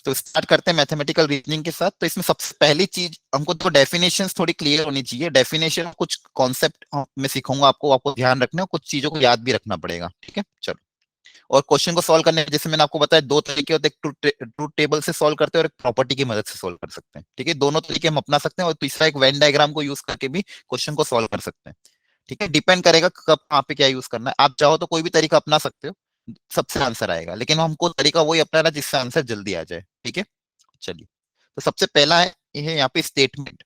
तो स्टार्ट करते हैं मैथमेटिकल रीजनिंग के साथ। तो इसमें सबसे पहली चीज हमको तो डेफिनेशंस थोड़ी क्लियर होनी चाहिए। डेफिनेशन कुछ कॉन्सेप्ट मैं सिखाऊंगा आपको, आपको ध्यान रखना है, कुछ चीजों को याद भी रखना पड़ेगा, ठीक है। चलो, और क्वेश्चन को सॉल्व करने जैसे मैंने आपको बताया दो तरीके होते हैं, एक ट्रूथ टेबल से सॉल्व करते हैं और एक प्रॉपर्टी की मदद से सॉल्व कर सकते हैं, ठीक है। दोनों तरीके हम अपना सकते हैं, और तीसरा एक वेन डायग्राम को यूज करके भी क्वेश्चन को सॉल्व कर सकते हैं, ठीक है। डिपेंड करेगा कब आप पे क्या यूज करना है। आप चाहो तो कोई भी तरीका अपना सकते हो, सबसे आंसर आएगा, लेकिन हमको तरीका वही अपनाना है जिससे आंसर जल्दी आ जाए, ठीक है। चलिए, तो सबसे पहला है ये यहाँ पे स्टेटमेंट।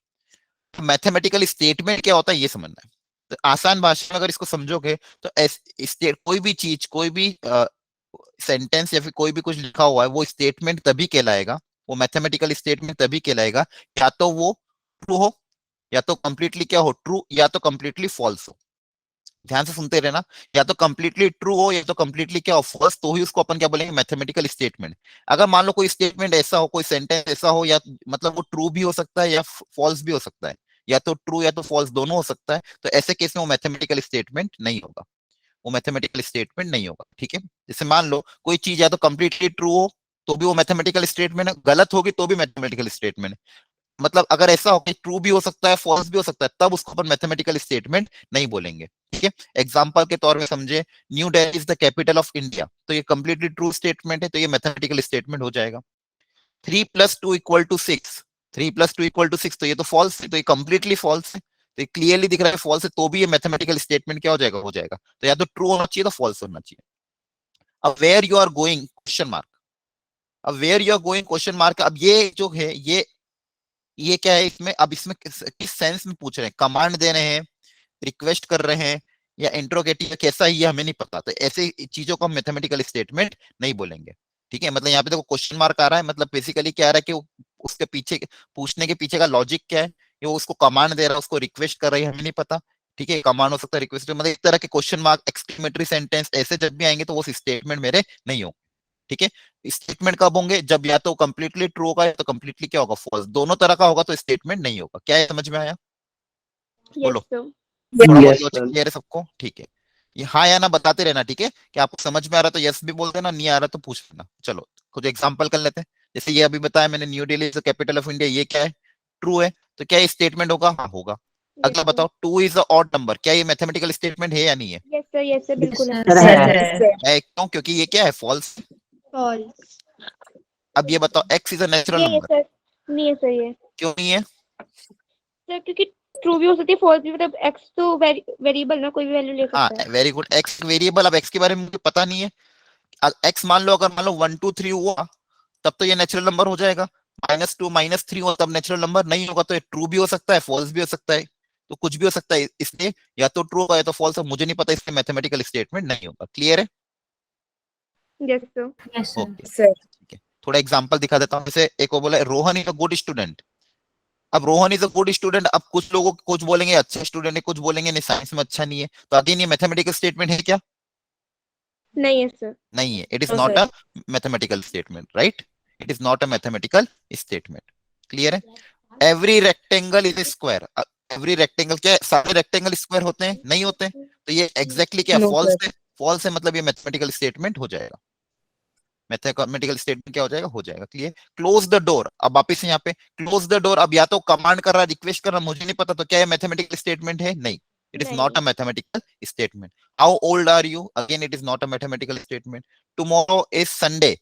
मैथमेटिकल स्टेटमेंट क्या होता है ये समझना है। तो आसान भाषा में अगर इसको समझोगे तो कोई भी चीज, कोई भी सेंटेंस या फिर कोई भी कुछ लिखा हुआ है वो स्टेटमेंट तभी कहलाएगा, वो मैथमेटिकल स्टेटमेंट तभी कहलाएगा, या तो वो ट्रू हो, या तो कंप्लीटली क्या हो, ट्रू, या तो कंप्लीटली फॉल्स हो। ध्यान से सुनते रहना, या तो कंप्लीटली ट्रू हो या तो कंप्लीटली क्या हो, फॉल्स, तो ही उसको अपन क्या बोलेंगे, मैथमेटिकल स्टेटमेंट। अगर मान लो कोई स्टेटमेंट ऐसा हो, कोई सेंटेंस ऐसा हो, या मतलब वो ट्रू भी हो सकता है या फॉल्स भी हो सकता है, या तो ट्रू या तो फॉल्स दोनों हो सकता है, तो ऐसे केस में वो मैथमेटिकल स्टेटमेंट नहीं होगा, वो मैथमेटिकल स्टेटमेंट नहीं होगा, ठीक है। जैसे मान लो कोई चीज या तो कंप्लीटली ट्रू हो तो भी वो मैथमेटिकल स्टेटमेंट है, गलत होगी तो भी मैथमेटिकल स्टेटमेंट। मतलब अगर ऐसा हो कि ट्रू भी हो सकता है फॉल्स भी हो सकता है, तब उसको अपन मैथमेटिकल स्टेटमेंट नहीं बोलेंगे, ठीक है। एग्जांपल के तौर में समझे, new Delhi is the capital of India, तो ये कंप्लीटली ट्रू स्टेटमेंट है, तो ये मैथमेटिकल स्टेटमेंट हो जाएगा। 3 + 2 = 6, 3 + 2 = 6, तो ये तो फॉल्स है, तो ये कंप्लीटली फॉल्स है, तो ये क्लियरली दिख रहा है फॉल्स है, तो भी ये मैथमेटिकल स्टेटमेंट क्या हो जाएगा, हो जाएगा। तो या तो ट्रू होना चाहिए तो फॉल्स होना चाहिए। अब where you are going question mark, अब where you are going question mark, अब ये जो है ये क्या है इसमें, अब इसमें किस सेंस में पूछ रहे हैं, कमांड दे रहे हैं, रिक्वेस्ट कर रहे हैं, या इंट्रोगेटिव, कैसा ही ये हमें नहीं पता, तो ऐसे चीजों को हम मैथमेटिकल स्टेटमेंट नहीं बोलेंगे, ठीक है। मतलब यहाँ पे देखो क्वेश्चन मार्क आ रहा है, मतलब बेसिकली क्या आ रहा है कि उसके पीछे, पूछने के पीछे का लॉजिक क्या है, ये वो उसको कमांड दे रहा है, उसको रिक्वेस्ट कर रही है, हमें नहीं पता, ठीक है। कमांड हो सकता है, रिक्वेस्ट, मतलब इस तरह के क्वेश्चन मार्क, एक्सक्लेमेटरी सेंटेंस, ऐसे जब भी आएंगे तो वो स्टेटमेंट मेरे नहीं हो, ठीक है। स्टेटमेंट कब होंगे, जब या तो कंप्लीटली ट्रू होगा या तो कंप्लीटली क्या होगा, फॉल्स, दोनों तरह का होगा तो स्टेटमेंट नहीं होगा। क्या है, समझ में आया, यस बोलो, सर। थोड़ा बहुत यस लॉजिक सर। क्लियर है सबको, ठीक है। ये हाँ या ना बताते रहना, ठीक है, कि आपको समझ में आ रहा तो यस भी बोल देना, नहीं आ रहा तो पूछ लेना। चलो कुछ एग्जांपल कर लेते हैं। जैसे ये अभी बताया मैंने, new Delhi is the capital of India, ये क्या है, ट्रू है, तो क्या ये स्टेटमेंट होगा, हाँ होगा। यस अगला सर। बताओ, 2 इज अ ऑड नंबर, क्या ये मैथमेटिकल स्टेटमेंट है या नहीं है, यस सर बिल्कुल है। क्यों, क्योंकि ये क्या है, फॉल्स। फॉल्स। अब ये बताओ, एक्स इज अ नेचुरल ये नंबर, सर, नहीं है सर ये। क्यों नहीं है, सर क्योंकि ट्रू भी हो सकती है फॉल्स भी, मतलब एक्स तो वेरिएबल ना, कोई भी वैल्यू ले हाँ सकता है। Very good, x variable. अब एक्स के बारे में मुझे पता नहीं है, एक्स मान लो, अगर मान लो 1 2 3 हुआ तब तो ये नेचुरल नंबर हो जाएगा, -2 -3 हो तब नेचुरल नंबर नहीं होगा, तो ये ट्रू भी हो सकता है फॉल्स भी हो सकता है, तो कुछ भी हो सकता है, इसलिए या तो ट्रू होगा या तो फॉल्स, मुझे नहीं पता, इसलिए मैथमेटिकल स्टेटमेंट नहीं होगा। क्लियर है, यस सर। ओके, ठीक है। थोड़ा एग्जांपल दिखा देता हूँ। जैसे एक को बोला है, Rohan is a good student. अब Rohan is a good student, अब कुछ लोगों कुछ बोलेंगे अच्छा स्टूडेंट है, कुछ बोलेंगे नहीं साइंस में अच्छा नहीं है, तो अगेन ये मैथमेटिकल स्टेटमेंट है क्या, नहीं है सर। नहीं है, it is not a mathematical statement, right, it is not a mathematical statement. Clear है। Every rectangle is square, every rectangle क्या है, सारे रेक्टेंगल स्क्वायर होते हैं, नहीं होते, तो ये एग्जैक्टली क्या फॉल्स है, फॉल्स है, मतलब ये मैथमेटिकल स्टेटमेंट हो जाएगा, मैथमेटिकल स्टेटमेंट क्या हो जाएगा, हो जाएगा। क्लियर। क्लोज द डोर, अब वापिस यहाँ पे क्लोज द डोर, अब या तो कमांड कर रहा, रिक्वेस्ट कर रहा, मुझे नहीं पता, तो क्या ये मैथमेटिकल स्टेटमेंट है, नहीं, इट इज नॉट नहीं। A mathematical statement. How old are you, again it is not a mathematical statement. Tomorrow is Sunday,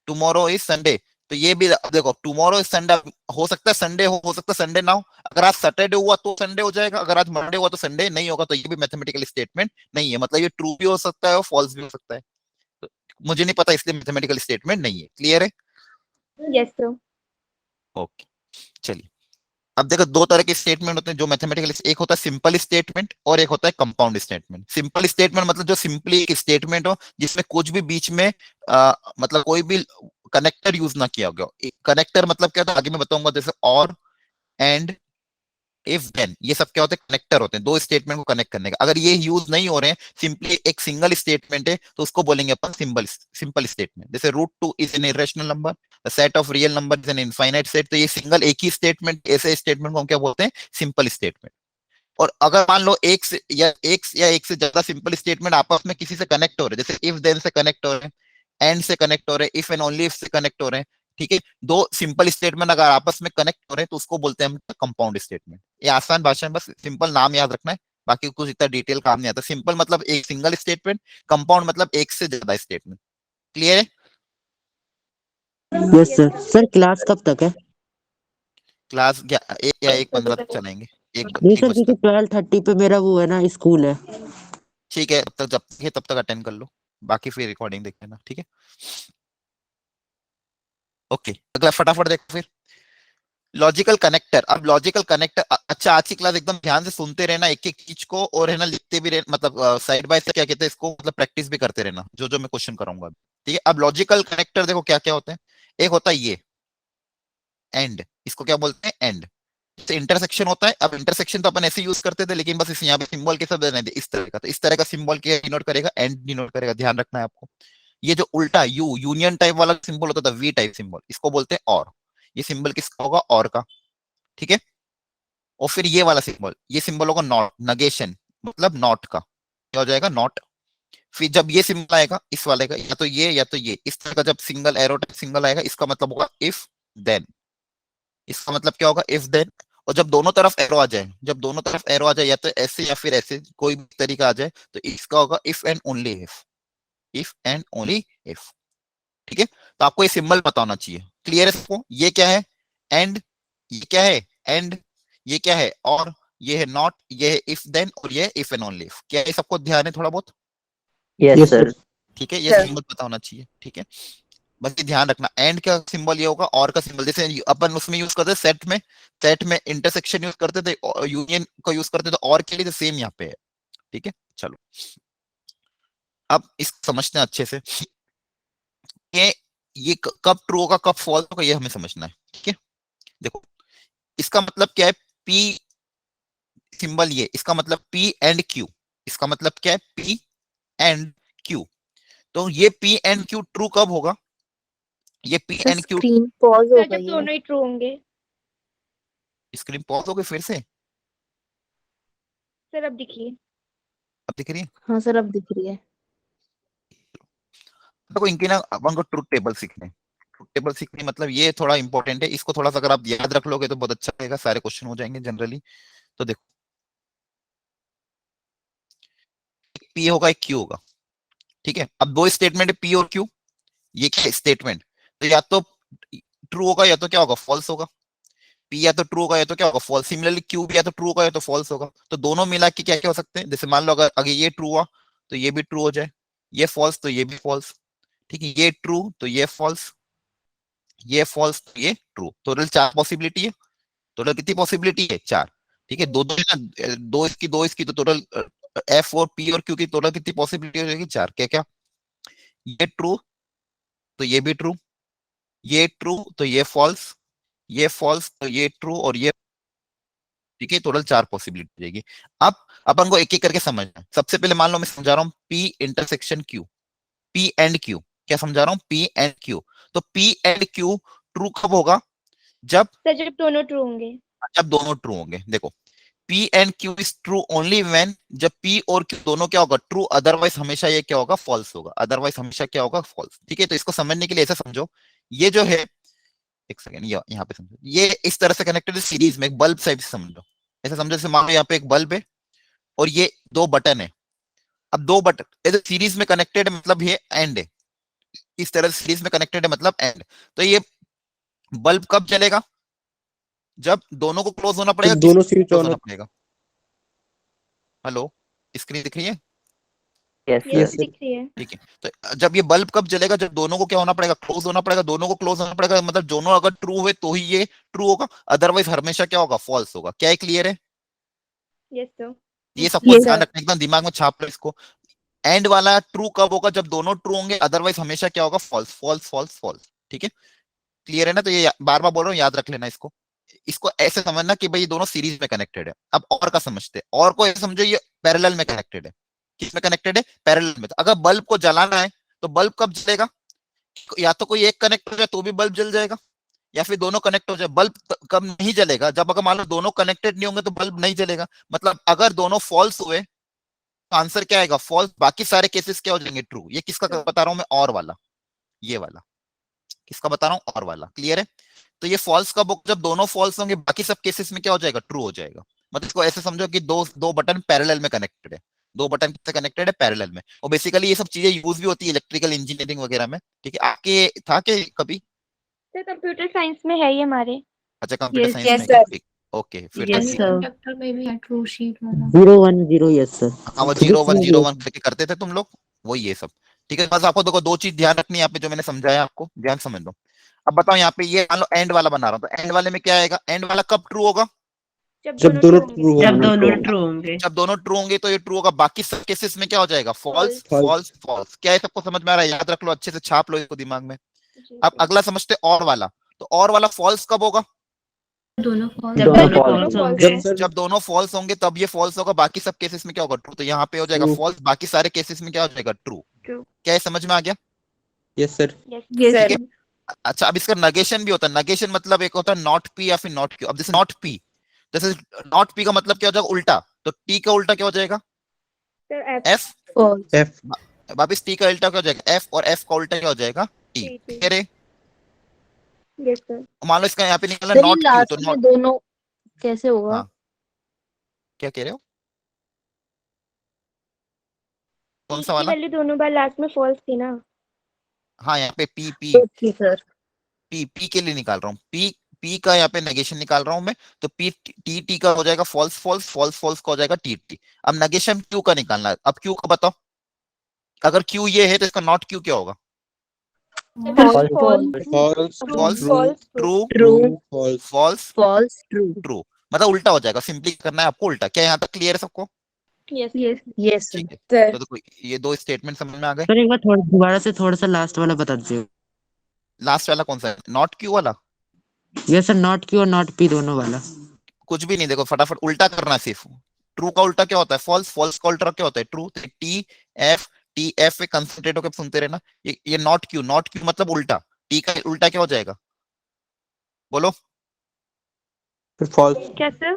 tomorrow is Sunday, तो ये भी देखो, टुमारो इज संडे, हो सकता है संडे हो सकता है संडे ना हो, अगर आज सैटरडे हुआ तो संडे हो जाएगा, अगर आज मंडे हुआ तो संडे नहीं होगा, तो ये भी मैथमेटिकल स्टेटमेंट नहीं है, मतलब ये ट्रू भी हो सकता है और फॉल्स भी हो सकता है, तो मुझे नहीं पता इसलिए मैथमेटिकल स्टेटमेंट नहीं है। क्लियर है, यस सर। ओके। चलिए, अब देखो दो तरह के स्टेटमेंट होते हैं जो मैथमेटिकल, एक होता है सिंपल स्टेटमेंट और एक होता है कंपाउंड स्टेटमेंट। सिंपल स्टेटमेंट मतलब जो सिंपली एक स्टेटमेंट हो जिसमें कुछ भी बीच में मतलब कोई भी कनेक्टर यूज ना किया गया। कनेक्टर मतलब क्या होता है आगे मैं बताऊंगा, जैसे और, एंड, इफ, देन, ये सब क्या होते हैं, कनेक्टर होते हैं दो स्टेटमेंट को कनेक्ट करने का। अगर ये यूज नहीं हो रहे हैं, सिंपली एक सिंगल स्टेटमेंट है, तो उसको बोलेंगे अपन सिंपल स्टेटमेंट। जैसे √2 is an irrational number, the set of real number is an infinite set, तो ये सिंगल एक ही स्टेटमेंट, ऐसे स्टेटमेंट को हम क्या बोलते हैं, सिंपल स्टेटमेंट। और अगर मान लो एक से ज्यादा सिंपल स्टेटमेंट आपस में किसी से कनेक्ट हो रहे हैं, जैसे इफ देन से कनेक्ट हो रहे हैं, एंड से कनेक्ट हो रहे हैं, इफ एंड ओनली इफ से कनेक्ट हो रहे हैं, ठीक है, दो सिंपल स्टेटमेंट अगर आपस में कनेक्ट हो रहे हैं तो उसको बोलते हैं हम कंपाउंड स्टेटमेंट। ये आसान भाषा में बस सिंपल नाम याद रखना है, बाकी कुछ इतना डिटेल काम नहीं आता। सिंपल मतलब एक सिंगल स्टेटमेंट, कंपाउंड मतलब एक से ज्यादा स्टेटमेंट। क्लियर है? Yes sir. सर क्लास कब तक है? क्लास एक या 1:15 तक चलेंगे, नहीं एक सर, बजे क्योंकि तक। 12:30 पे मेरा वो है ना, स्कूल है। ठीक है, जब तक है तब तक अटेंड कर लो, बाकी फिर रिकॉर्डिंग देख लेना। ठीक है, ओके, अगला फटाफट देखो फिर। Logical connector. अब लॉजिकल कनेक्टर, अच्छा आज की क्लास एकदम ध्यान से सुनते रहना एक एक चीज को, और है ना लिखते भी रहना, मतलब साइड बाय साइड क्या कहते हैं इसको, मतलब प्रैक्टिस भी करते रहना जो जो मैं क्वेश्चन कराऊंगा। ठीक है, अब लॉजिकल कनेक्टर देखो क्या क्या होते हैं। एक होता है ये एंड, इसको क्या बोलते हैं, एंड। इंटरसेक्शन होता है। अब इंटरसेक्शन तो अपन ऐसे यूज करते थे, लेकिन बस इस यहाँ पे सिंबल के साथ इस तरह का, तो इस तरह का सिंबल क्या डिनोट करेगा, एंड डिनोट करेगा, ध्यान रखना है आपको। ये जो उल्टा यू यूनियन टाइप वाला सिंबल होता था, वी टाइप सिंबल, इसको बोलते हैं और। ये सिंबल किसका होगा, और का। ठीक है, और फिर ये वाला सिंबल, ये सिंबल होगा नॉट, नगेशन, मतलब नॉट का, क्या हो जाएगा, नॉट। फिर जब ये सिंबल आएगा इस वाले का, या तो ये या तो ये, इस तरह का जब सिंगल एरो टाइप सिंगल आएगा, इसका मतलब होगा इफ देन। इसका मतलब क्या होगा, इफ देन। और जब दोनों तरफ एरो आ जाए, जब दोनों तरफ एरो आ जाए, या तो ऐसे या फिर ऐसे कोई भी तरीका आ जाए, तो इसका होगा if and only if, if and only if. ठीक है, तो आपको ये सिंबल पता होना चाहिए। क्लियर है सबको? ये क्या है, एंड। ये क्या है, एंड। ये क्या है, और। ये है नॉट, ये है इफ देन, और ये इफ एंड ओनली इफ। क्या है, सबको ध्यान है थोड़ा बहुत? Yes sir. ठीक है, ये सिंबल पता होना चाहिए। ठीक है, बस ये ध्यान रखना, एंड का सिंबल ये होगा, और का सिंबल जैसे अपन उसमें यूज करते सेट में, सेट में इंटरसेक्शन यूज करते थे, यूनियन को यूज करते थे, और के लिए तो सेम यहाँ पे है। ठीक है, चलो अब इस समझते हैं अच्छे से, ये ये कब ट्रू होगा कब फॉल्स होगा, ये हमें समझना है। ठीक है, देखो इसका मतलब क्या है, पी सिंबल, ये इसका मतलब पी एंड क्यू, इसका मतलब क्या है, पी एंड क्यू। तो ये पी एंड क्यू ट्रू कब होगा, ये P sir and Q. Screen pause हो सर जब गई है। दोनों ही ट्रू होंगे। स्क्रीन पॉज हो गई फिर से? सर अब दिखिए। अब दिख रही है? हाँ सर, अब दिख रही है। देखो इनकी ना अपन को ट्रुथ टेबल सीखने, ट्रुथ टेबल सीखने मतलब ये थोड़ा इंपॉर्टेंट है, इसको थोड़ा सा अगर आप याद रख लोगे तो बहुत अच्छा रहेगा, सारे क्वेश्चन हो जाएंगे जनरली। तो देखो एक पी होगा एक क्यू होगा। ठीक है, अब दो स्टेटमेंट है पी और क्यू, ये क्या स्टेटमेंट, तो या तो ट्रू होगा या तो क्या होगा, फॉल्स होगा। पी या तो ट्रू होगा या तो क्या होगा, फॉल्स। सिमिलरली क्यू भी या तो ट्रू होगा या तो फॉल्स होगा। तो दोनों मिला के क्या क्या हो सकते हैं, जैसे मान लो अगर अगर ये ट्रू हुआ तो ये भी ट्रू हो जाए, ये फॉल्स तो ये भी फॉल्स। ठीक है, ये ट्रू तो ये फॉल्स, ये फॉल्स तो ये ट्रू। टोटल चार पॉसिबिलिटी है। टोटल कितनी पॉसिबिलिटी है, चार। ठीक है, दो दो है ना, दो इसकी तो टोटल एफ और पी और क्यू की टोटल कितनी पॉसिबिलिटी हो जाएगी, चार। क्या क्या, ये ट्रू तो ये भी ट्रू, ये ट्रू तो ये फॉल्स, ये फॉल्स तो ये ट्रू, और ये। ठीक है, टोटल चार पॉसिबिलिटी रहेगी। अब अपन को एक एक करके समझना है। सबसे पहले मान लो मैं समझा रहा हूँ P intersection Q, P and Q, क्या समझा रहा हूँ, पी एंड क्यू। तो पी एंड क्यू ट्रू कब होगा, जब सर जब दोनों ट्रू होंगे। जब दोनों ट्रू होंगे। देखो P and Q is true only when, जब P और Q दोनों क्या होगा, ट्रू, अदरवाइज हमेशा ये क्या होगा, फॉल्स होगा, अदरवाइज हमेशा क्या होगा, फॉल्स। ठीक है, तो इसको समझने के लिए ऐसा समझो, ये जो है, एक सेकेंड यहाँ पे समझो, ये इस तरह से कनेक्टेड है सीरीज में, एक बल्ब टाइप से समझो। ऐसा समझो जैसे मान लो यहाँ पे एक बल्ब है और ये दो बटन है। अब दो बटन ऐसे सीरीज में कनेक्टेड है, मतलब ये एंड है। इस तरह से सीरीज में कनेक्टेड है मतलब एंड। तो ये बल्ब कब जलेगा, जब दोनों को क्लोज होना पड़ेगा, जब किसी दोनों को स्विच क्लोज ऑन होना हो। पड़ेगा। हेलो, स्क्रीन दिख रही है? Yes yes sir. दिख रही है। ठीक है, तो जब ये बल्ब कब जलेगा, जब दोनों को क्या होना पड़ेगा, क्लोज होना पड़ेगा, दोनों को क्लोज होना पड़ेगा, मतलब दोनों अगर ट्रू हुए तो ही ये ट्रू होगा, अदरवाइज हमेशा क्या होगा, फॉल्स होगा। क्या क्लियर है? Yes sir. ये सबको यस ध्यान सर। रखना, एकदम दिमाग में छाप लो इसको। एंड वाला ट्रू कब होगा, जब दोनों ट्रू होंगे, अदरवाइज हमेशा क्या होगा, फॉल्स फॉल्स फॉल्स फॉल्स। ठीक है, क्लियर है ना? तो ये बार बार बोल रहा हूँ, याद रख लेना इसको। इसको ऐसे समझना कि भाई ये दोनों सीरीज में कनेक्टेड है। अब और का समझते हैं, और को ऐसे समझो ये पैरेलल में कनेक्टेड है। किस में कनेक्टेड है, पैरेलल में। तो अगर बल्ब को जलाना है तो बल्ब कब जलेगा, या तो कोई एक कनेक्ट हो जाए तो भी बल्ब जल जाएगा, या फिर दोनों कनेक्ट हो जाए। बल्ब कब नहीं जलेगा, जब अगर मान लो दोनों कनेक्टेड नहीं होंगे तो बल्ब नहीं जलेगा। मतलब अगर दोनों फॉल्स हुए तो आंसर क्या आएगा, फॉल्स। बाकी सारे केसेस क्या हो जाएंगे, ट्रू। ये किसका बता रहा हूं मैं, और वाला, ये वाला। किसका बता रहा हूँ, और वाला। क्लियर है? तो ये फॉल्स कब होगा, जब दोनों फॉल्स होंगे, बाकी सब केसेस में क्या हो जाएगा, ट्रू हो जाएगा। मतलब इसको ऐसे समझो कि दो दो बटन पैरेलल में कनेक्टेड है, दो बटन किससे कनेक्टेड है, पैरेलल में। और बेसिकली ये सब चीजें यूज भी होती है इलेक्ट्रिकल इंजीनियरिंग वगैरह में। ठीक है, आपके था कि कभी? सर कंप्यूटर साइंस में है ये हमारे। अच्छा, कंप्यूटर Yes, साइंस yes, में sir. ठीक, ओके फिर Yes, तो ठीक है। sir. सेमीकंडक्टर में भी है ट्रू शीट वाला। 010, yes sir. हाँ, वो Physics में 0101 करके करते थे तुम लोग, वो ये सब। ठीक है, बस आपको देखो दो चीज ध्यान रखनी है यहाँ पे, जो मैंने समझाया आपको ध्यान समझ लो। अब बताओ यहाँ पे, ये मान लो एंड वाला बना रहा हूँ, तो एंड वाले में क्या आएगा, एंड वाला कब ट्रू होगा, जब जब दोनों दोनों true होंगे। true जब होना दोनों चाहिए। ट्रू होंगे। जब दोनों ट्रू होंगे तो ये ट्रू होगा, बाकी सब केसेस में क्या हो जाएगा, फॉल्स False. False false. क्या है, सबको समझ में आ रहा है? याद रख लो, अच्छे से छाप लो इसको दिमाग में। जी, अब जी। अगला समझते और वाला, तो और वाला फॉल्स कब होगा, दोनों फॉल्स। जब दोनों दोनों false फॉल्स होंगे। होंगे। जब दोनों फॉल्स होंगे तब ये फॉल्स होगा, बाकी सब केसेस में क्या होगा, ट्रू। तो यहाँ पे हो जाएगा True. फॉल्स, बाकी सारे केसेस में क्या हो जाएगा, ट्रू। True. क्या है, समझ में आ गया? Yes sir. Yes. Yes, ठीक sir. है। अच्छा, अब इसका नगेशन भी होता है। नगेशन मतलब एक होता है नॉट पी या फिर नॉट क्यू। अब जैसे नॉट पी, जैसे नॉट पी का मतलब क्या हो जाएगा, उल्टा। तो टी का उल्टा क्या हो जाएगा, Sir F. F. False. F. वापिस टी का उल्टा क्या हो जाएगा, एफ। और एफ का उल्टा क्या हो जाएगा, टी। T, T. ठीक है रे? Yes sir. मान लो इसका यहाँ पे निकला सर ये नॉट क्यू, तो लास्ट में नॉट, दोनों कैसे होगा? हाँ क्या कह रहे हो, कौन T सा की वाला? वैल्यू दोनों बार लास्ट में false थी ना। हाँ, यहाँ पे P P okay sir. P P के लिए निकाल रहा हूँ, पी पी का यहाँ पे नेगेशन निकाल रहा हूँ मैं। तो पी टी टी का हो जाएगा फॉल्स फॉल्स, फॉल्स फॉल्स का हो जाएगा टी टी। अब नेगेशन क्यू का निकालना है। अब क्यू का बताओ, अगर क्यू ये है तो इसका नॉट क्यू क्या होगा, False. False. False. False False. True True. False. False False. True. True. मतलब उल्टा हो जाएगा, सिंपली करना है आपको उल्टा। क्या यहाँ तक क्लियर है सबको? Yes. Yes. Yes, sir. ठीक है, Sir. तो देखो ये दो स्टेटमेंट समझ में आ गए। सर एक बार थोड़ा दोबारा से थोड़ा सा लास्ट वाला बता दीजिए। लास्ट वाला कौन सा है, नॉट क्यू वाला? यस सर, नॉट Q और नॉट P दोनों वाला। कुछ भी नहीं, देखो फटाफट उल्टा करना है सिर्फ। ट्रू का उल्टा क्या होता है, फॉल्स। फॉल्स का उल्टा क्या होता है, true. T F, T F पे कंसंट्रेट होकर सुनते रहना। ये नॉट क्यू, नॉट क्यू मतलब उल्टा। टी का उल्टा क्या हो जाएगा, बोलो? फिर false. क्या सर?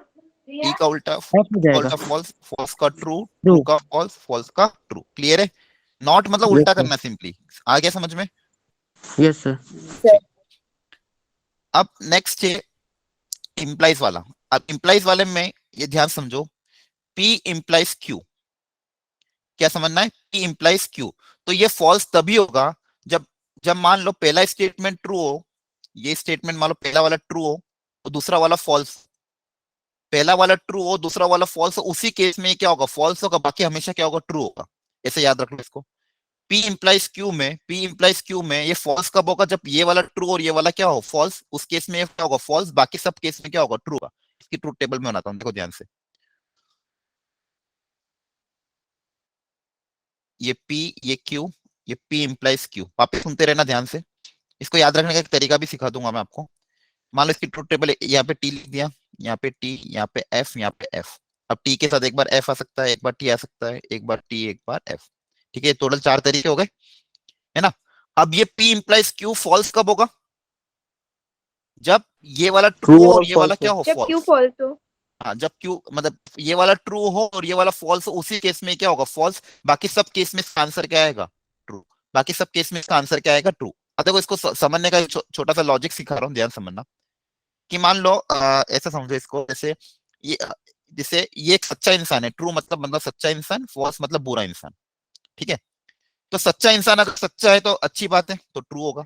टी का उल्टा, F हो का जाएगा। उल्टा फॉल्स, फॉल्स का ट्रू, ट्रू True. का फॉल्स, फॉल्स का ट्रू। क्लियर है? नॉट मतलब उल्टा Yes, sir. करना सिंपली। आ गया समझ में? Yes sir. अब नेक्स्ट है इंप्लाइज वाला। अब इंप्लाइज वाले में ये ध्यान समझो, P इंप्लाइज Q। क्या समझना है, P इंप्लाइज Q। तो ये फॉल्स तभी होगा जब जब मान लो पहला स्टेटमेंट ट्रू हो, ये स्टेटमेंट मान लो पहला वाला ट्रू हो तो दूसरा वाला फॉल्स। पहला वाला ट्रू हो दूसरा वाला फॉल्स हो, उसी केस में क्या होगा, फॉल्स होगा। बाकी हमेशा क्या होगा, ट्रू होगा। ऐसे याद रख लो इसको। P इंप्लाइज Q में, P इंप्लाइज Q में ये फॉल्स कब होगा, जब ये वाला ट्रू और ये वाला क्या हो, फॉल्स। उस केस में क्या होगा, फॉल्स। बाकी सब केस में क्या होगा, ट्रू होगा। इसकी ट्रूथ टेबल में बनाता हूं, देखो ध्यान से। ये P, ये Q, ये P इंप्लाइज Q। वापस सुनते रहना ध्यान से। इसको याद रखने का एक तरीका भी सिखा दूंगा मैं आपको। मान लो इसकी ट्रूथ टेबल यहाँ पे T लिख दिया, यहाँ पे T, यहाँ पे F, यहाँ पे F। अब T के साथ एक बार F आ सकता है, एक बार T आ सकता है, एक बार T, एक बार F। ठीक है, टोटल 4 तरीके हो गए, है ना? अब ये P इंप्लाइज Q फॉल्स कब होगा, जब ये वाला ट्रू True और और ये वाला false क्या हो। हो, जब Q फॉल्स। false हो। हाँ, जब Q मतलब ये वाला ट्रू हो और ये वाला फॉल्स हो, उसी केस में क्या होगा, फॉल्स। बाकी सब केस में इसका आंसर क्या आएगा, ट्रू। बाकी सब केस में इसका आंसर क्या आएगा, ट्रू। अब देखो इसको समझने का एक छोटा सा लॉजिक सिखा रहा हूँ, ध्यान समझना। कि मान लो ऐसा समझो इसको, जैसे ये जैसे ये एक सच्चा इंसान है, ट्रू मतलब सच्चा इंसान, फॉल्स मतलब बुरा इंसान। ठीक है, तो सच्चा इंसान अगर सच्चा है तो अच्छी बात है, तो ट्रू होगा।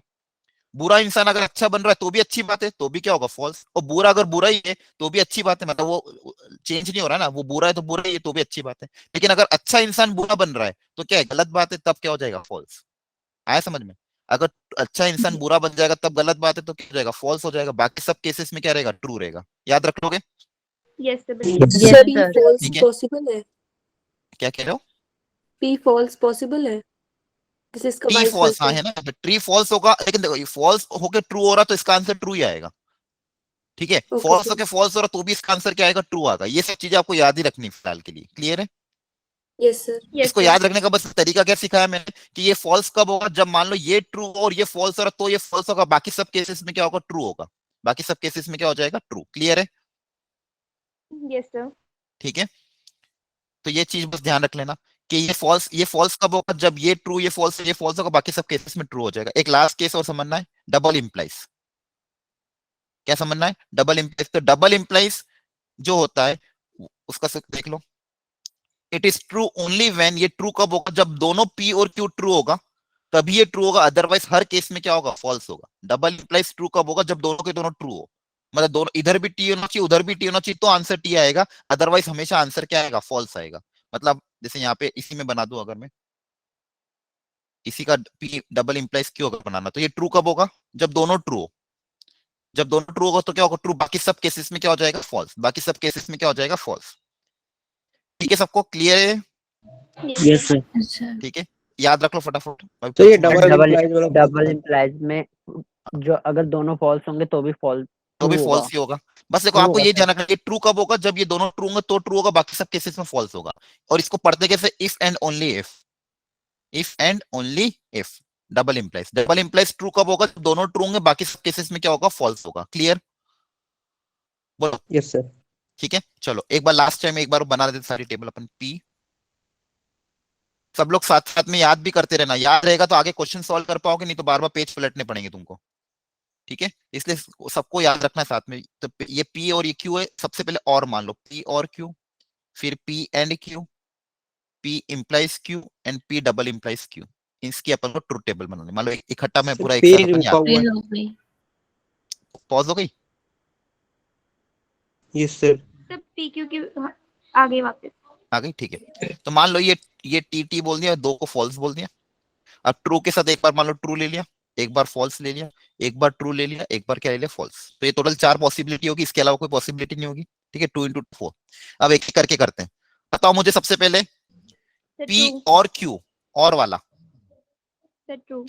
बुरा इंसान अगर अच्छा बन रहा है तो भी अच्छी बात है, तो भी क्या होगा, फॉल्स। और बुरा अगर बुरा ही है तो भी अच्छी बात है, मतलब वो चेंज नहीं हो रहा ना, वो बुरा है तो बुरा ही है, तो भी अच्छी बात है। लेकिन अगर अच्छा इंसान बुरा बन रहा है तो क्या है, गलत बात है, तब क्या हो जाएगा, फॉल्स। आया समझ में? अगर अच्छा इंसान बुरा बन जाएगा तब गलत बात है, तो क्या हो जाएगा, फॉल्स हो जाएगा। बाकी सब केसेस में क्या रहेगा, ट्रू रहेगा। याद रख लोगे? Yes sir. Yes, Yes, sir. P sir. false ठीक है, पॉसिबल है? क्या कह रहे हो? P false पॉसिबल है? जैसे इसका टी वाइस फॉल्स, हाँ वर्सा। है ना, ट्री फॉल्स होगा। लेकिन देखो ये फॉल्स होके ट्रू हो रहा तो इसका आंसर ट्रू ही आएगा। ठीक है, ओके फॉल्स सर। होके फॉल्स हो रहा तो भी इसका आंसर क्या आएगा, ट्रू आएगा। ये सब चीजें आपको याद ही रखनी फिलहाल के लिए। क्लियर है? Yes sir. Yes इसको sir. याद रखने का बस तरीका क्या सिखाया मैंने, कि ये फॉल्स कब होगा, जब मान लो ये ट्रू हो और ये फॉल्स हो रहा तो ये फॉल्स होगा। बाकी सब केसेस में क्या होगा, ट्रू होगा। बाकी सब केसेस में क्या हो जाएगा, ट्रू। क्लियर है? Yes sir. ठीक है, तो ये चीज बस ध्यान रख लेना कि ये फॉल्स कब होगा, जब ये ट्रू ये फॉल्स होगा, बाकी सब केसेस में ट्रू हो जाएगा। एक लास्ट केस और समझना है, डबल इंप्लाइज। क्या समझना है? Double implies. तो डबल इंप्लाइज जो होता है उसका देख लो, it is true only when, ये ट्रू कब होगा, जब दोनों पी और क्यू ट्रू होगा तभी ये ट्रू होगा, अदरवाइज हर केस में क्या होगा, फॉल्स होगा। डबल इंप्लाइज ट्रू कब होगा, जब दोनों के दोनों ट्रू हो, मतलब दोनों इधर भी टी होना चाहिए उधर भी टी होना चाहिए तो आंसर टी आएगा, अदरवाइज हमेशा आंसर क्या आएगा, फॉल्स आएगा। मतलब जैसे यहाँ पे इसी में बना दूं, अगर मैं इसी का पी डबल इंप्लाइज क्यों अगर बनाना, तो ये ट्रू कब होगा, जब दोनों ट्रू हो। जब दोनों ट्रू होगा तो क्या होगा, ट्रू। बाकी सब केसेस में क्या हो जाएगा, फॉल्स। बाकी सब केसेस में क्या हो जाएगा, फॉल्स। ठीक है, सबको क्लियर है? Yes sir. अच्छा ठीक है, याद रख लो फटाफट। तो ये पूछूंगा, डबल डबल इम्प्लाइज वाला डबल इम्प्लाइज में जो अगर दोनों फॉल्स होंगे तो भी फॉल्स तो भी ट्रू होगा। फॉल्स ही होगा। बस देखो ट्रू आपको होगा ये सर। ध्यान रखना है, ट्रू कब होगा, जब ये दोनों ट्रू होंगे तो ट्रू होगा, बाकी सब केसेस में फॉल्स होगा। और इसको पढ़ते कैसे, if and only if, if and only if. Double implies true कब होगा, जब दोनों ट्रू होंगे, बाकी सब केसेस में क्या होगा, फॉल्स होगा। क्लियर? बोलो। Yes sir. ठीक है, चलो एक बार लास्ट टाइम एक बार बना देते सारी टेबल अपन। पी सब लोग साथ साथ में याद भी करते रहना, याद रहेगा तो आगे क्वेश्चन सॉल्व कर पाओगे, नहीं तो बार बार पेज पलटने पड़ेंगे तुमको। ठीक है, इसलिए सबको याद रखना है साथ में। तो ये पी और ये क्यू है, सबसे पहले और मान लो पी और क्यू, फिर P and Q, P implies Q and P double implies Q. इसकी अपन को ट्रुथ टेबल बनानी। मान लो इकट्ठा में पूरा एक साथ पेज अपन रुका याद, हुआ है। हो गई। पॉज हो गई। Yes sir. सब पीक्यू की आगे वापस। आ गई, ठीक है। तो मान लो ये टी टी बोल दिया, दो को फॉल्स बोल दिया। अब ट्रू के साथ एक बार मान लो ट्रू ले लिया, एक बार फॉल्स ले लिया, एक बार ट्रू ले लिया, एक बार क्या ले लिया, फॉल्स। तो ये टोटल 4 पॉसिबिलिटी होगी, इसके अलावा कोई पॉसिबिलिटी नहीं होगी। ठीक है, 2 into 4। अब एक एक करके करते हैं। बताओ मुझे सबसे पहले सर पी ट्रू। और क्यू और वाला। Sir true.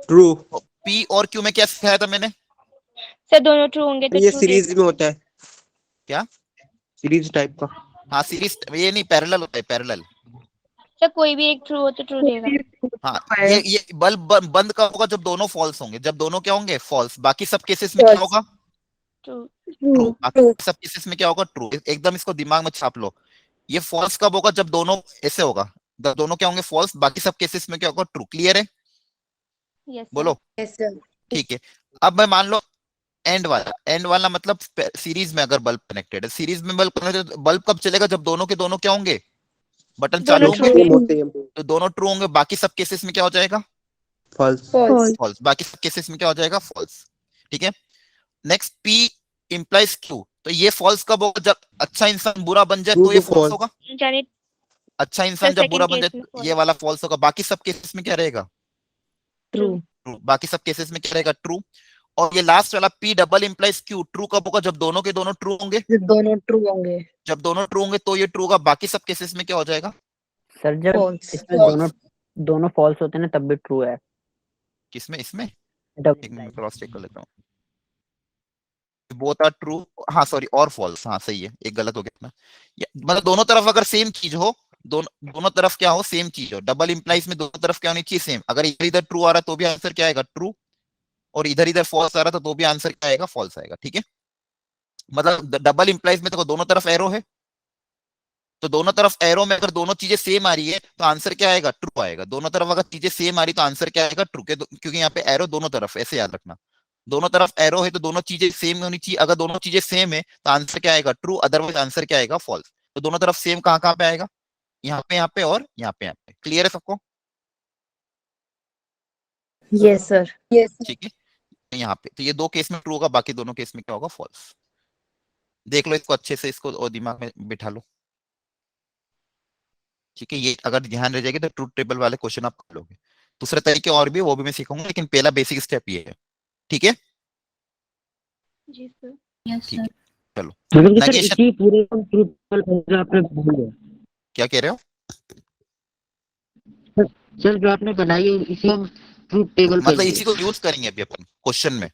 ट्रू। पी और क्यू में क्या सिखाया था मैंने? सर दोनों ट्रू होंगे तो ये ट्रू सीरीज में होता है। क्या? सीरीज टाइप का। हाँ सीरीज, ये नहीं पैरेलल होता है, पैरेलल। सर कोई भी एक ट्रू हो तो ट्रू देगा। हाँ ये बल्ब बंद कब होगा, जब दोनों फॉल्स होंगे। जब दोनों क्या होंगे, फॉल्स। बाकी सब केसेस में क्या False. होगा, ट्रू। ट्रू। बाकी सब केसेस में क्या होगा, ट्रू। एकदम इसको दिमाग में छाप लो। ये फॉल्स कब होगा, जब दोनों ऐसे होगा, जब दोनों क्या होंगे, फॉल्स। बाकी सब केसेस में क्या होगा, ट्रू। क्लियर है? यस बोलो। Yes sir. ठीक है, अब मैं मान लो एंड वाला मतलब सीरीज में अगर बल्ब कनेक्टेड है, सीरीज में बल्ब कनेक्टेड, बल्ब कब चलेगा, जब दोनों के दोनों क्या होंगे, बटन चालू दोनों होंगे। true सेम होते हैं। तो दोनों ट्रू होंगे, बाकी सब केसेस में क्या हो जाएगा, फॉल्स। False. फॉल्स। बाकी सब केसेस में क्या हो जाएगा, फॉल्स। ठीक है, नेक्स्ट पी इंप्लाइज क्यू। तो ये फॉल्स कब होगा, जब अच्छा इंसान बुरा बन जाए True तो ये to फॉल्स false. होगा। यानी अच्छा इंसान सर जब बुरा second बन case जाए में तो ये false. वाला फॉल्स होगा। बाकी सब केसेस में क्या रहेगा, ट्रू। ट्रू। बाकी सब केसेस में क्या रहेगा, ट्रू। और ये लास्ट वाला P double implies Q, true कब होगा, जब दोनों के दोनों ट्रू होंगे। दोनों ट्रू होंगे। जब दोनों ट्रू होंगे तो ये ट्रू होगा, बाकी सब केसेस में क्या हो जाएगा, सर जब False. इसमें दोनों दोनों फॉल्स होते हैं ना तब भी ट्रू है। किसमें, इसमें? डबल एक मिनट इम्प्लाइज। क्रॉस चेक कर लेता हूँ। बोथ आर ट्रू, हाँ सॉरी, और फॉल्स। हाँ सही है, एक गलत हो गया ना। मतलब दोनों तरफ अगर सेम चीज हो, दोनों तरफ क्या हो, सेम चीज हो। डबल इंप्लाइज में दोनों तरफ क्या होनी चाहिए, सेम। अगर इधर इधर ट्रू आ रहा है तो भी आंसर क्या आएगा, ट्रू। और इधर इधर फॉल्स आ रहा था तो भी आंसर क्या आएगा, फॉल्स आएगा। ठीक है, मतलब डबल इंप्लाइज में तो दोनों तरफ एरो है, तो दोनों तरफ एरो में अगर दोनों चीजें सेम आ रही है तो आंसर क्या आएगा, ट्रू आएगा। दोनों तरफ अगर चीजें सेम आ रही तो आंसर क्या आएगा, ट्रू। क्योंकि यहाँ पे एरो दोनों तरफ, ऐसे याद रखना। दोनों तरफ एरो है तो दोनों चीजें सेम होनी चाहिए। अगर दोनों चीजें सेम है तो आंसर क्या आएगा, ट्रू। अदरवाइज आंसर क्या आएगा, फॉल्स। तो दोनों तरफ सेम कहाँ कहाँ पे आएगा, यहाँ पे और यहाँ पे। क्लियर है सबको? Yes sir. यस ठीक है, यहाँ पे तो ये दो केस में ट्रू होगा, बाकी दोनों केस में क्या होगा, फॉल्स। देख लो इसको अच्छे से, इसको और दिमाग में बिठा लो। ठीक है, ये अगर ध्यान रह जाएगी तो ट्रूथ टेबल वाले क्वेश्चन आप कर लोगे। दूसरे तरीके और भी, वो भी मैं सिखाऊंगा, लेकिन पहला बेसिक स्टेप ये है। ठीक है, जी सर। यस ठीक है, सर। चलो। मतलब कि सर नेगेशन, इसी पूरे को ट्रू जो आपने बोले क्या कह रहे हो? सर जो आपने बनाई है इसी हम ट्रू टेबल मतलब कहेंगे। इसी को यूज करेंगे अभी अपन क्वेश्चन में।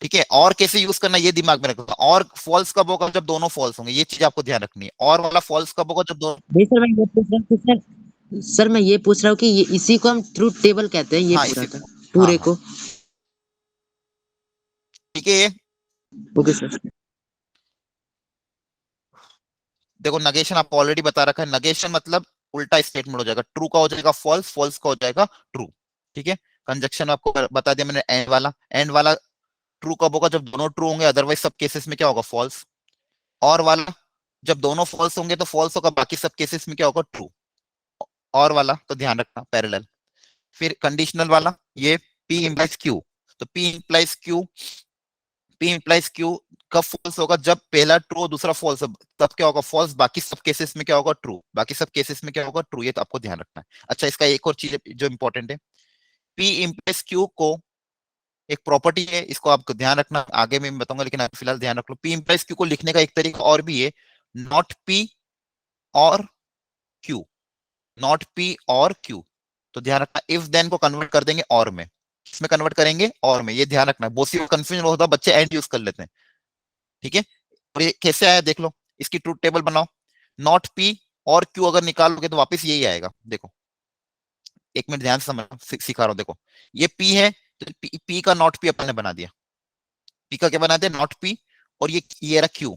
ठीक है, और कैसे यूज करना ये दिमाग में रखना। और फॉल्स कब होगा, जब दोनों फॉल्स होंगे, ये चीज आपको ध्यान रखनी है। और वाला फॉल्स कब होगा, जब दोनों, नहीं सर मैं ये पूछ रहा हूँ कि सर मैं ये पूछ रहा हूँ कि ये इसी को हम ट्रू टेबल कहते हैं, ये हाँ पूरा इसी, था हाँ पूरे हाँ को। ठीक है। Okay sir. देखो नगेशन आपको ऑलरेडी बता रखा है। नगेशन मतलब उल्टा स्टेटमेंट हो जाएगा, ट्रू का हो जाएगा फॉल्स, फॉल्स का हो जाएगा ट्रू। ठीक है, कंजक्शन आपको बता दिया मैंने। एंड वाला ट्रू कब होगा, जब दोनों ट्रू होंगे, अदरवाइज सब केसेस में क्या होगा, फॉल्स। और वाला जब दोनों फॉल्स होंगे तो फॉल्स होगा, बाकी सब केसेस में क्या होगा, ट्रू। और वाला तो ध्यान रखना पैरेलल। फिर कंडीशनल वाला ये P इंप्लाइज Q, तो P इंप्लाइज Q कब फॉल्स होगा, जब पहला ट्रू दूसरा फॉल्स, तब क्या होगा फॉल्स, बाकी सब केसेस में क्या होगा, ट्रू। बाकी सब केसेस में क्या होगा, ट्रू। ये तो आपको ध्यान रखना है। अच्छा, इसका एक और चीज जो इंपॉर्टेंट है, P इंप्लाइज Q को एक प्रॉपर्टी है, इसको आपको ध्यान रखना, आगे में मैं बताऊंगा, लेकिन फिलहाल ध्यान रख लो। P इंप्लाइज Q को लिखने का एक तरीका और भी है, नॉट P और Q, नॉट P और Q। तो ध्यान रखना, इफ देन को कन्वर्ट कर देंगे और में, इसमें कन्वर्ट करेंगे और में, ये ध्यान रखना है। बहुत सी कंफ्यूजन होता है, बच्चे एंड यूज कर लेते हैं। ठीक है, और ये कैसे आया देख लो, इसकी ट्रूथ टेबल बनाओ। नॉट P और Q अगर निकालोगे तो वापस यही आएगा। देखो, एक मिनट ध्यान से समझ, सिखा रहा हूं। देखो, ये P है, तो P का नॉट P अपन ने बना दिया। P का क्या बना दिया, नॉट P। और ये रहा Q,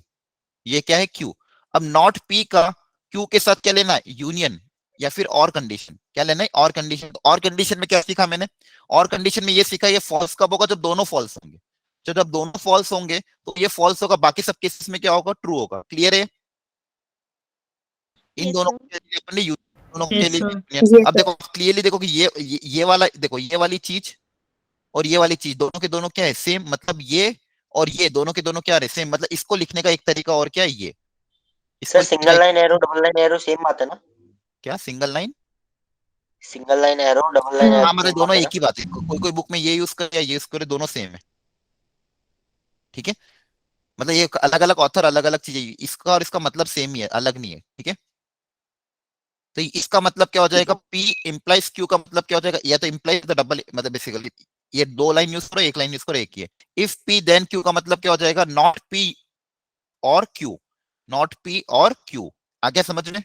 ये क्या है, Q। अब नॉट P का Q के साथ क्या लेना है, यूनियन या फिर और कंडीशन। क्या लेना है, और कंडीशन। तो और कंडीशन में क्या सीखा मैंने, और कंडीशन में ये सीखा, ये फॉल्स कब होगा, जब दोनों फॉल्स होंगे। तो जब दोनों फॉल्स होंगे तो ये फॉल्स होगा, बाकी सब केसेस में क्या होगा, ट्रू होगा। क्लियर है, इन Yes, दोनों sir. के लिए अपने दोनों के Yes, लिए sir. union। अब देखो क्लियरली, देखो कि ये वाला, देखो ये वाली चीज और ये वाली चीज, दोनों के दोनों क्या है, सेम। मतलब ये और ये दोनों के दोनों क्या है, सेम। मतलब इसको लिखने का एक तरीका और क्या है, ये इसको sir single line arrow double line arrow same आता है ना, क्या, single line. Single line arrow double line हाँ, एरो मतलब सेम दोनों आता है एक ही बात है, कोई कोई बुक में ये यूज करे या ये यूज करे, दोनों सेम है। ठीक है, मतलब ये अलग अलग ऑथर अलग अलग चीजें, इसका और इसका मतलब सेम ही है, अलग नहीं है। ठीक है, तो इसका मतलब क्या हो जाएगा, P इंप्लाइज Q का मतलब क्या हो जाएगा, या तो इंप्लाइज द डबल, मतलब बेसिकली ये दो लाइन यूज करो, एक लाइन यूज करो, एक ही है। इफ P देन Q का मतलब क्या हो जाएगा, नॉट P और Q, नॉट P और Q। आगे समझ में,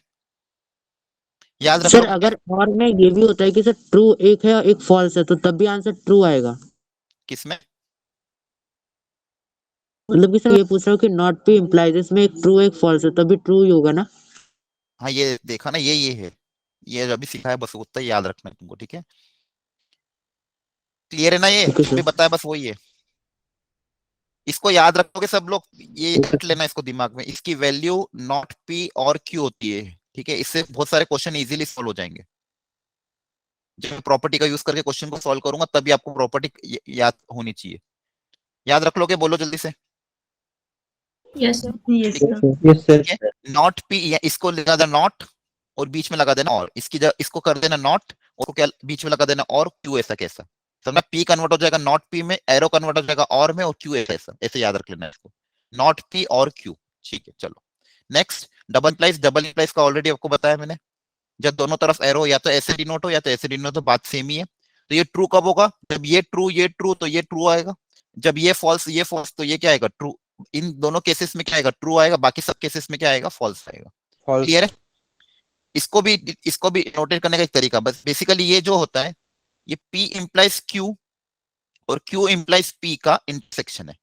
याद रख सर लो। अगर और में ये भी होता है कि सर ट्रू एक है और एक फॉल्स है, तो तब भी आंसर ट्रू आएगा। किसमें, मतलब कि सर ये पूछ रहा हूँ कि नॉट पे इम्प्लाइज इसमें एक ट्रू एक फॉल्स है, तभी ट्रू ही होगा ना। हाँ ये देखा ना, ये है, ये जो अभी सिखा है बस उतना ही याद रखना है तुमको। ठीक है, क्लियर है ना, ये ठीक है जो भी सर। बताया बस वही है। इसको याद रखोगे सब लोग, ये रख लेना इसको दिमाग में, इसकी वैल्यू नॉट P और Q होती है। ठीक है, इससे बहुत सारे क्वेश्चन इजीली सॉल्व हो जाएंगे। जब मैं प्रॉपर्टी का यूज करके क्वेश्चन को सॉल्व करूंगा, तभी आपको प्रॉपर्टी याद होनी चाहिए। याद रख लोगे, बोलो जल्दी से। Yes, sir. yes, ठीक sir. Yes, sir. है, नॉट P, या इसको लगा देना नॉट और बीच में लगा देना और, इसकी जगह इसको कर देना नॉट और क्या बीच में लगा देना और, Q ऐसा कैसा समझना, P कन्वर्ट हो जाएगा नॉट P में, एरो कन्वर्ट हो जाएगा और में, और Q ऐसा, ऐसे याद रख लेना इसको, नॉट P और Q। ठीक है, चलो नेक्स्ट। डबल इंप्लाइज का ऑलरेडी आपको बताया मैंने, जब दोनों तरफ एरो या तो ऐसे डिनोट हो या तो ऐसे डिनोट हो, बात सेम ही है। तो ये ट्रू कब होगा, जब ये ट्रू तो ये ट्रू आएगा, जब ये फॉल्स तो ये क्या आएगा, ट्रू। इन दोनों केसेस में क्या आएगा, ट्रू आएगा, बाकी सब केसेस में क्या आएगा, फॉल्स आएगा। False. क्लियर है, इसको भी नोटेट करने का एक तरीका, बस बेसिकली ये जो होता है, ये P इंप्लाइज Q और Q इंप्लाइज P का इंटरसेक्शन है।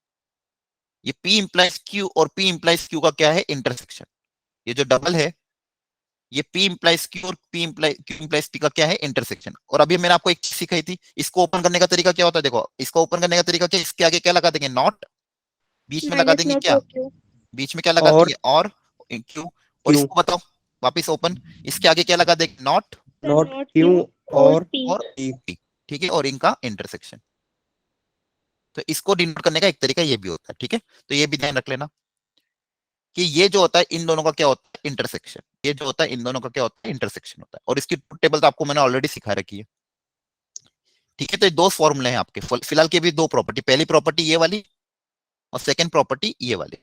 ये P इंप्लाइज Q और P इंप्लाइज Q का क्या है, इंटरसेक्शन। ये जो डबल है, ये P इंप्लाइज Q और Q इंप्लाइज P का क्या है, इंटरसेक्शन। और अभी मैंने आपको एक चीज सिखाई थी, इसको ओपन करने का तरीका क्या होता है, देखो इसको ओपन करने का तरीका क्या, इसके आगे क्या लगा देंगे, नॉट, बीच में लगा Minus देंगे not क्या, or Q. बीच में क्या लगा और देंगे, और Q। और Q. इसको बताओ वापिस ओपन, इसके आगे क्या लगा देंगे, not Sir, Not not Q or और P. और P। ठीक है, और इनका इंटरसेक्शन। तो इसको डिनोट करने का एक तरीका ये भी होता है। ठीक है, तो ये भी ध्यान रख लेना कि ये जो होता है इन दोनों का क्या होता है, इंटरसेक्शन। ये जो होता है इन दोनों का क्या होता है, इंटरसेक्शन होता है। और इसकी टेबल तो आपको मैंने ऑलरेडी सिखा रखी है। ठीक है, तो ये दो फॉर्मूले हैं आपके फिलहाल के भी, दो प्रॉपर्टी, पहली प्रॉपर्टी ये वाली और सेकंड प्रॉपर्टी ये वाली।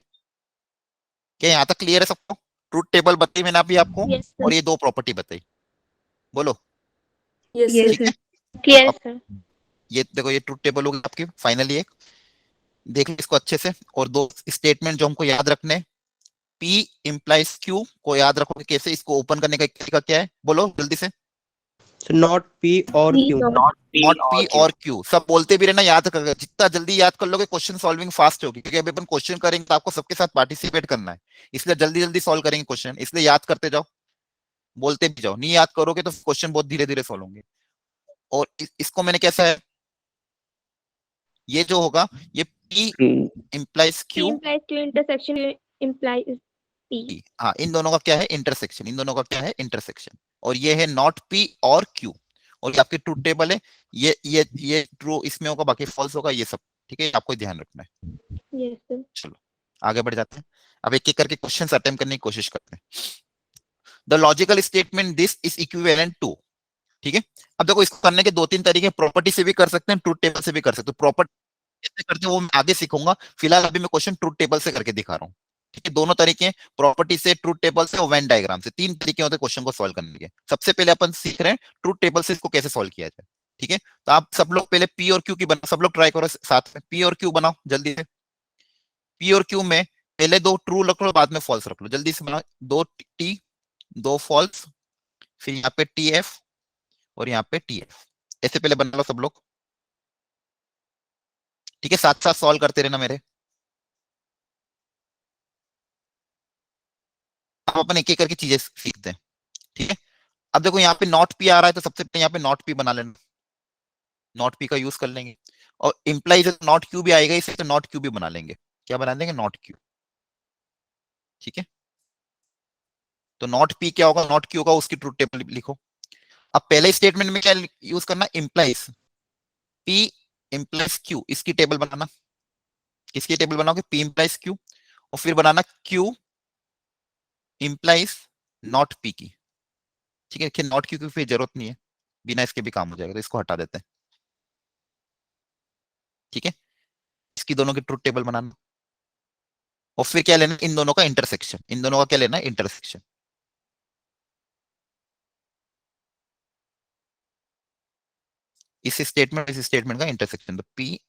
क्या यहाँ तक क्लियर है सबको, ट्रूथ टेबल बताई मैंने अभी आपको, Yes, sir. और ये दो प्रॉपर्टी बताई, बोलो। Yes, Yes, sir. ठीक है, Yes, अब sir. ये देखो, ये ट्रूथ टेबल होगी आपकी फाइनली एक, देख लो इसको अच्छे से। और दो स्टेटमेंट जो हमको याद रखने, P इंप्लाइज Q को याद रखोगे कैसे, इसको ओपन करने का एक तरीका क्या है, बोलो जल्दी से। So not P or P Q. not not P और Q, सब बोलते भी रहना, याद कर, जितना जल्दी याद कर लोगे क्वेश्चन सॉल्विंग फास्ट होगी, क्योंकि अभी अपन क्वेश्चन करेंगे तो आपको सबके साथ पार्टिसिपेट करना है, इसलिए जल्दी जल्दी सॉल्व करेंगे क्वेश्चन, इसलिए याद करते जाओ। बोलते भी जाओ, नहीं याद करोगे तो क्वेश्चन बहुत धीरे धीरे सॉल्व होंगे। और इसको मैंने कैसा है, ये जो होगा ये P implies P Q, implies Q, intersection implies P. हाँ इन दोनों का क्या है इंटरसेक्शन, इन दोनों का क्या है इंटरसेक्शन। और ये है नॉट P और Q, और ये आपकी ट्रूथ टेबल है, ये ट्रू इसमें होगा, बाकी फॉल्स होगा, ये सब ठीक है, आपको ध्यान रखना है। Yes, sir. चलो आगे बढ़ जाते हैं, अब एक एक करके क्वेश्चंस अटेम्प्ट करने की कोशिश करते हैं। The logical statement this is equivalent to, ठीक है। अब देखो इसको करने के दो तीन तरीके, प्रॉपर्टी से भी कर सकते हैं, ट्रूथ टेबल से भी कर सकते हैं। प्रॉपर्टी कैसे करते हैं वो मैं आगे सीखूंगा, फिलहाल अभी मैं क्वेश्चन ट्रूथ टेबल से करके दिखा रहा हूँ, ठीक है। दोनों तरीके हैं, प्रॉपर्टी से, ट्रूथ टेबल से और वेन डायग्राम से, तीन तरीके होते हैं क्वेश्चन को सॉल्व करने के। सबसे पहले अपन सीख रहे हैं ट्रूथ टेबल से इसको कैसे सॉल्व किया जाए, ठीक है। तो आप सब लोग पहले पी और क्यू की बनाओ, सब लोग ट्राई करो साथ में, पी और क्यू बनाओ जल्दी से। पी और क्यू में पहले दो ट्रू रख लो, बाद में फॉल्स रख लो, जल्दी से बनाओ। दो टी, दो फॉल्स, फिर यहाँ पे टी एफ और यहाँ पे टी एफ, ऐसे पहले बना लो सब लोग, ठीक है। साथ साथ सॉल्व करते रहना मेरे। अब अपन एक एक करके चीजें सीखते हैं, ठीक है। अब देखो यहाँ पे नॉट पी आ रहा है, तो सबसे पहले यहाँ पे नॉट पी बना लेना, नॉट पी का यूज कर लेंगे। और इंप्लाइज नॉट क्यू भी आएगा इसे, तो नॉट क्यू भी बना लेंगे, क्या बना देंगे नॉट क्यू, ठीक है। तो नॉट पी क्या होगा, नॉट क्यू होगा, उसकी ट्रूथ टेबल लिखो। अब पहले स्टेटमेंट में क्या यूज करना, इंप्लाइज, पी इंप्लाइज क्यू, इसकी टेबल बनाना। किसकी टेबल बनाओगे, पी इंप्लाइज क्यू, और फिर बनाना क्यू इंप्लाइज नॉट पी की, ठीक है। नॉट क्यू की फिर जरूरत नहीं है, बिना इसके भी काम हो जाएगा, तो इसको हटा देते हैं, ठीक है। इसकी दोनों की ट्रूथ टेबल बनाना, और फिर क्या लेना, इन दोनों का इंटरसेक्शन, इन दोनों का क्या लेना है इंटरसेक्शन। इस स्टेटमेंट का इंटरसेक्शन, तो पी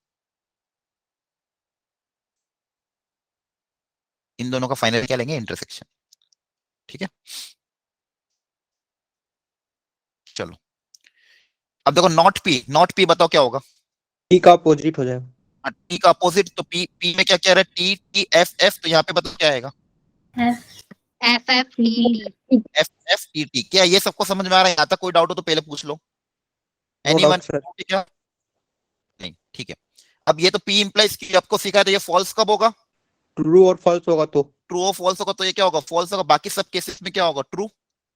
इन दोनों का फाइनल क्या लेंगे इंटरसेक्शन, ठीक है। चलो अब देखो नॉट पी बताओ क्या होगा, टी का अपोजिट हो जाएगा। टी का अपोजिट, तो पी में क्या कह रहा है, टी टी एफ एफ, तो यहाँ पे बताओ क्या आएगा, F F T T. F F T T. क्या ये सबको समझ में आ रहा है, यहाँ तक कोई डाउट हो तो पहले पूछ लो, नो एनीवन, डाउट सर। क्या नहीं, ठीक है। अब ये तो पी इंप्लाइज की आपको सिखाया था, ये फॉल्स कब होगा, ट्रू और फॉल्स होगा तो ट्रू और फॉल्स होगा, तो ये क्या होगा फॉल्स होगा, बाकी सब केसेस में क्या होगा ट्रू,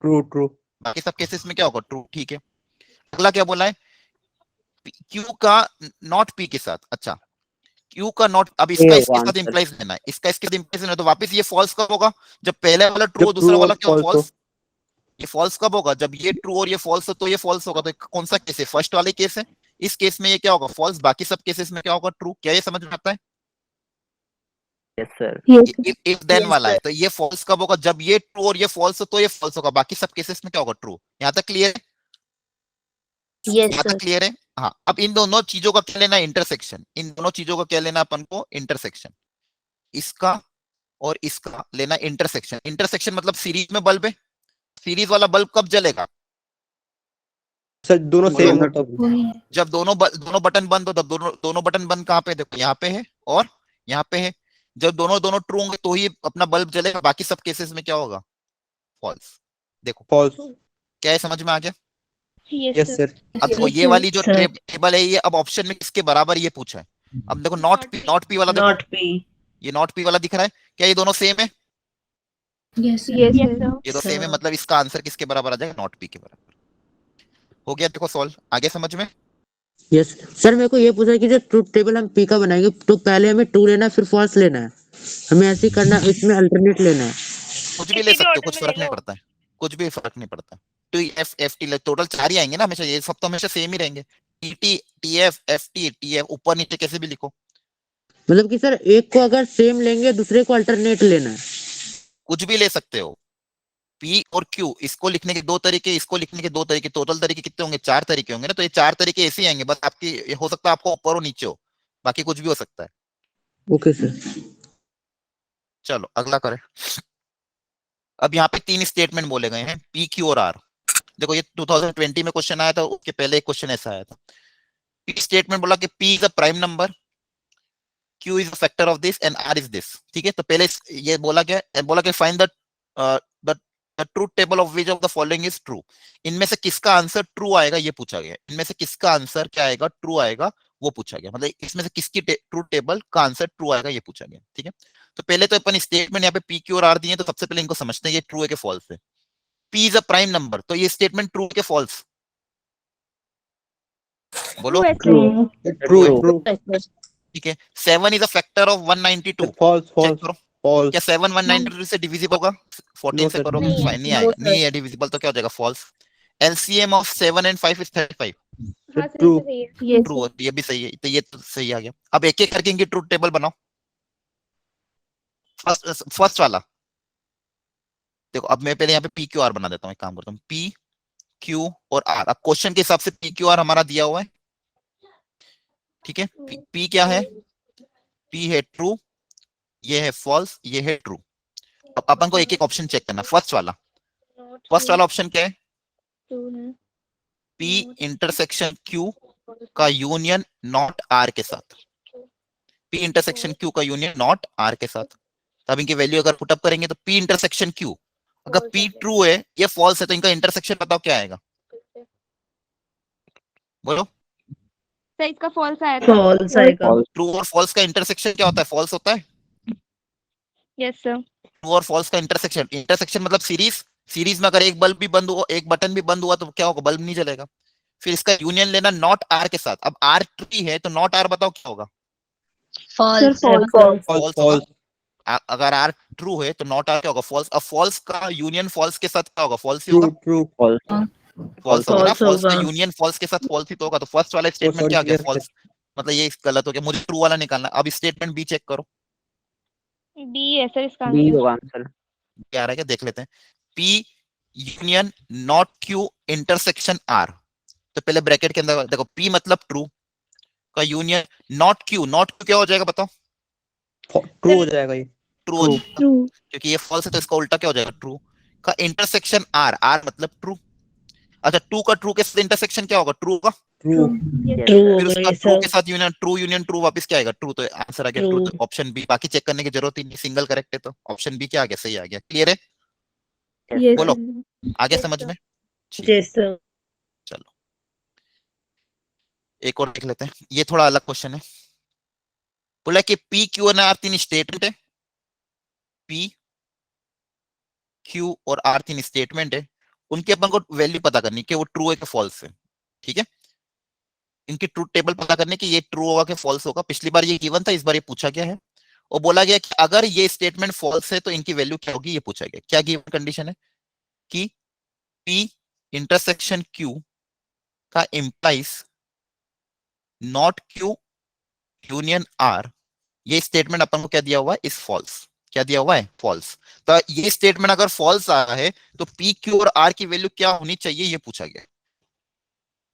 ट्रू ट्रू। बाकी सब केसेस में क्या होगा ट्रू, ठीक है। अगला क्या बोला है, क्यू का नॉट पी के साथ, अच्छा क्यू का नॉट, अब इसका इसके साथ इंप्लाइज लेना है, इसका इसके साथ इंप्लाइज लेना है, तो वापस ये फॉल्स कब होगा, जब पहले वाला ट्रू और दूसरा वाला क्या फॉल्स। ये फॉल्स कब होगा, जब ये ट्रू और ये फॉल्स हो, तो ये फॉल्स होगा। तो कौन सा केस है, फर्स्ट वाले केस है, इस केस में ये क्या होगा फॉल्स, बाकी सब केसेस में क्या होगा ट्रू। क्या ये समझ में आता है, यस सर। इफ देन वाला है, तो ये फॉल्स कब होगा, जब ये ट्रू और ये फॉल्स हो तो ये फॉल्स होगा, बाकी सब केसेस में क्या होगा ट्रू। यहाँ तक क्लियर है, यहाँ तक क्लियर है। हाँ अब इन दोनों चीजों का क्या लेना है इंटरसेक्शन, इन दोनों चीजों का क्या लेना अपन को इंटरसेक्शन, इसका और इसका लेना इंटरसेक्शन। इंटरसेक्शन मतलब सीरीज में बल्ब है, सीरीज वाला बल्ब कब जलेगा, सर दोनों सेम हो तब। जब दोनों बटन बंद हो, तब दोनों बटन बंद कहाँ पे, देखो यहाँ पे है और यहाँ पे है। जब दोनों ट्रू होंगे तो ही अपना बल्ब जलेगा, बाकी सब केसेस में क्या होगा फॉल्स। देखो फॉल्स। क्या है, समझ में आ गया। Yes sir. अब देखो ये वाली जो टेबल है, ये अब ऑप्शन में किसके बराबर ये पूछा है। अब देखो नॉट पी वाला, Not P. ये नॉट पी वाला दिख रहा है, क्या ये दोनों सेम है, Yes. Yes, sir. ये तो सेम है, मतलब इसका आंसर किसके बराबर आ जाएगा, नॉट पी के बराबर। हो गया देखो सॉल्व, आगे समझ में। यस सर, मेरे को ये पूछना है कि जो ट्रूथ टेबल हम पी का बनाएंगे तो पहले हमें ट्रू लेना है फिर फॉल्स लेना है, हमें ऐसे ही करना है, इसमें अल्टरनेट लेना है। कुछ भी ले सकते हो, कुछ फर्क नहीं पड़ता है, कुछ भी फर्क नहीं पड़ता। तो एफ एफ टी टोटल 4 ही आएंगे ना हमेशा, ये सब तो हमेशा सेम ही रहेंगे। T T T F F T F, ऊपर नीचे कैसे भी लिखो, मतलब कि सर एक को अगर सेम लेंगे दूसरे को अल्टरनेट लेना है। कुछ भी ले सकते हो। पी और क्यू, इसको लिखने के 2 तरीके, इसको लिखने के 2 तरीके, टोटल तरीके कितने होंगे, 4 तरीके होंगे ना। तो ये 4 तरीके ऐसे ही आएंगे, बस आपकी हो सकता है आपको ऊपर हो नीचे हो, बाकी कुछ भी हो सकता है। Okay sir. चलो अगला करें। अब यहाँ पे 3 स्टेटमेंट बोले गए हैं, पी क्यू और आर। देखो ये 2020 में क्वेश्चन आया था, उसके पहले एक क्वेश्चन ऐसा आया था। पी स्टेटमेंट बोला कि P is a prime number, Q is a factor of this and R is this, ठीक है। तो पहले ये बोला क्या, बोला कि find the the truth table of which of the following is true. इनमें से किसका आंसर ट्रू आएगा ये पूछा गया। इनमें से किसका आंसर क्या आएगा, ट्रू आएगा, वो पूछा गया। मतलब इसमें से किसकी ट्रूथ टेबल का आंसर ट्रू आएगा ये पूछा गया। ठीक है, तो पहले तो अपन स्टेटमेंट यहाँ पे पी क्यू और आर दिए, तो सबसे पहले इनको समझते हैं ये ट्रू है कि फॉल्स है। P is a prime number, तो ये स्टेटमेंट ट्रू के फॉल्स, बोलो। ट्रू ट्रू ट्रू ठीक है, 7 is a factor of 192, false check false करो। फॉल्स क्या 7 192 से डिविजिबल होगा? 14 No, से sir. करो, नहीं, फाइन नहीं आएगा, नहीं है डिविजिबल, तो क्या हो जाएगा, false. LCM of 7 and 5 is 35, हाँ सही True. तो सही है। ट्रू, ये भी सही है, तो ये तो सही आ गया। अब एक एक करके इनकी ट्रूथ टेबल बनाओ। फर्स्ट वाला देखो, अब मैं पहले यहाँ पे पी क्यू आर बना देता हूँ, एक काम करता हूँ, पी क्यू और आर। अब क्वेश्चन के हिसाब से पी क्यू आर हमारा दिया हुआ है, ठीक है। पी क्या है, पी है ट्रू, ये है फॉल्स, ये है ट्रू। अब अपन को एक एक ऑप्शन चेक करना। फर्स्ट वाला ऑप्शन क्या है, पी इंटरसेक्शन क्यू का यूनियन नॉट आर के साथ, पी इंटरसेक्शन क्यू का यूनियन नॉट आर के साथ। तो अब इनकी वैल्यू अगर पुटअप करेंगे तो पी इंटरसेक्शन क्यू, अगर पी ट्रू है, ये फॉल्स है, तो इनका इंटरसेक्शन बताओ क्या आएगा, बोलो। सर इसका फॉल्स आएगा। फॉल्स आएगा। ट्रू और फॉल्स का इंटरसेक्शन क्या होता है, फॉल्स होता है। Yes sir. ट्रू और फॉल्स का इंटरसेक्शन, इंटरसेक्शन मतलब सीरीज में अगर एक बल्ब भी बंद हुआ, एक बटन भी बंद हुआ, तो क्या होगा, बल्ब नहीं जलेगा। फिर इसका यूनियन लेना नॉट आर के साथ। अब आर ट्री है तो नॉट आर बताओ क्या होगा, फॉल्स फॉल्स फॉल्स फॉल्स अगर आर ट्रू है तो नॉट आर क्या होगा, फॉल्स। अब फॉल्स का यूनियन फॉल्स के साथ क्या होगा, फॉल्स ही ट्रू होगा, ट्रू फॉल्स होगा ना। false फॉल्स का होगा। यूनियन फॉल्स के साथ फॉल्स ही तो होगा। तो फर्स्ट वाला स्टेटमेंट sorry, क्या आ गया, yes, फॉल्स, मतलब ये गलत हो गया। मुझे ट्रू वाला निकालना। अब स्टेटमेंट बी चेक करो, बी है सर इसका बी आंसर। होगा आंसर। क्या आ रहा है क्या देख लेते हैं। P union not Q intersection R, तो पहले ब्रैकेट के अंदर देखो, पी मतलब ट्रू का यूनियन नॉट क्यू क्या हो जाएगा बताओ, ट्रू हो जाएगा ये ट्रू हो True. जाएगा, ट्रू। क्योंकि ये फॉल्स है तो इसका उल्टा क्या हो जाएगा, ट्रू का इंटरसेक्शन आर, आर मतलब ट्रू। अच्छा, टू का ट्रू के साथ इंटरसेक्शन क्या होगा, ट्रू होगा। ट्रू ट्रू फिर हो उसका गई ट्रू सर। के साथ यूनियन ट्रू वापस क्या आएगा, ट्रू। तो आंसर आ गया ट्रू, तो ऑप्शन बी। बाकी चेक करने की जरूरत ही नहीं, सिंगल करेक्ट है तो ऑप्शन बी क्या आ गया, सही आ गया। क्लियर है, यस बोलो, आ गया समझ में। ठीक है, यस सर। चलो एक और देख लेते हैं, ये थोड़ा अलग क्वेश्चन है। बोला कि पी क्यू और आर तीन स्टेटमेंट है, पी क्यू और आर तीन स्टेटमेंट है, उनके अपन को वैल्यू पता करनी कि वो ट्रू है कि फॉल्स है। ठीक है, इनकी ट्रूथ टेबल पता करने की, ये ट्रू होगा कि फॉल्स होगा। पिछली बार ये गिवन था, इस बार ये पूछा गया है, और बोला गया कि अगर ये स्टेटमेंट फॉल्स है तो इनकी वैल्यू क्या होगी, ये पूछा गया। क्या गिवन कंडीशन है कि पी इंटरसेक्शन क्यू का implies not Q union R, ये स्टेटमेंट अपन को क्या दिया हुआ है, इस फॉल्स। क्या दिया हुआ है, फॉल्स। तो ये स्टेटमेंट अगर फॉल्स आया है तो पी क्यू और आर की वैल्यू क्या होनी चाहिए, ये पूछा गया।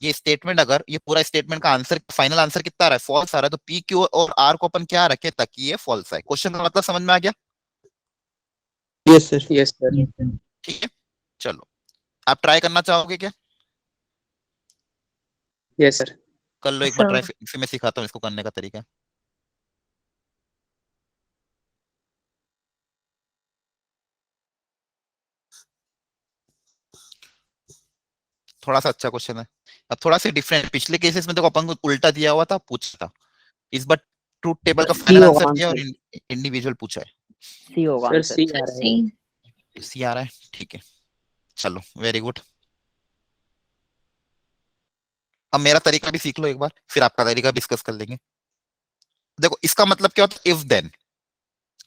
ये स्टेटमेंट, अगर ये पूरा स्टेटमेंट का आंसर, फाइनल आंसर कितना आ रहा है, फॉल्स आ रहा है, तो पी क्यू और आर को अपन क्या रखे ताकि ये फॉल्स आए। क्वेश्चन का मतलब समझ में आ गया। यस सर यस सर ठीक है, चलो आप ट्राई करना चाहोगे क्या, यस सर कर लो एक बार ट्राई, फिर मैं सिखाता हूँ इसको करने का तरीका। थोड़ा सा अच्छा क्वेश्चन है, अब थोड़ा सा डिफरेंट। पिछले केसेस में देखो अपन को उल्टा दिया हुआ था, पूछा था। इस बार ट्रूथ टेबल का फाइनल आंसर दिया और इंडिविजुअल पूछा है। सी होगा सर आंसर। सी आ रहा है सी आ रहा है, ठीक है, चलो वेरी गुड। अब मेरा तरीका भी सीख लो एक बार, फिर आपका तरीका डिस्कस कर लेंगे। देखो इसका मतलब क्या होता है, इफ देन।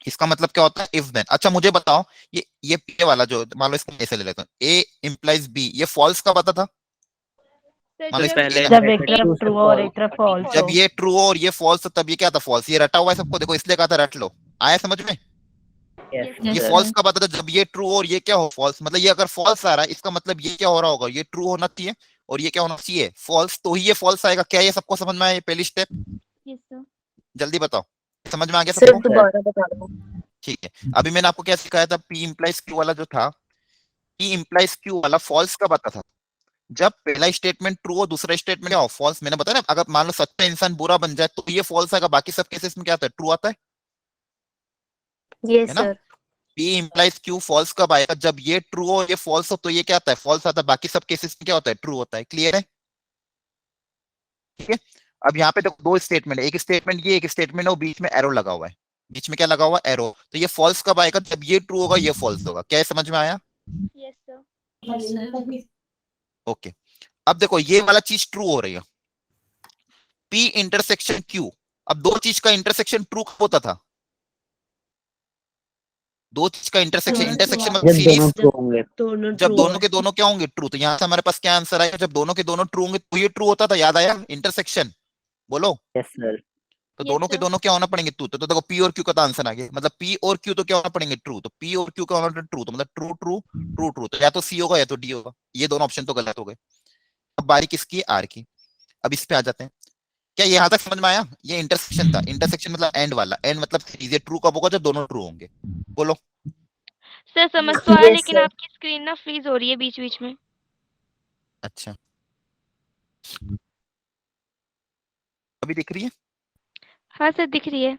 इसका मतलब क्या होता है, इफ देन। अच्छा मुझे बताओ, ये पे वाला जो, मान लो इसको ऐसे ले लेता हूँ, ए इंप्लाइज बी, ये फॉल्स का पता था। मान लो इसको A जब लगा- एक तरफ ट्रू और एक तरफ फॉल्स जब हो। ये ट्रू और ये फॉल्स, तब ये क्या था, फॉल्स। ये रटा हुआ है सबको, देखो इसलिए कहा था रट लो। आया समझ में, ये फॉल्स का पता था। जब ये ट्रू और ये क्या हो, फॉल्स, मतलब ये अगर फॉल्स आ रहा है, इसका मतलब ये क्या हो रहा होगा, ये ट्रू होना चाहिए और ये क्या होना चाहिए, फॉल्स, तो ही ये फॉल्स आएगा। क्या ये सबको समझ में आया, ये पहली स्टेप, जल्दी बताओ, समझ में आ गया सर सबको। दोबारा बता दो। ठीक है, अभी मैंने आपको क्या सिखाया था, पी इंप्लाइज क्यू वाला जो था, पी इंप्लाइज क्यू वाला फॉल्स का पता था। जब पहला स्टेटमेंट ट्रू हो, दूसरा स्टेटमेंट क्या हो, फॉल्स। मैंने बताया ना, अगर मान लो सच्चा इंसान बुरा बन जाए तो ये फॉल्स आएगा, बाकी सब केसेस में क्या आता है, ट्रू आता है यस ना। Sir. P implies Q false कब आएगा? जब ये ट्रू हो ये फॉल्स हो तो ये क्या आता है? फॉल्स आता है। बाकी सब केसेस में क्या होता है? ट्रू होता है। क्लियर है? ठीक है। अब यहाँ पे देखो दो स्टेटमेंट है, एक स्टेटमेंट ये, एक स्टेटमेंट है वो बीच में एरो लगा हुआ है। बीच में क्या लगा हुआ है? एरो। तो ये फॉल्स कब आएगा? जब ये ट्रू होगा ये फॉल्स होगा। क्या ये समझ में आया? Yes sir. ओके। अब देखो ये वाला चीज ट्रू हो रही है, P इंटरसेक्शन Q। अब दो चीज का इंटरसेक्शन ट्रू कब होता था? दो चीज का इंटरसेक्शन, इंटरसेक्शन मतलब जब दोनों सीरीज, ट्रू होंगे। जब दोनों के दोनों क्या होंगे? ट्रू। तो यहाँ से हमारे पास क्या आंसर आएगा? जब दोनों के दोनों ट्रू होंगे तो ये ट्रू होता था। याद आया? इंटरसेक्शन बोलो। Yes sir. तो Yes, दोनों के sir. दोनों क्या होना पड़ेंगे? ट्रू। तो देखो P और Q का तो आंसर आ गया। मतलब P और Q तो क्या होना पड़ेंगे? ट्रू। तो P और Q का होना ट्रू, तो मतलब ट्रू ट्रू ट्रू ट्रू। तो या तो C होगा या तो D होगा। ये दोनों ऑप्शन तो गलत हो गए। अब बारी किसकी है? R की। अब इस पे आ जाते हैं। क्या ये यहाँ तक समझ में आया? ये इंटरसेक्शन था। इंटरसेक्शन मतलब एंड वाला। एंड मतलब सीरीज। ये ट्रू कब होगा? जब दोनों ट्रू होंगे। बोलो। सर समझ तो आया, लेकिन आपकी स्क्रीन ना फ्रीज हो रही है बीच बीच में। अच्छा, अभी दिख रही है? हाँ सर दिख रही है।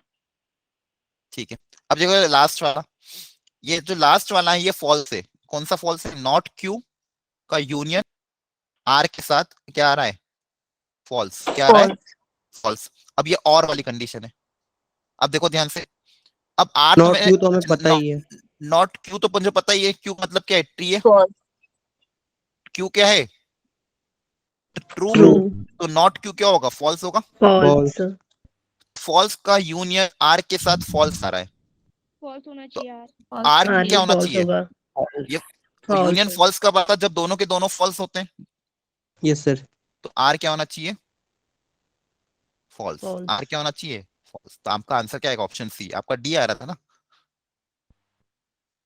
ठीक है। अब देखो लास्ट वाला, ये जो लास्ट वाला है ये फॉल्स है। कौन सा फॉल्स है? नॉट क्यू का यूनियन आर के साथ क्या आ रहा है? फॉल्स। क्या आ रहा है? फॉल्स। अब ये और वाली कंडीशन है। अब देखो ध्यान से। अब आर नॉट क्यू तो हमें पता ही है। नॉट क्यू तो मुझे पता ही है। क्यू मतलब क्या है? ट्री है। फॉल्स। क्यू क्या है? ट्रू। ट्रू। तो नॉट क्यू क्या होगा? फॉल्स होगा। फॉल्स। फॉल्स का यूनियन आर के साथ फॉल्स आ रहा है। फॉल्स होना चाहिए यार। आर आर क्या होना फॉल्स चाहिए? होगा। ये फॉल्स। यूनियन फॉल्स कब आता है? जब दोनों के दोनों फॉल्स होते हैं। Yes sir. तो आर क्या होना चाहिए? फॉल्स। फॉल्स। आर क्या होना चाहिए? फॉल्स। तो आपका आंसर क्या है? Option C. आपका डी आ रहा था ना?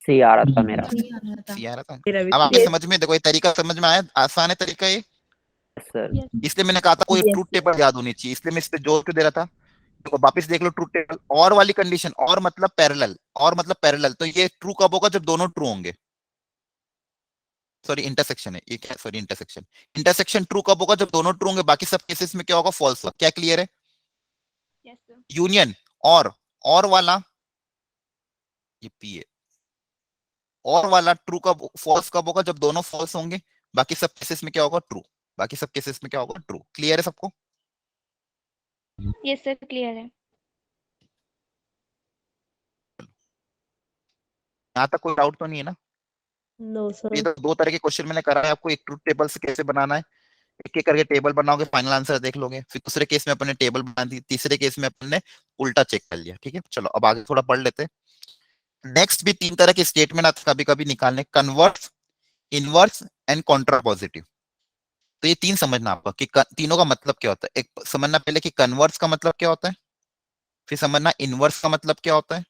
सी आ रहा था मेरा। सी आ रहा था। मेरा भी अब आपके yes, समझ में, देखो ये तरीका समझ में आया? आसान है तरीका ये। Yes sir. यस इसलिए मैंने कहा था कोई yes, ट्रूथ टेबल याद होनी चाहिए, इसलिए मैं इस पे जोर क्यों दे रहा था। देखो वापस देख लो ट्रूथ टेबल। और वाली कंडीशन, और मतलब पैरेलल। और मतलब पैरेलल तो ये ट्रू कब होगा? जब दोनों ट्रू होंगे। सॉरी इंटरसेक्शन है ये। क्या? Sorry intersection. इंटरसेक्शन ट्रू कब होगा? जब दोनों ट्रू होंगे। बाकी सब केसेस में क्या होगा? फॉल्स होगा। क्या क्लियर है? Yes sir. यूनियन और वाला ये पी है। और वाला ट्रू कब, फॉल्स कब होगा? जब दोनों फॉल्स होंगे। बाकी सब केसेस में क्या होगा? ट्रू। बाकी सब केसेस में क्या होगा? ट्रू। क्लियर है सबको? यस सर क्लियर है। यहाँ तक कोई डाउट तो नहीं है ना? no ये sir. तो दो तरह के क्वेश्चन मैंने करा है आपको। एक ट्रूथ टेबल से कैसे बनाना है, एक एक करके टेबल बनाओगे, फाइनल आंसर देख लोगे। फिर दूसरे केस में अपन ने टेबल बना दी, तीसरे केस में अपन ने उल्टा चेक कर लिया। ठीक है, चलो अब आगे थोड़ा पढ़ लेते हैं। नेक्स्ट भी तीन तरह के स्टेटमेंट आते कभी कभी निकालने, कन्वर्स, इनवर्स एंड कॉन्ट्रापोजिटिव। तो ये तीन समझना आपका कि तीनों का मतलब क्या होता है। एक समझना पहले कि कन्वर्स का मतलब क्या होता है, फिर समझना इनवर्स का मतलब क्या होता है,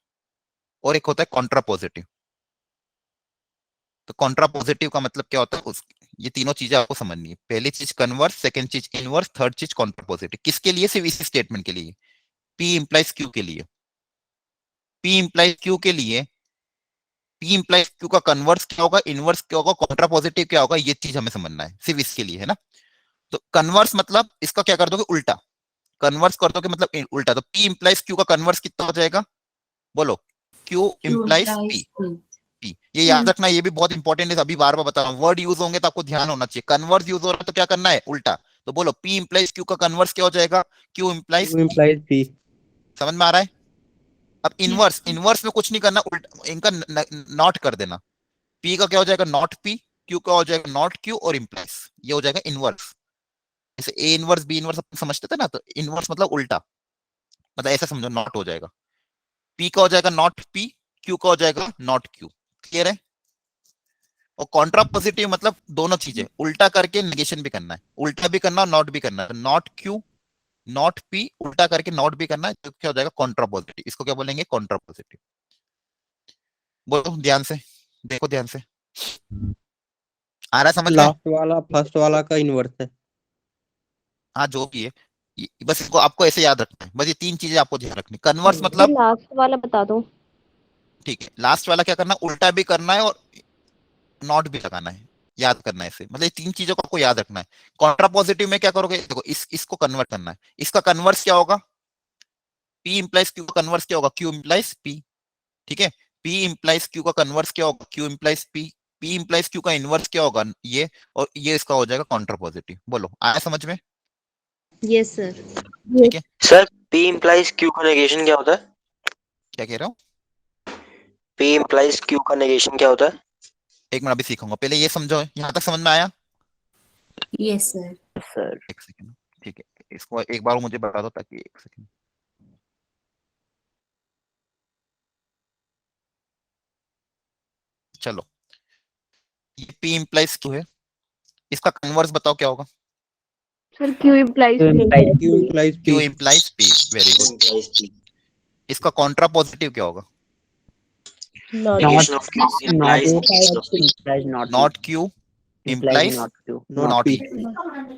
और एक होता है कॉन्ट्रापोजिटिव। तो कॉन्ट्रापोजिटिव का मतलब क्या होता है उस, ये तीनों चीजें आपको समझनी है। पहली चीज कन्वर्स, सेकंड चीज इनवर्स, थर्ड चीज कॉन्ट्रापोजिटिव। किसके लिए? सिर्फ इसी स्टेटमेंट के लिए। पी इंप्लाइज क्यू के लिए। पी इंप्लाइज क्यू के लिए पी इंप्लाइज क्यू का कन्वर्स क्या होगा, इनवर्स क्या होगा, कॉन्ट्रापोजिटिव क्या होगा, ये चीज हमें समझना है। सिर्फ इसके लिए है ना। तो कन्वर्स मतलब इसका क्या कर दोगे? उल्टा। कन्वर्स कर दोगे मतलब उल्टा। तो पी इंप्लाइज क्यू का कन्वर्स कितना हो जाएगा? बोलो। Q implies P. पी ये याद रखना, ये भी बहुत इंपॉर्टेंट है। अभी बार बार बता रहा हूँ, वर्ड यूज होंगे तो आपको ध्यान होना चाहिए। कन्वर्स यूज हो रहा है तो क्या करना है? उल्टा। तो बोलो पी इंप्लाइज क्यू का कन्वर्स क्या हो जाएगा? Q implies Q implies P. समझ में आ रहा है? अब इनवर्स, इनवर्स में कुछ नहीं करना, उल्टा इनका नॉट कर देना। पी का क्या हो जाएगा? Not P. क्यू का हो जाएगा नॉट क्यू, और इंप्लाइज ये हो जाएगा इनवर्स। जैसे ए इनवर्स बी इनवर्स अपन समझते थे ना, तो इनवर्स मतलब उल्टा, मतलब ऐसा समझो, नॉट हो जाएगा। पी का हो जाएगा नॉट पी, क्यू का हो जाएगा नॉट क्यू। क्लियर है? और कॉन्ट्रापोजिटिव मतलब दोनों चीजें उल्टा करके नेगेशन भी करना है, उल्टा भी करना और नॉट भी करना है। नॉट क्यू नॉट पी, उल्टा करके नॉट भी करना है, तो क्या हो जाएगा? कॉन्ट्रापोजिटिव। इसको क्या बोलेंगे? कॉन्ट्रापोजिटिव। बोलो ध्यान से, देखो ध्यान से, आ रहा है समझ में? लास्ट वाला फर्स्ट वाला का इनवर्स है। हाँ जो भी है, बस इसको आपको ऐसे याद रखना है। बस ये तीन चीजें आपको ध्यान रखनी। कन्वर्स सर मतलब, लास्ट वाला बता दो। ठीक है, लास्ट वाला क्या करना? उल्टा भी करना है और नॉट भी लगाना है। याद करना है इसे, मतलब ये तीन चीजों को आपको याद रखना है। कॉन्ट्रापोजिटिव में क्या करोगे? देखो इसको कन्वर्ट करना है। इसका कन्वर्स क्या होगा? पी इंप्लाइज क्यू का कन्वर्स क्या होगा? Q implies P. ठीक है, P implies Q का कन्वर्स क्या होगा, Q implies P, P implies Q का इनवर्स क्या होगा ये, और ये इसका हो जाएगा काउंटर पॉजिटिव। बोलो आया समझ में? Yes sir. ठीक है, सर P implies Q का नेगेशन क्या होता है? क्या कह रहे हो? P implies Q का नेगेशन क्या होता है? एक मिनट अभी सीखूंगा, पहले ये समझो, यहाँ तक समझ में आया? Yes sir. सर एक सेकंड, ठीक है, इसको एक बार मुझे बता दो ताकि, एक सेकंड। चलो, ये P implies Q है, इसका कन्वर्स बताओ क्या होगा? Sir Q implies Q P. implies Q implies Q P. implies P, very Q good. implies P. इसका कॉन्ट्रा पॉजिटिव क्या होगा? Not Negation of Q not implies negation of P. implies not P, not Q implies implies not Q, Not not P. P।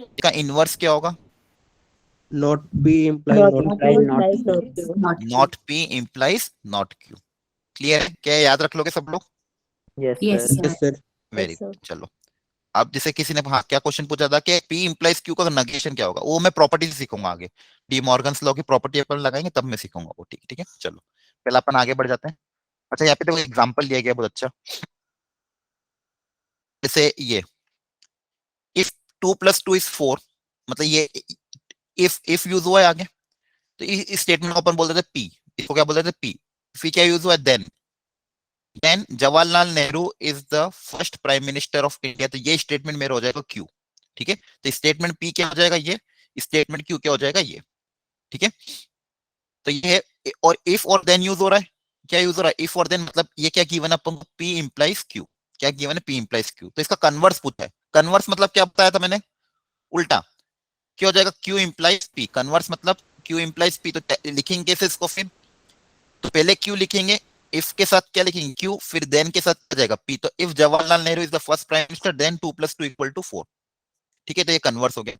इसका inverse क्या होगा? Not P implies not not implies Q. not implies Q. not Q. Not P implies not Q। Clear है? क्या याद रख लोगे सब लोग? Yes Yes sir, Yes sir. Very sir. Good. चलो, अब जैसे किसी ने हाँ क्या क्वेश्चन पूछा था कि P implies Q का नेगेशन क्या होगा, वो मैं प्रॉपर्टी से सीखूंगा आगे, डी मॉर्गन्स लॉ की प्रॉपर्टी अपन लगाएंगे तब मैं सीखूंगा वो। ठीक ठीक है, चलो पहले अपन आगे बढ़ जाते हैं। अच्छा, यहाँ पे देखो एग्जांपल दिया गया बहुत अच्छा, जैसे ये इफ 2 + 2 = 4, मतलब ये इफ यूज हुआ है आगे, तो इस स्टेटमेंट को अपन बोल देते P, इसको क्या बोल देते P। फिर क्या यूज हुआ है then Jawaharlal Nehru is the first prime minister of India, तो ये स्टेटमेंट मेरा हो जाएगा Q। ठीक है, तो स्टेटमेंट P क्या हो जाएगा, ये स्टेटमेंट Q क्या हो जाएगा, ये। ठीक है, तो ये है, और इफ और देन यूज हो रहा है, क्या यूज हो रहा है, इफ और देन, मतलब ये क्या गिवन है अपन को, P implies Q, क्या गिवन है, P implies Q। तो इसका कन्वर्स पूछा है, कन्वर्स मतलब क्या बताया था मैंने, उल्टा, क्या हो जाएगा, Q implies P, कन्वर्स मतलब Q implies P। तो लिखेंगे कैसे इसको फिर, तो पहले Q लिखेंगे, इफ के साथ क्या लिखेंगे Q, फिर देन के साथ क्या जाएगा P। तो if Jawaharlal Nehru is the first prime minister then 2 + 2 = 4। ठीक है, तो ये कन्वर्स हो गया।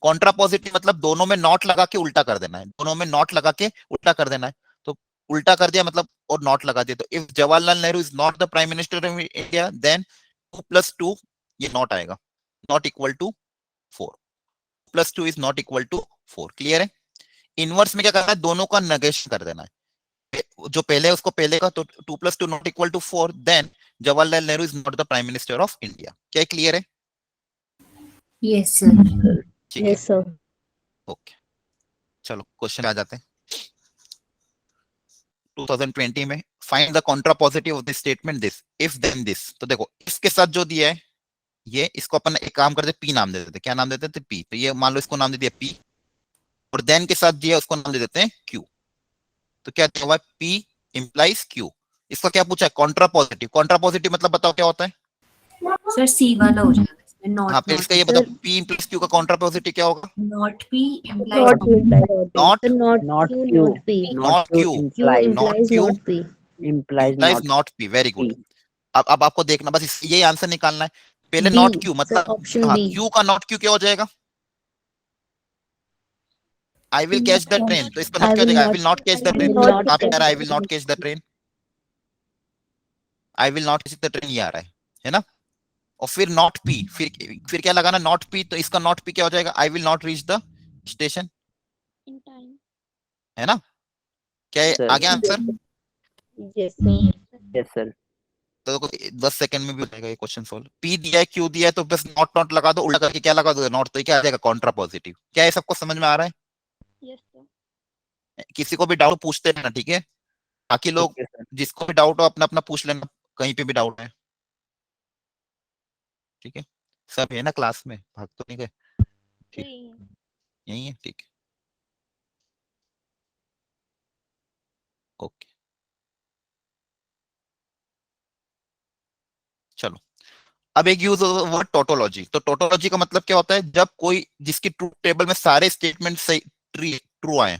कॉन्ट्रा पॉजिटिव मतलब दोनों में नॉट लगा के उल्टा कर देना है, दोनों में नॉट लगा के उल्टा कर देना है। तो उल्टा कर दिया मतलब, और नॉट लगा दिया, तो if Jawaharlal Nehru is not the prime minister of India then 2 + 2, ये नॉट आएगा, not equal to 4, + 2 is not equal to 4। Clear है? इनवर्स में क्या करना है, दोनों का नेगेशन कर देना है, जो पहले है उसको पहले का, तो 2 + 2 not equal to 4 then Jawaharlal Nehru is not the prime minister of India. क्या क्लियर है? Yes sir. ठीक है, Yes sir. ओके, चलो क्वेश्चन आ जाते हैं। 2020 में find the contrapositive of this statement this if then this. तो देखो इसके साथ जो दिया है ये, इसको अपन एक काम करते P नाम दे देते, क्या नाम देते थे, P। तो ये मान लो इसको नाम दे दिया P, और देन के साथ दिया उसको नाम दे देते हैं Q। तो क्या हुआ, P implies Q। इसका क्या पूछा है, कॉन्ट्रा पॉजिटिव। कॉन्ट्रा पॉजिटिव मतलब बताओ क्या होता है? सर सी वाला हो जाएगा इसमें, हाँ, नॉट फिर नॉट इसका ये बताओ P implies Q का कॉन्ट्रा पॉजिटिव क्या होगा? Not P Not Q implies implies not Sir, not not Q, Q, not P. not Q, Q implies not implies Q not P. implies implies not not P। Very good. P. अब आपको देखना बस यही answer निकालना है। पहले B, not Q sir, मतलब, option हाँ B. Q का नॉट Q क्या हो जाएगा, I will catch the train. तो इसका I नॉट क्या हो will जाएगा, आई not, will not catch the I train. will not कहाँ पे आ catch रहा है, आई the will not train. Catch the train, I will not catch the train, ये आ रहा है ना। और फिर नॉट P, फिर क्या लगाना, नॉट P। तो इसका नॉट P क्या हो जाएगा, I will not reach the station, In time. है ना। क्या Sir. आ गया answer? Yes sir. Yes sir. तो 10 सेकंड में भी हो जाएगा ये क्वेश्चन सॉल्व। P दिया है, Q दिया है, तो बस नॉट नॉट लगा दो, उल्टा करके क्या लगा दो, नॉट। तो क्या आ जाएगा, कॉन्ट्रा पॉजिटिव। क्या ये सबको समझ में आ रहा है? Yes sir. किसी को भी डाउट पूछते रहना, ठीक है। बाकी लोग ठीक है सर। जिसको भी डाउट हो अपना अपना पूछ लेना, कहीं पे भी डाउट है, ठीक है। सब है ना क्लास में, भाग तो नहीं गए, ठीक। Three. यही है, ठीक है, ओके। चलो, अब एक यूज वर्ड टोटोलॉजी। तो टोटोलॉजी का मतलब क्या होता है, जब कोई जिसकी ट्रूथ टेबल में सारे स्टेटमेंट सही ट्रू आए,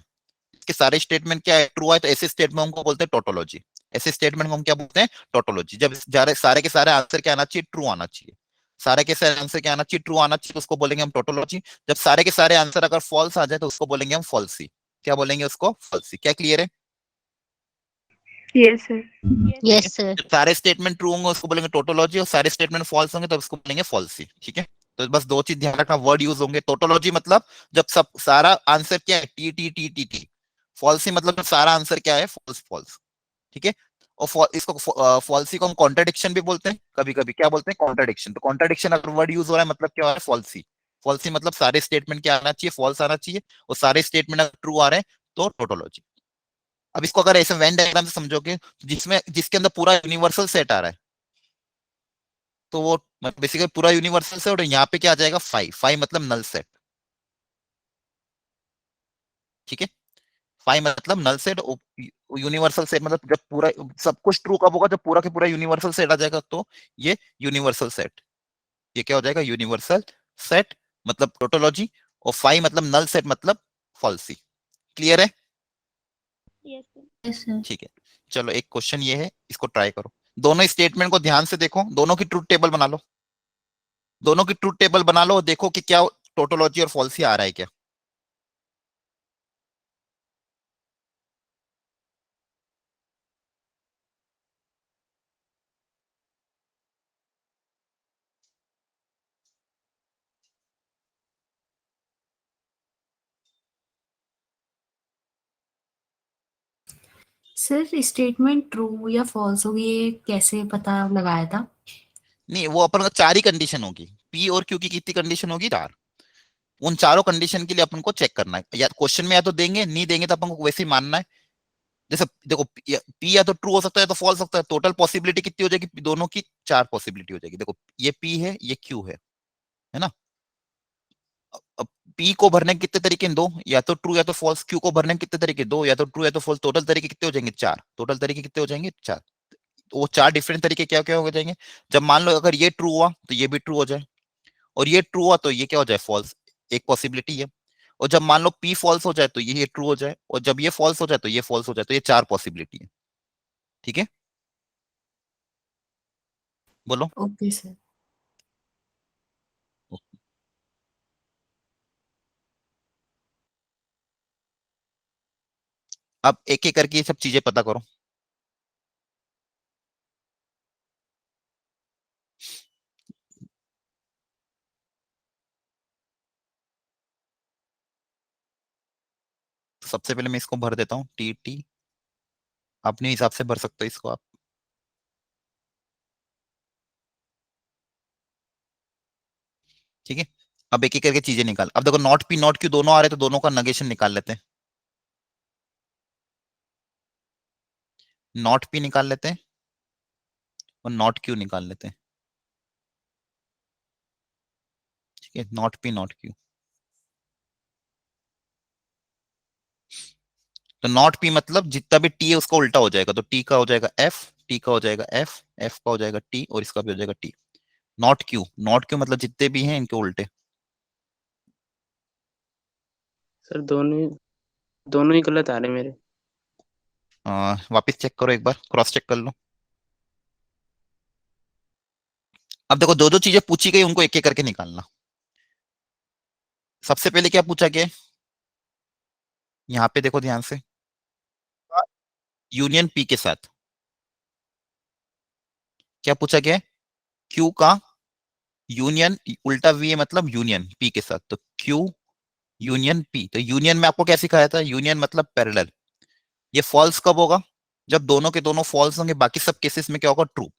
इसके सारे स्टेटमेंट क्या है, ट्रू आए, तो ऐसे स्टेटमेंट को बोलते हैं टोटोलॉजी। ऐसे स्टेटमेंट को हम क्या बोलते हैं, टोटोलॉजी। जब सारे के सारे आंसर क्या आना चाहिए, ट्रू आना चाहिए, सारे के सारे आंसर क्या आना चाहिए, ट्रू आना चाहिए, तो उसको बोलेंगे हम टोटोलॉजी। जब सारे के सारे आंसर अगर फॉल्स आ जाए तो उसको बोलेंगे हम फॉल्सी। क्या बोलेंगे उसको, फॉल्सी। क्या क्लियर है? Yes sir. Yes sir. जब सारे स्टेटमेंट ट्रू होंगे उसको बोलेंगे टोटोलॉजी, और सारे स्टेटमेंट फॉल्स होंगे तो उसको बोलेंगे फॉल्सी। ठीक है, तो बस दो चीज ध्यान रखना, वर्ड यूज होंगे। टोटोलॉजी मतलब जब सब सारा आंसर क्या है, T T T T T. Falsies मतलब जब सारा आंसर क्या है, फॉल्स फॉल्स। ठीक है, और इसको फॉल्सी को हम कॉन्ट्रडिक्शन भी बोलते हैं कभी कभी, क्या बोलते हैं, कॉन्ट्रडिक्शन। तो कॉन्ट्रडिक्शन अगर वर्ड यूज हो रहा है मतलब क्या हो रहा है, फॉल्सी। फॉल्सी मतलब सारे स्टेटमेंट क्या आना चाहिए, फॉल्स आना चाहिए, और सारे स्टेटमेंट अगर ट्रू आ रहे हैं तो टोटोलॉजी। अब इसको अगर ऐसे वेन डायग्राम से समझोगे, जिसमें जिसके अंदर पूरा यूनिवर्सल सेट आ रहा है, तो वो बेसिकली पूरा यूनिवर्सल सेट, और यहाँ पे क्या आ जाएगा, फाइव। फाइव मतलब नल सेट, ठीक है। फाइव मतलब नल सेट, यूनिवर्सल सेट मतलब जब पूरा सब कुछ ट्रू कब होगा, जब पूरा के पूरा यूनिवर्सल सेट आ जाएगा, तो ये यूनिवर्सल सेट, ये क्या हो जाएगा, यूनिवर्सल सेट मतलब टोटोलॉजी। और फाइव मतलब नल सेट मतलब फॉल्सी। क्लियर है? Yes sir. Yes sir. ठीक है, चलो एक क्वेश्चन ये है, इसको ट्राई करो। दोनों स्टेटमेंट को ध्यान से देखो, दोनों की ट्रूथ टेबल बना लो, दोनों की ट्रूथ टेबल बना लो, और देखो कि क्या टोटोलॉजी और फॉल्सी आ रहा है क्या। सर स्टेटमेंट ट्रू या फॉल्स होगी ये कैसे पता लगाया था? नहीं, वो अपन को चार ही कंडीशन होगी, पी और क्यू की कितनी कंडीशन होगी, चार। उन चारों कंडीशन के लिए अपन को चेक करना है, या क्वेश्चन में या तो देंगे, नहीं देंगे तो अपन को वैसे ही मानना है। जैसे देखो, पी या तो ट्रू हो सकता है तो फॉल्स सकता है। टोटल पॉसिबिलिटी कितनी हो जाएगी, दोनों की चार पॉसिबिलिटी हो जाएगी। देखो ये पी है, ये क्यू है ना। अब पी को भरने के कितने तरीके हैं, दो, या तो ट्रू या तो फॉल्स। क्यू को भरने के कितने तरीके, दो, या तो ट्रू या तो फॉल्स। टोटल तरीके कितने हो जाएंगे, चार। टोटल तरीके कितने हो जाएंगे, चार। तो वो चार डिफरेंट तरीके क्या क्या हो जाएंगे। जब मान लो अगर ये ट्रू हुआ तो ये भी ट्रू हो जाए, और ये ट्रू हुआ तो ये क्या हो जाए, फॉल्स। एक पॉसिबिलिटी है। और जब मान लो पी फॉल्स हो जाए तो ये ट्रू हो जाए, और जब ये फॉल्स हो जाए तो ये फॉल्स हो जाए, तो ये चार पॉसिबिलिटी है, ठीक है। बोलो। Okay sir. अब एक एक करके ये सब चीजें पता करो। सबसे पहले मैं इसको भर देता हूँ, टी टी। अपने हिसाब से भर सकते हो इसको आप। ठीक है, अब एक एक करके चीजें निकाल। अब देखो नॉट पी नॉट क्यू दोनों आ रहे हैं, तो दोनों का नेगेशन निकाल लेते हैं। नॉट पी निकाल लेते हैं, और नॉट क्यू निकाल लेते हैं। ठीक है, नॉट पी नॉट क्यू। तो नॉट पी मतलब जितना भी टी है उसका उल्टा हो जाएगा, तो टी का हो जाएगा एफ, टी का हो जाएगा एफ, एफ का हो जाएगा टी, और इसका भी हो जाएगा T. Not Q, not Q मतलब जितने भी हैं इनके उल्टे। सर दोनों ही गलत आ रहे हैं मेरे। वापस चेक करो एक बार, क्रॉस चेक कर लो। अब देखो जो जो चीजें पूछी गई उनको एक एक करके निकालना। सबसे पहले क्या पूछा गया है? यहाँ पे देखो ध्यान से, यूनियन पी के साथ क्या पूछा गया है, क्यू का यूनियन, उल्टा वी है मतलब यूनियन पी के साथ, तो क्यू यूनियन पी। तो यूनियन में आपको क्या सिखाया था, यूनियन मतलब पैरेलल। ये फॉल्स कब होगा, जब दोनों के दोनों फॉल्स होंगे, बाकी सब केसेस में क्या होगा, ट्रू।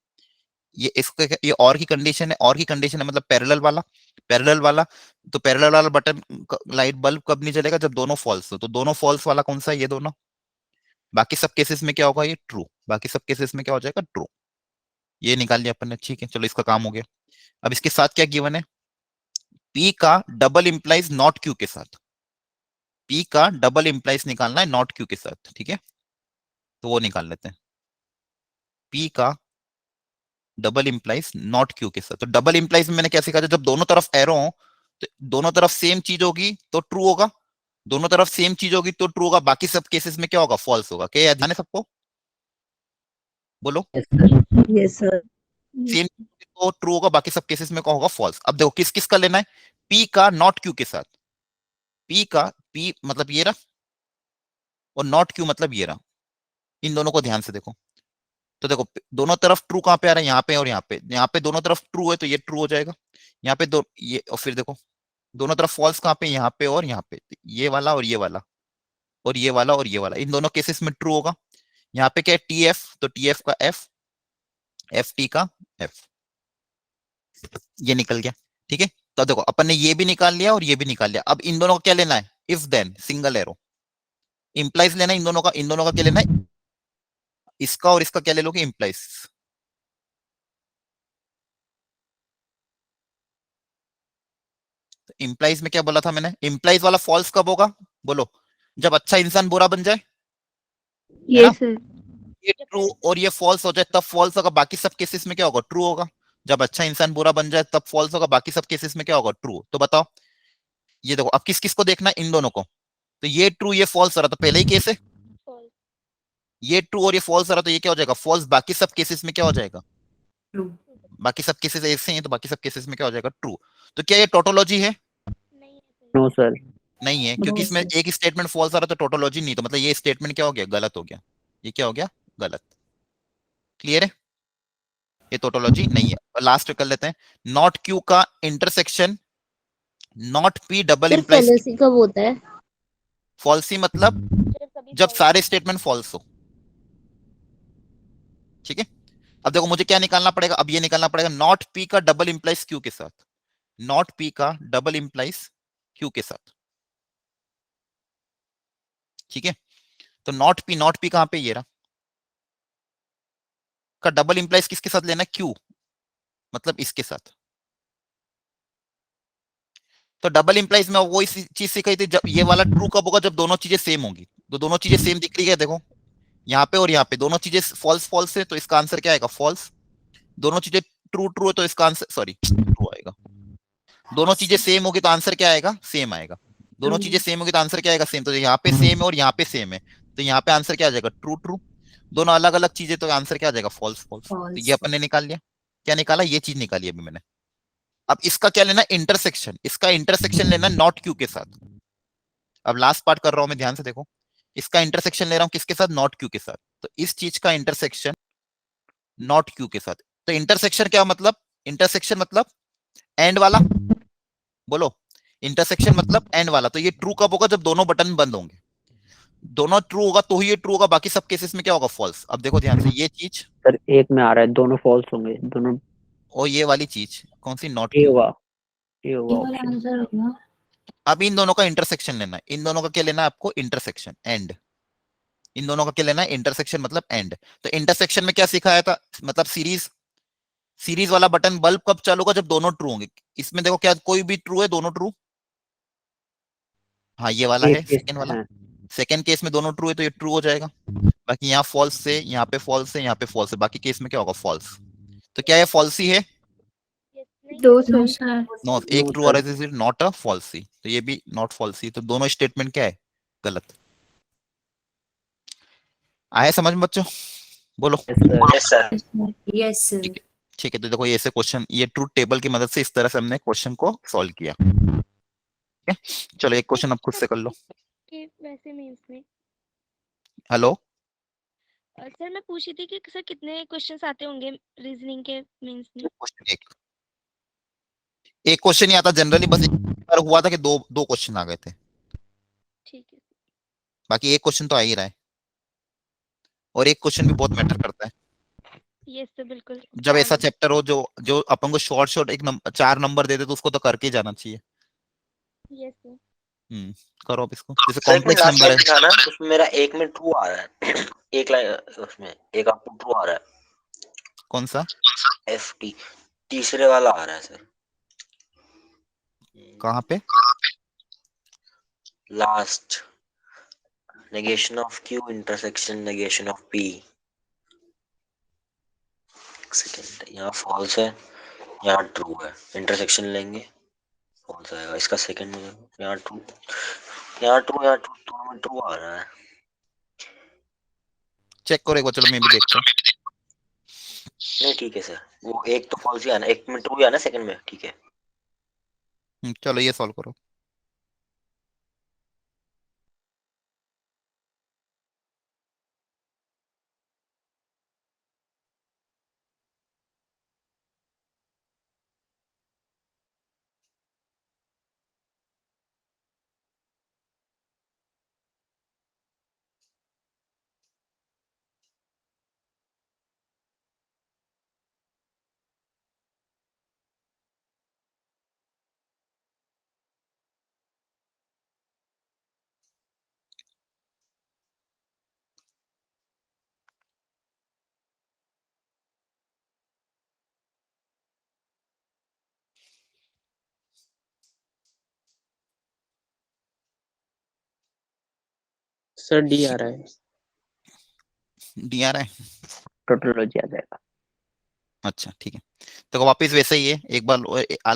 ये इसका ये और की कंडीशन है, और की कंडीशन है मतलब पैरेलल वाला। पैरेलल वाला, तो पैरेलल वाला बटन लाइट बल्ब कब नहीं जलेगा, जब दोनों फॉल्स हो। तो दोनों फॉल्स वाला कौन सा है, ये दोनों। बाकी सब केसेस में क्या होगा, ये ट्रू। बाकी सब केसेस में क्या हो जाएगा, ट्रू। ये निकाल लिया अपन ने, ठीक है, चलो इसका काम हो गया। अब इसके साथ क्या गिवन है, पी का डबल इंप्लाइज नॉट क्यू के साथ। पी का डबल इंप्लाइज निकालना है नॉट क्यू के साथ, ठीक है। तो वो निकाल लेते हैं, पी का डबल इंप्लाइज नॉट क्यू के साथ। तो डबल इंप्लाइज में मैंने क्या सिखा था, जब दोनों तरफ एरो हो तो दोनों तरफ सेम चीज होगी तो ट्रू होगा, दोनों तरफ सेम चीज होगी तो ट्रू होगा, बाकी सब केसेस में क्या होगा, फॉल्स होगा। क्या याद ध्यान है सबको, बोलो। Yes sir. Yes sir. Same तो ट्रू होगा, बाकी सब केसेस में क्या होगा, फॉल्स। अब देखो किस किस का लेना है, पी का नॉट क्यू के साथ। पी का, पी मतलब ये रहा, और नॉट क्यू मतलब ये रहा। इन दोनों को ध्यान से देखो। तो देखो दोनों तरफ ट्रू कहां पे आ रहा है, यहाँ पे और यहाँ पे। यहाँ पे दोनों तरफ ट्रू है तो ये ट्रू हो जाएगा। यहाँ पे दो ये, और फिर देखो दोनों तरफ फॉल्स कहां पे, यहाँ पे और यहाँ पे। ये वाला और ये वाला, और ये वाला और ये वाला, इन दोनों केसेस में ट्रू होगा। यहाँ पे क्या है टी एफ, तो टी एफ का एफ, एफ टी का एफ, ये निकल गया। ठीक है, तो देखो अपन ने ये भी निकाल लिया और ये भी निकाल लिया। अब इन दोनों का क्या लेना है, if then single arrow, implies लेना है इन दोनों का। इन दोनों का क्या लेना है, इसका और इसका क्या ले लोगे, इंप्लाइज। तो इंप्लाइज में क्या बोला था मैंने, इंप्लाइज वाला फॉल्स कब होगा, बोलो, जब अच्छा इंसान बुरा बन जाए, है ना। Yes sir. ये ट्रू और ये फॉल्स हो जाए तब फॉल्स होगा, बाकी सब केसेस में क्या होगा, ट्रू होगा। जब अच्छा इंसान बुरा बन जाए तब फॉल्स होगा, बाकी सब केसेस में क्या होगा, ट्रू। तो बताओ, ये देखो अब किस किस को देखना है, इन दोनों को। तो ये ट्रू ये फॉल्स हो रहा, तो पहले ही केस है, ये ट्रू और ये फॉल्स हो रहा, तो ये क्या हो जाएगा, फॉल्स। बाकी सब केसेस में क्या हो जाएगा, ट्रू। बाकी सब केसेस ऐसे हैं, तो बाकी सब केसेस में क्या हो जाएगा, ट्रू। तो क्या ये टोटोलॉजी है, नो सर। नहीं है, क्योंकि इसमें एक स्टेटमेंट फॉल्स आ रहा है, तो टोटोलॉजी नहीं। तो मतलब ये स्टेटमेंट क्या हो गया, गलत हो गया। ये क्या हो गया, गलत। क्लियर है, ये टोटोलॉजी नहीं है। लास्ट कर लेते हैं, नॉट क्यू का intersection not P double sir implies, fallacy कब होता है? फॉल्सी मतलब जब सारे स्टेटमेंट फॉल्स हो। ठीक है, अब देखो मुझे क्या निकालना पड़ेगा, अब ये निकालना पड़ेगा नॉट पी का डबल इंप्लाइज क्यू के साथ, नॉट पी का डबल इंप्लाइज क्यू के साथ। ठीक है, तो नॉट पी कहां पे, ये रहा, का डबल इंप्लाइज किसके साथ लेना है, क्यू, मतलब इसके साथ। तो डबल इंप्लाइज में वो इस चीज सिखाई थी, जब ये वाला ट्रू कब होगा, जब दोनों चीजें सेम होंगी। तो दोनों चीजें सेम दिख रही है, देखो यहाँ पे और यहाँ पे दोनों चीजें फॉल्स फॉल्स है, तो इसका आंसर क्या आएगा, फॉल्स। दोनों चीजें ट्रू ट्रू है, तो इसका आंसर सॉरी ट्रू आएगा। दोनों चीजें सेम होगी तो आंसर क्या आएगा, सेम आएगा। दोनों चीजें सेम होगी तो आंसर क्या आएगा, सेम। तो यहाँ पे सेम है और यहाँ पे सेम है, तो यहाँ पे आंसर क्या आ जाएगा, ट्रू ट्रू। दोनों अलग अलग चीजें, तो आंसर क्या आ जाएगा, फॉल्स फॉल्स। तो ये फॉल्स। अपन ने निकाल लिया। क्या निकाला, ये चीज निकाली अभी मैंने। अब इसका क्या लेना, इंटरसेक्शन, इसका इंटरसेक्शन लेना नॉट क्यू के साथ। अब लास्ट पार्ट कर रहा हूं मैं, ध्यान से देखो। इसका इंटरसेक्शन ले रहा हूं किसके साथ, नॉट क्यू के साथ। तो इस चीज का इंटरसेक्शन नॉट क्यू के साथ। तो इंटरसेक्शन क्या मतलब, इंटरसेक्शन मतलब एंड वाला, बोलो। इंटरसेक्शन मतलब एंड वाला। तो ये ट्रू कब होगा, जब दोनों बटन बंद होंगे। दोनों ट्रू होगा तो ही ये ट्रू होगा, बाकी सब केसेस में क्या होगा, फॉल्स। अब देखो ध्यान से, ये चीज सर एक में आ रहा है दोनों फॉल्स होंगे दोनों। और ये वाली चीज कौन सी, नॉट ये क्यू। होगा, ये ये होगा वाला ऑप्शन। आंसर होगा। अब इन दोनों का इंटरसेक्शन लेना है, इन दोनों का क्या लेना है आपको, इंटरसेक्शन एंड। इन दोनों का क्या लेना है, इंटरसेक्शन मतलब एंड। तो इंटरसेक्शन में क्या सिखाया था, मतलब सीरीज, सीरीज वाला बटन बल्ब कब चालू होगा, जब दोनों ट्रू होंगे। इसमें देखो क्या कोई भी ट्रू है, दोनों ट्रू। हाँ ये वाला एक है केस सेकेंड में वाला। है। सेकेंड केस में दोनों ट्रू है, तो ये ट्रू हो जाएगा। बाकी यहाँ फॉल्स से, यहाँ पे फॉल्स है, यहाँ पे फॉल्स है, बाकी केस में क्या होगा, फॉल्स। तो क्या ये फॉल्सी है, दो नो सर। सर। नो, एक नो ट्रू और सर। Not a falsies. तो ये भी नॉट फॉल्सी, तो दोनों स्टेटमेंट क्या है, गलत। आए समझ में बच्चों, बोलो। Yes sir. Yes sir. Yes ठीक सर। है, ठीक है। तो देखो ये ऐसे क्वेश्चन, ये ट्रूथ टेबल की मदद से इस तरह से हमने क्वेश्चन को सॉल्व किया। ठीक है, चलो एक क्वेश्चन अब खुद से कर लो। कि वैसे मींस में हेलो, सर मैं पूछी थी कि सर कितने क्वेश्चंस आते होंगे रीजनिंग के मींस में। क्वेश्चन एक क्वेश्चन ही आता जनरली, बस एक बार हुआ था कि दो दो क्वेश्चन आ गए थे। ठीक है। बाकी एक क्वेश्चन तो आ ही रहा है, और एक क्वेश्चन भी बहुत मैटर करता है। यस सर बिल्कुल। जब ऐसा चैप्टर हो जो जो अपन को शॉर्ट शॉर्ट चार नंबर दे दे, तो उसको तो करके ही जाना चाहिए। Yes sir. हम्म, करो अब इसको, जैसे सर एक कॉम्प्लेक्स लास्ट नंबर है। टाइम था ना, उसमें मेरा एक में ट्रू आ रहा है। एक लाइन उसमें एक आपको ट्रू आ रहा कौन सा, है, एफ टी तीसरे वाला आ रहा है सर, कहाँ पे, last, negation of Q intersection negation of P. Second, यहाँ फॉल्स है, यहाँ ट्रू है, इंटरसेक्शन लेंगे फॉल्स आएगा। इसका सेकंड में यहाँ ट्रू, यहाँ ट्रू, यहाँ ट्रू, दोनों में ट्रू आ रहा है। चेक करो एक बार, चलो मैं भी देखता हूँ। नहीं ठीक है सर, वो एक तो फॉल्स ही आना, एक में ट्रू ही आना, सेकंड में ठीक है। चलो ये सॉल्व करो। सर डी आ रहा है। डी आ रहा है? टोटोलॉजी आ जाएगा। अच्छा ठीक है, तो वापस वैसे ही है, एक बार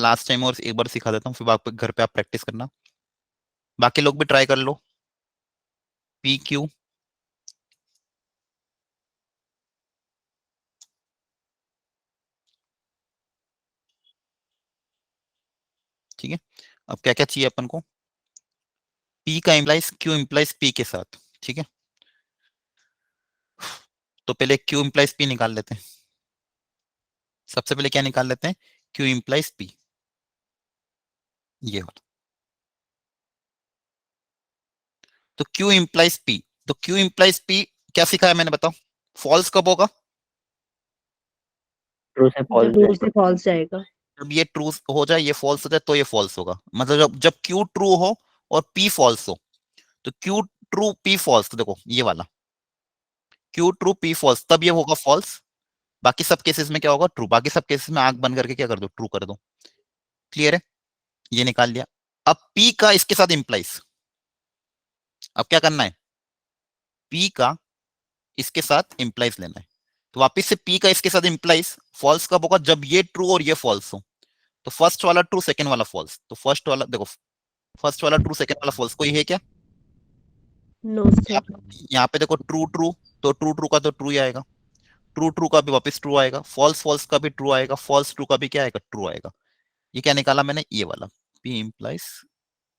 लास्ट टाइम और एक बार सिखा देता हूँ, फिर घर पे आप प्रैक्टिस करना, बाकी लोग भी ट्राई कर लो। पी क्यू, ठीक है। अब क्या क्या चाहिए अपन को, पी का इम्प्लाइज क्यू इम्प्लाइज पी के साथ, ठीक है। तो पहले क्यू इम्प्लाइज पी निकाल लेते हैं। सबसे पहले क्या निकाल लेते हैं, क्यू इम्प्लाइज पी, ये वाला। तो क्यू इम्प्लाइज पी, तो क्यू इम्प्लाइज पी क्या सिखाया मैंने, बताओ। फॉल्स कब होगा, ट्रू से फॉल्स ट्रू से फॉल्स जाएगा। जब ये ट्रू हो जाए, ये फॉल्स हो जाए, तो ये फॉल्स होगा। मतलब जब क्यू ट्रू हो और पी फॉल्स हो, तो क्यू ट्रू पी फॉल्स, तो देखो ये वाला क्यू ट्रू पी फॉल्स, तब ये होगा फॉल्स। बाकी सब केसेस में क्या होगा, ट्रू। बाकी सब केसेस में आंख बंद करके क्या कर दो, ट्रू कर दो। क्लियर है, ये निकाल लिया। अब पी का इसके साथ इंप्लाइज, अब क्या करना है, पी का इसके साथ इंप्लाइज लेना है। तो वापिस से पी का इसके साथ इंप्लाइज फॉल्स कब होगा, जब ये ट्रू और ये फॉल्स हो। तो फर्स्ट वाला ट्रू, सेकंड वाला फॉल्स। तो फर्स्ट वाला देखो, फर्स्ट वाला ट्रू, सेकंड वाला फॉल्स, कोई है क्या? No sir. यहाँ पे देखो ट्रू ट्रू, तो ट्रू ट्रू का तो ट्रू ही आएगा, ट्रू ट्रू का भी वापस ट्रू आएगा, फॉल्स फॉल्स का भी ट्रू आएगा, फॉल्स ट्रू का भी क्या आएगा, ट्रू आएगा। ये क्या निकाला मैंने, ये वाला P implies,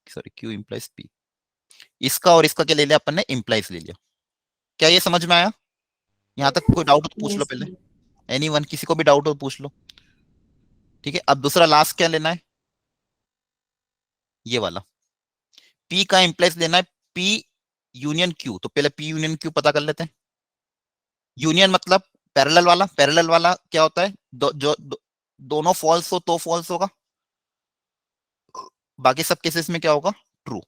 sorry Q implies P. इसका और इसका क्या ले लिया अपन ने, इंप्लाइज ले लिया। क्या ये समझ में आया? यहाँ तक कोई डाउट हो तो पूछ लो यस पहले, सर। एनीवन, किसी को भी डाउट हो तो पूछ लो। ठीक है, अब दूसरा लास्ट क्या लेना है, ये वाला पी का इंप्लाइज लेना है, पी यूनियन क्यू। तो पहले पी यूनियन क्यू पता कर लेते हैं। यूनियन मतलब पैरेलल वाला, पैरेलल वाला क्या होता है, दोनों फॉल्स हो तो फॉल्स होगा, बाकी सब केसेस में क्या होगा, ट्रू।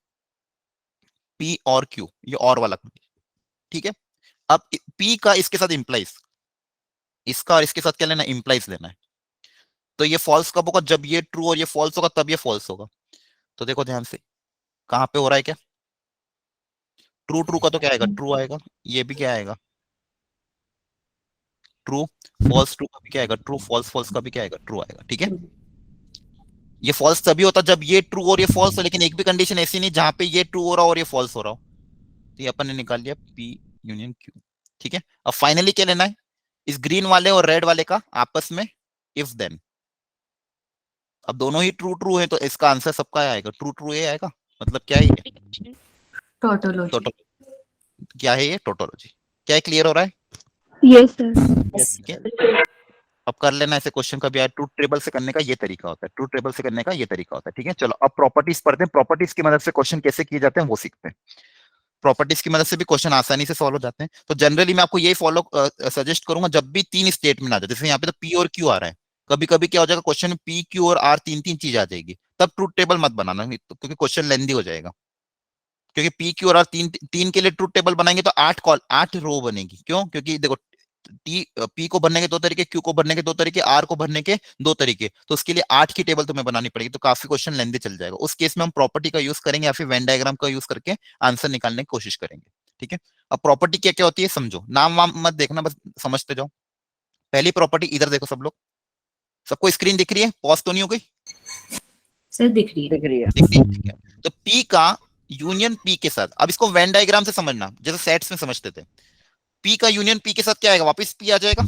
पी और क्यू, ये और वाला, ठीक है। अब पी का इसके साथ इंप्लाइज, इसका और इसके साथ क्या लेना है, इंप्लाइज लेना है। तो ये फॉल्स कब होगा, जब ये ट्रू और ये फॉल्स होगा, तब ये फॉल्स होगा। तो देखो ध्यान से, कहां पे हो रहा है क्या, ट्रू ट्रू का तो क्या आएगा, ट्रू आएगा। ये भी क्या आएगा, ट्रू। फॉल्स ट्रू का भी क्या आएगा, ट्रू। फॉल्स फॉल्स का भी क्या आएगा, ट्रू आएगा। ठीक है, ये फॉल्स तभी होता जब ये ट्रू और ये फॉल्स हो, लेकिन एक भी कंडीशन ऐसी नहीं जहां पे ये ट्रू हो रहा हो और ये फॉल्स हो रहा हो। तो ये अपन ने निकाल लिया पी यूनियन क्यू। ठीक है, अब फाइनली क्या लेना है, इस ग्रीन वाले और रेड वाले का आपस में इफ देन। अब दोनों ही ट्रू ट्रू है, तो इसका आंसर सबका आएगा ट्रू ट्रू, ये आएगा। मतलब क्या है ये, टोटोलॉजी। टोटल, क्या है ये, टोटोलॉजी। क्या है, क्लियर हो रहा है? Yes sir. ठीक है, अब कर लेना ऐसे क्वेश्चन का भी यार, ट्रूथ टेबल से करने का ये तरीका होता है, ट्रूथ टेबल से करने का ये तरीका होता है। ठीक है, चलो अब प्रॉपर्टीज पढ़ते हैं, प्रॉपर्टीज की मदद से क्वेश्चन कैसे किए जाते हैं वो सीखते हैं। प्रॉपर्टीज की मदद से भी क्वेश्चन आसानी से सॉल्व हो जाते हैं। तो जनरली मैं आपको यही फॉलो सजेस्ट करूंगा, जब भी तीन स्टेटमेंट आ जाए, जैसे यहाँ पे तो पी और क्यू आ रहा है, कभी कभी क्या हो जाएगा क्वेश्चन में पी क्यू और आर तीन तीन चीज आ जाएगी, तब ट्रूथ टेबल मत बनाना, क्योंकि क्वेश्चन लेंदी हो जाएगा। क्योंकि पी क्यू और आर तीन तीन के लिए ट्रूथ टेबल बनाएंगे तो 8 रो बनेगी। क्यों? क्योंकि देखो पी को भरने के दो तरीके, क्यू को भरने के दो तरीके, आर को भरने के दो तरीके, तो उसके लिए 8 की टेबल तुम्हें बनानी पड़ेगी, तो काफी क्वेश्चन लेंदी चल जाएगा। उस केस में हम प्रॉपर्टी का यूज करेंगे या फिर वेन डायग्राम का यूज करके आंसर निकालने की कोशिश करेंगे। ठीक है, अब प्रॉपर्टी क्या क्या होती है समझो, नाम वाम मत देखना, बस समझते जाओ। पहली प्रॉपर्टी, इधर देखो सब लोग, सबको स्क्रीन दिख रही है, पॉज तो नहीं हो गई? सर दिख रही है। दिख रही है। दिख रही है, ठीक है। तो पी का यूनियन पी के साथ, अब इसको वेन डायग्राम से समझना, जैसे सेट्स में समझते थे। पी का यूनियन पी के साथ क्या आएगा, वापस पी आ जाएगा,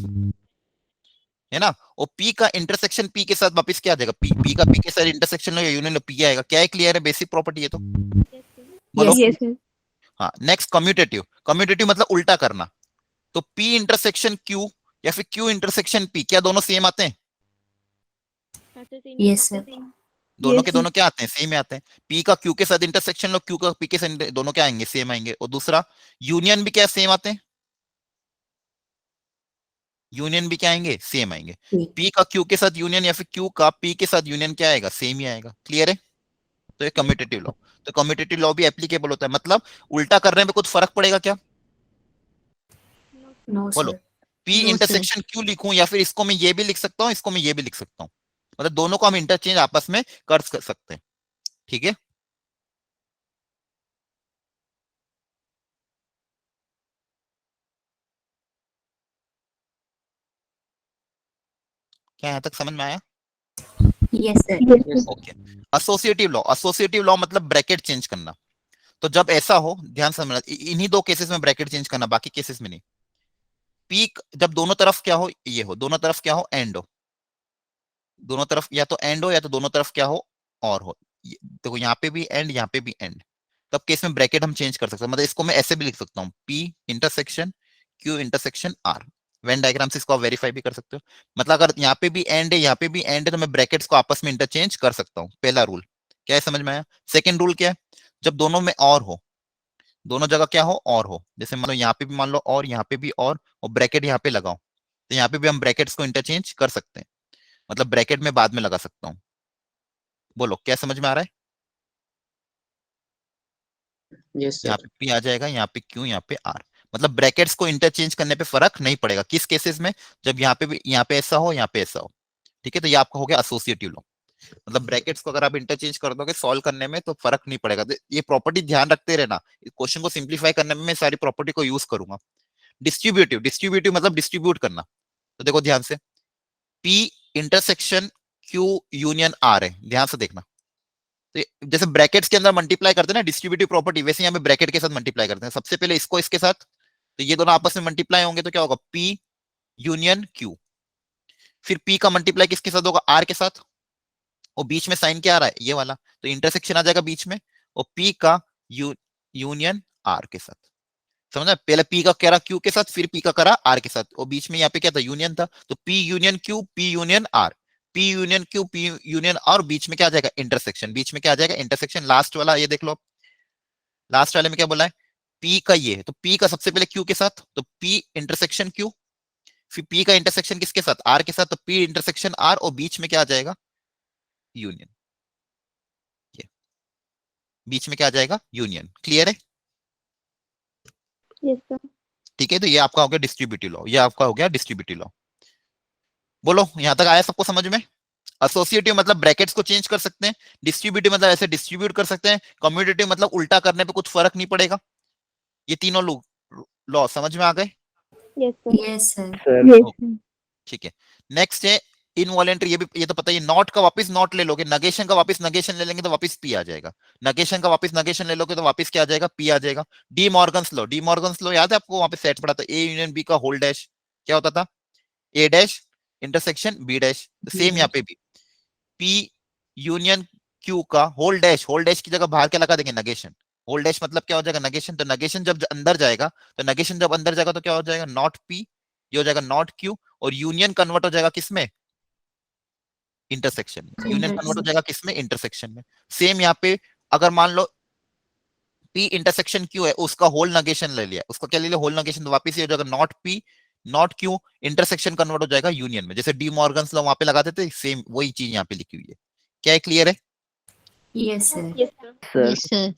है ना। और पी का इंटरसेक्शन पी के साथ वापस क्या आ जाएगा, पी का पी के साथ इंटरसेक्शन यूनियन पी आएगा। क्या है, क्लियर है, बेसिक प्रॉपर्टी है। तो बोलो। Yes sir. हाँ, नेक्स्ट कम्यूटेटिव। कम्यूटेटिव मतलब उल्टा करना। तो पी इंटरसेक्शन क्यू या फिर क्यू इंटरसेक्शन पी, क्या दोनों सेम आते हैं? Yes sir. दोनों के दोनों क्या आते हैं, सेम आते हैं। पी का क्यू के साथ इंटरसेक्शन लो, क्यू का पी के साथ, दोनों क्या आएंगे, सेम आएंगे। और दूसरा यूनियन भी क्या सेम आते हैं, यूनियन भी क्या आएंगे, सेम आएंगे। पी का क्यू के साथ यूनियन या फिर क्यू का पी के साथ यूनियन क्या आएगा, सेम ही आएगा। क्लियर है? तो ये कम्यूटेटिव लॉ। तो कम्यूटेटिव लॉ भी एप्लीकेबल होता है, मतलब उल्टा करने में कुछ फर्क पड़ेगा क्या, नो बोलो। Sir. P No, intersection Q लिखूं या फिर इसको मैं ये भी लिख सकता हूं, इसको मैं ये भी लिख सकता हूं, मतलब दोनों को हम इंटरचेंज आपस में कर सकते हैं। ठीक है, क्या यहाँ तक समझ में आया? Yes sir. Yes, okay. Associative law मतलब ब्रैकेट चेंज करना। तो जब ऐसा हो, ध्यान से समझना, इन्हीं दो केसेस में ब्रैकेट चेंज करना, बाकी केसेस में नहीं। पीक जब दोनों तरफ क्या हो, ये हो, दोनों तरफ क्या हो, एंड हो, दोनों तरफ या तो एंड हो या तो दोनों तरफ क्या हो, और हो। देखो यहाँ पे भी एंड, यहाँ पे भी एंड, तब केस में ब्रैकेट हम चेंज कर सकते हैं। मतलब इसको मैं ऐसे भी लिख सकता हूँ, P intersection Q intersection R. Venn diagram से इसको आप वेरीफाई भी कर सकते हो। मतलब अगर यहाँ पे भी एंड है, यहाँ पे भी एंड है, तो मैं ब्रैकेट्स को आपस में इंटरचेंज कर सकता हूँ। पहला रूल क्या है, समझ में आया? सेकेंड रूल क्या है, जब दोनों में और हो, दोनों जगह क्या हो, और हो, जैसे मान लो यहाँ पे भी मान लो और, यहाँ पे भी और ब्रैकेट यहाँ पे लगाओ, तो यहाँ पे भी हम ब्रैकेट्स को इंटरचेंज कर सकते हैं। मतलब ब्रैकेट में बाद में लगा सकता हूँ। बोलो क्या समझ में आ रहा है? yes sir. यहाँ पे पी आ जाएगा, यहाँ पे क्यू, यहाँ पे आर। मतलब ब्रैकेट्स को इंटरचेंज करने पे फर्क नहीं पड़ेगा। किस केसेस में? जब यहाँ पे भी, यहाँ पे ऐसा हो, यहाँ पे ऐसा हो। ठीक है, तो ये आपका हो गया एसोसिएटिव लॉ। मतलब ब्रैकेट्स को अगर आप इंटरचेंज कर दोगे सॉल्व करने में तो फर्क नहीं पड़ेगा। तो ये प्रॉपर्टी ध्यान रखते रहना, क्वेश्चन को सिंप्लीफाई करने में मैं सारी प्रॉपर्टी को यूज करूंगा। डिस्ट्रीब्यूटिव मतलब डिस्ट्रीब्यूट करना। तो देखो ध्यान से, P intersection Q union R है, ध्यान से देखना। तो जैसे ब्रैकेट्स के अंदर मल्टीप्लाई करते हैं ना डिस्ट्रीब्यूटिव प्रॉपर्टी, वैसे यहाँ पे ब्रैकेट के साथ मल्टीप्लाई करते हैं। सबसे पहले इसको इसके साथ, तो ये दोनों आपस में मल्टीप्लाई होंगे तो क्या होगा, पी यूनियन क्यू। फिर पी का मल्टीप्लाई किसके साथ होगा, आर के साथ। और बीच में साइन क्या आ रहा है, ये वाला, तो इंटरसेक्शन आ जाएगा बीच में। और पी का यूनियन आर के साथ। समझा? पहले पी का करा क्यू के साथ, फिर पी का करा आर के साथ, और बीच में यहाँ पे क्या था, यूनियन था। तो P union Q, P union R, P union Q, P union R, बीच में क्या आ जाएगा, इंटरसेक्शन। बीच में क्या आ जाएगा, इंटरसेक्शन। लास्ट वाला ये देख लो, लास्ट वाले में क्या बोला है, पी का ये है, तो पी का सबसे पहले क्यू के साथ, तो पी इंटरसेक्शन क्यू। फिर पी का इंटरसेक्शन किसके साथ, आर के साथ, तो पी इंटरसेक्शन आर, और बीच में क्या आ जाएगा, यूनियन। ये बीच में क्या आ जाएगा, यूनियन। क्लियर है? Yes sir. ठीक है, तो ये आपका हो गया डिस्ट्रीब्यूटिव लॉ, ये आपका हो गया डिस्ट्रीब्यूटिव लॉ। बोलो यहां तक आया सबको समझ में? एसोसिएटिव मतलब ब्रैकेट्स को चेंज कर सकते हैं, डिस्ट्रीब्यूटिव मतलब ऐसे डिस्ट्रीब्यूट कर सकते हैं, कम्यूटेटिव मतलब उल्टा करने पे कुछ फर्क नहीं पड़ेगा। ये तीनों लॉ समझ में आ गए? Yes sir. Yes sir. Sir ठीक है। नेक्स्ट है इनवॉलेंट्री। ये तो पता है, नॉट का वापस नॉट ले लोगे, नगेशन का वापस नगेशन ले लेंगे तो वापस पी आ जाएगा। नगेशन का वापस नगेशन ले लोगे तो वापस क्या आ जाएगा, पी आ जाएगा। De Morgan's law, De Morgan's law याद है आपको? वहां पे सेट पड़ा था, ए यूनियन बी का होल डैश क्या होता था, A dash intersection B dash. Same यहाँ पे भी पी यूनियन क्यू का होल डैश, होल डैश की जगह बाहर क्या लगा देंगे, नगेशन। होल डैश मतलब क्या हो जाएगा, नगेशन। तो नगेशन जब अंदर जाएगा, तो नगेशन जब अंदर जाएगा तो क्या हो जाएगा, नॉट पी, ये हो जाएगा नॉट क्यू, और यूनियन कन्वर्ट हो जाएगा किसमें, इंटरसेक्शन में। यूनियन कन्वर्ट हो जाएगा किसमें, इंटरसेक्शन में। सेम यहाँ पे अगर मान लो पी इंटरसेक्शन क्यू है, उसका होल नगेशन ले लिया, उसका क्या ले लिया, होल नगेशन, तो वापस ये हो जाएगा not P not Q, intersection convert हो जाएगा यूनियन में। जैसे डी मॉर्गन्स लॉ वहां पे लगाते थे, सेम वही चीज यहाँ पे लिखी हुई है। क्या है, क्लियर है? Yes sir. Yes sir. Sir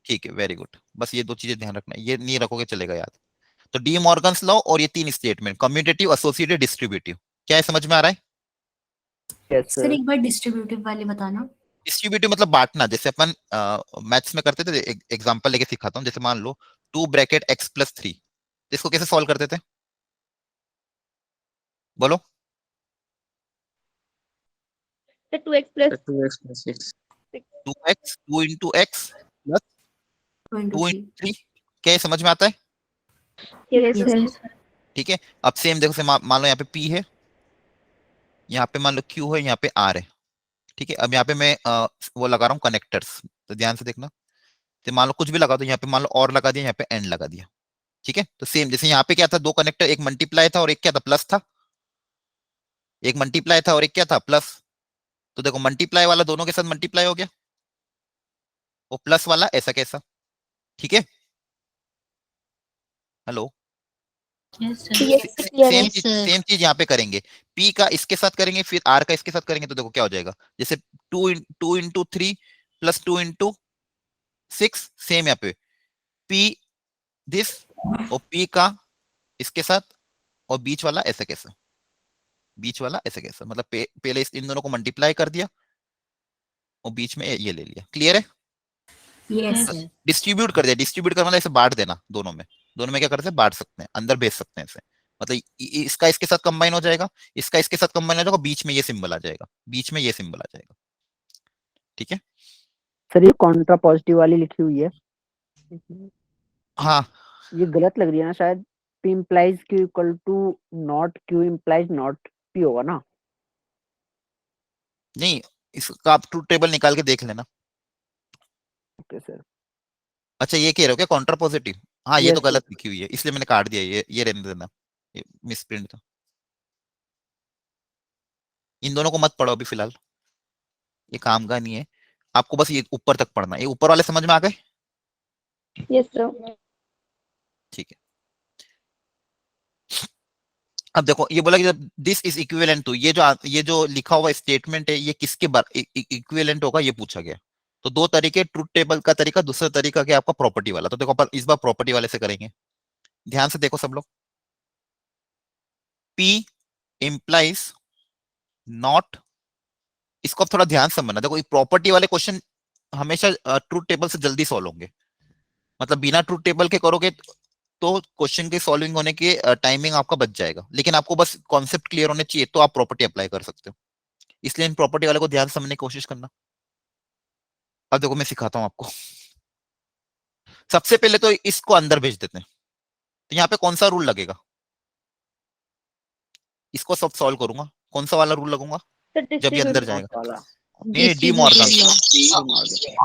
ठीक है, वेरी गुड। बस ये दो चीजें ध्यान रखना, ये नहीं रखोगे चलेगा याद। तो डी मॉर्गन्स लॉ और ये तीन स्टेटमेंट, कम्यूटेटिव, एसोसिएटिव, डिस्ट्रीब्यूटिव, क्या है, समझ में आ रहा है? यस सर सर एक बार डिस्ट्रीब्यूटिव वाले बताना। डिस्ट्रीब्यूटिव मतलब बांटना। जैसे अपन मैथ्स में करते थे, एग्जांपल लेके सिखाता हूँ। जैसे मान लो 2 ब्रैकेट x प्लस 3, इसको कैसे सॉल्व करते थे, बोलो? Sir 2x plus 2x plus 6. 2x 2 into x plus 2 2 into 3, क्या ये समझ में आता है? Yes sir. ठीक है। अब सेम देखो, मान लो यहाँ पे p है, यहाँ पे मान लो q है, यहाँ पे r है। ठीक है, अब यहाँ पे मैं वो लगा रहा हूँ कनेक्टर्स, तो ध्यान से देखना। तो मान लो कुछ भी लगा दो, यहाँ पे मान लो और लगा दिया, यहाँ पे एंड लगा दिया। ठीक है, तो सेम जैसे यहाँ पे क्या था, दो कनेक्टर, एक मल्टीप्लाई था और एक क्या था, प्लस था। एक मल्टीप्लाई था और एक क्या था, प्लस। तो देखो मल्टीप्लाई वाला दोनों के साथ मल्टीप्लाई हो गया, वो प्लस वाला ऐसा कैसा। ठीक है, hello? Yes sir. Yes clear है। सेम चीज यहाँ पे करेंगे, P का इसके साथ करेंगे, फिर R का इसके साथ करेंगे, तो देखो क्या हो जाएगा। जैसे 2 इंटू 3 प्लस 2 इंटू 6, सेम यहाँ पे P दिस, और P का इसके साथ, और बीच वाला ऐसे कैसा, बीच वाला ऐसे कैसा। मतलब पहले इन दोनों को मल्टीप्लाई कर दिया और बीच में ये ले लिया। क्लियर है? Yes sir. डिस्ट्रीब्यूट कर दिया, डिस्ट्रीब्यूट करना मतलब ऐसे बांट देना, दोनों में क्या कर सकते हैं, अंदर भेज सकते हैं इसे। मतलब इसका इसके साथ कंबाइन हो जाएगा, इसका इसके साथ कंबाइन हो जाएगा, बीच में ये सिंबल आ जाएगा, बीच में ये सिंबल आ जाएगा। ठीक है, सर ये कॉन्ट्रा पॉजिटिव वाली लिखी हुई है, हाँ ये गलत लग रही है ना शायद। P implies Q equal to not Q implies not P होगा ना। नहीं, इसका आप ट्रूथ टेबल निकाल के देख लेना। Okay sir. अच्छा ये कह रहे हो क्या कॉन्ट्रा पॉजिटिव? हाँ ये Yes, तो sir. गलत लिखी हुई है, इसलिए मैंने काट दिया, ये रहने देना, ये मिसप्रिंट था। इन दोनों को मत पढ़ो अभी फिलहाल, ये काम का नहीं है, आपको बस ये ऊपर तक पढ़ना है। ये ऊपर वाले समझ में आ गए? Yes sir. ठीक है, अब देखो ये बोला कि जब दिस इज इक्विवेलेंट टू, ये जो लिखा हुआ स्टेटमेंट है ये किसके इक्विवेलेंट होगा, ये पूछा गया। तो दो तरीके, ट्रूथ टेबल का तरीका, दूसरा तरीका क्या आपका प्रॉपर्टी वाला। तो देखो अपन इस बार प्रॉपर्टी वाले से करेंगे, ध्यान से देखो सब लोग। P implies not, इसको आप थोड़ा ध्यान से समझना। देखो प्रॉपर्टी वाले क्वेश्चन हमेशा ट्रूथ टेबल से जल्दी सॉल्व होंगे, मतलब बिना ट्रूथ टेबल के करोगे तो क्वेश्चन के सॉल्विंग होने की टाइमिंग आपका बच जाएगा, लेकिन आपको बस कॉन्सेप्ट क्लियर होने चाहिए तो आप प्रॉपर्टी अप्लाई कर सकते हो। इसलिए इन प्रॉपर्टी वाले को ध्यान से समझने की कोशिश करना। अब देखो मैं सिखाता हूं आपको। सबसे पहले तो इसको अंदर भेज देते हैं, तो यहाँ पे कौन सा रूल लगेगा, इसको सब सॉल्व करूंगा, कौन सा वाला रूल लगूंगा जब ये अंदर जाएगा? वाला नहीं, डी मॉर्गन,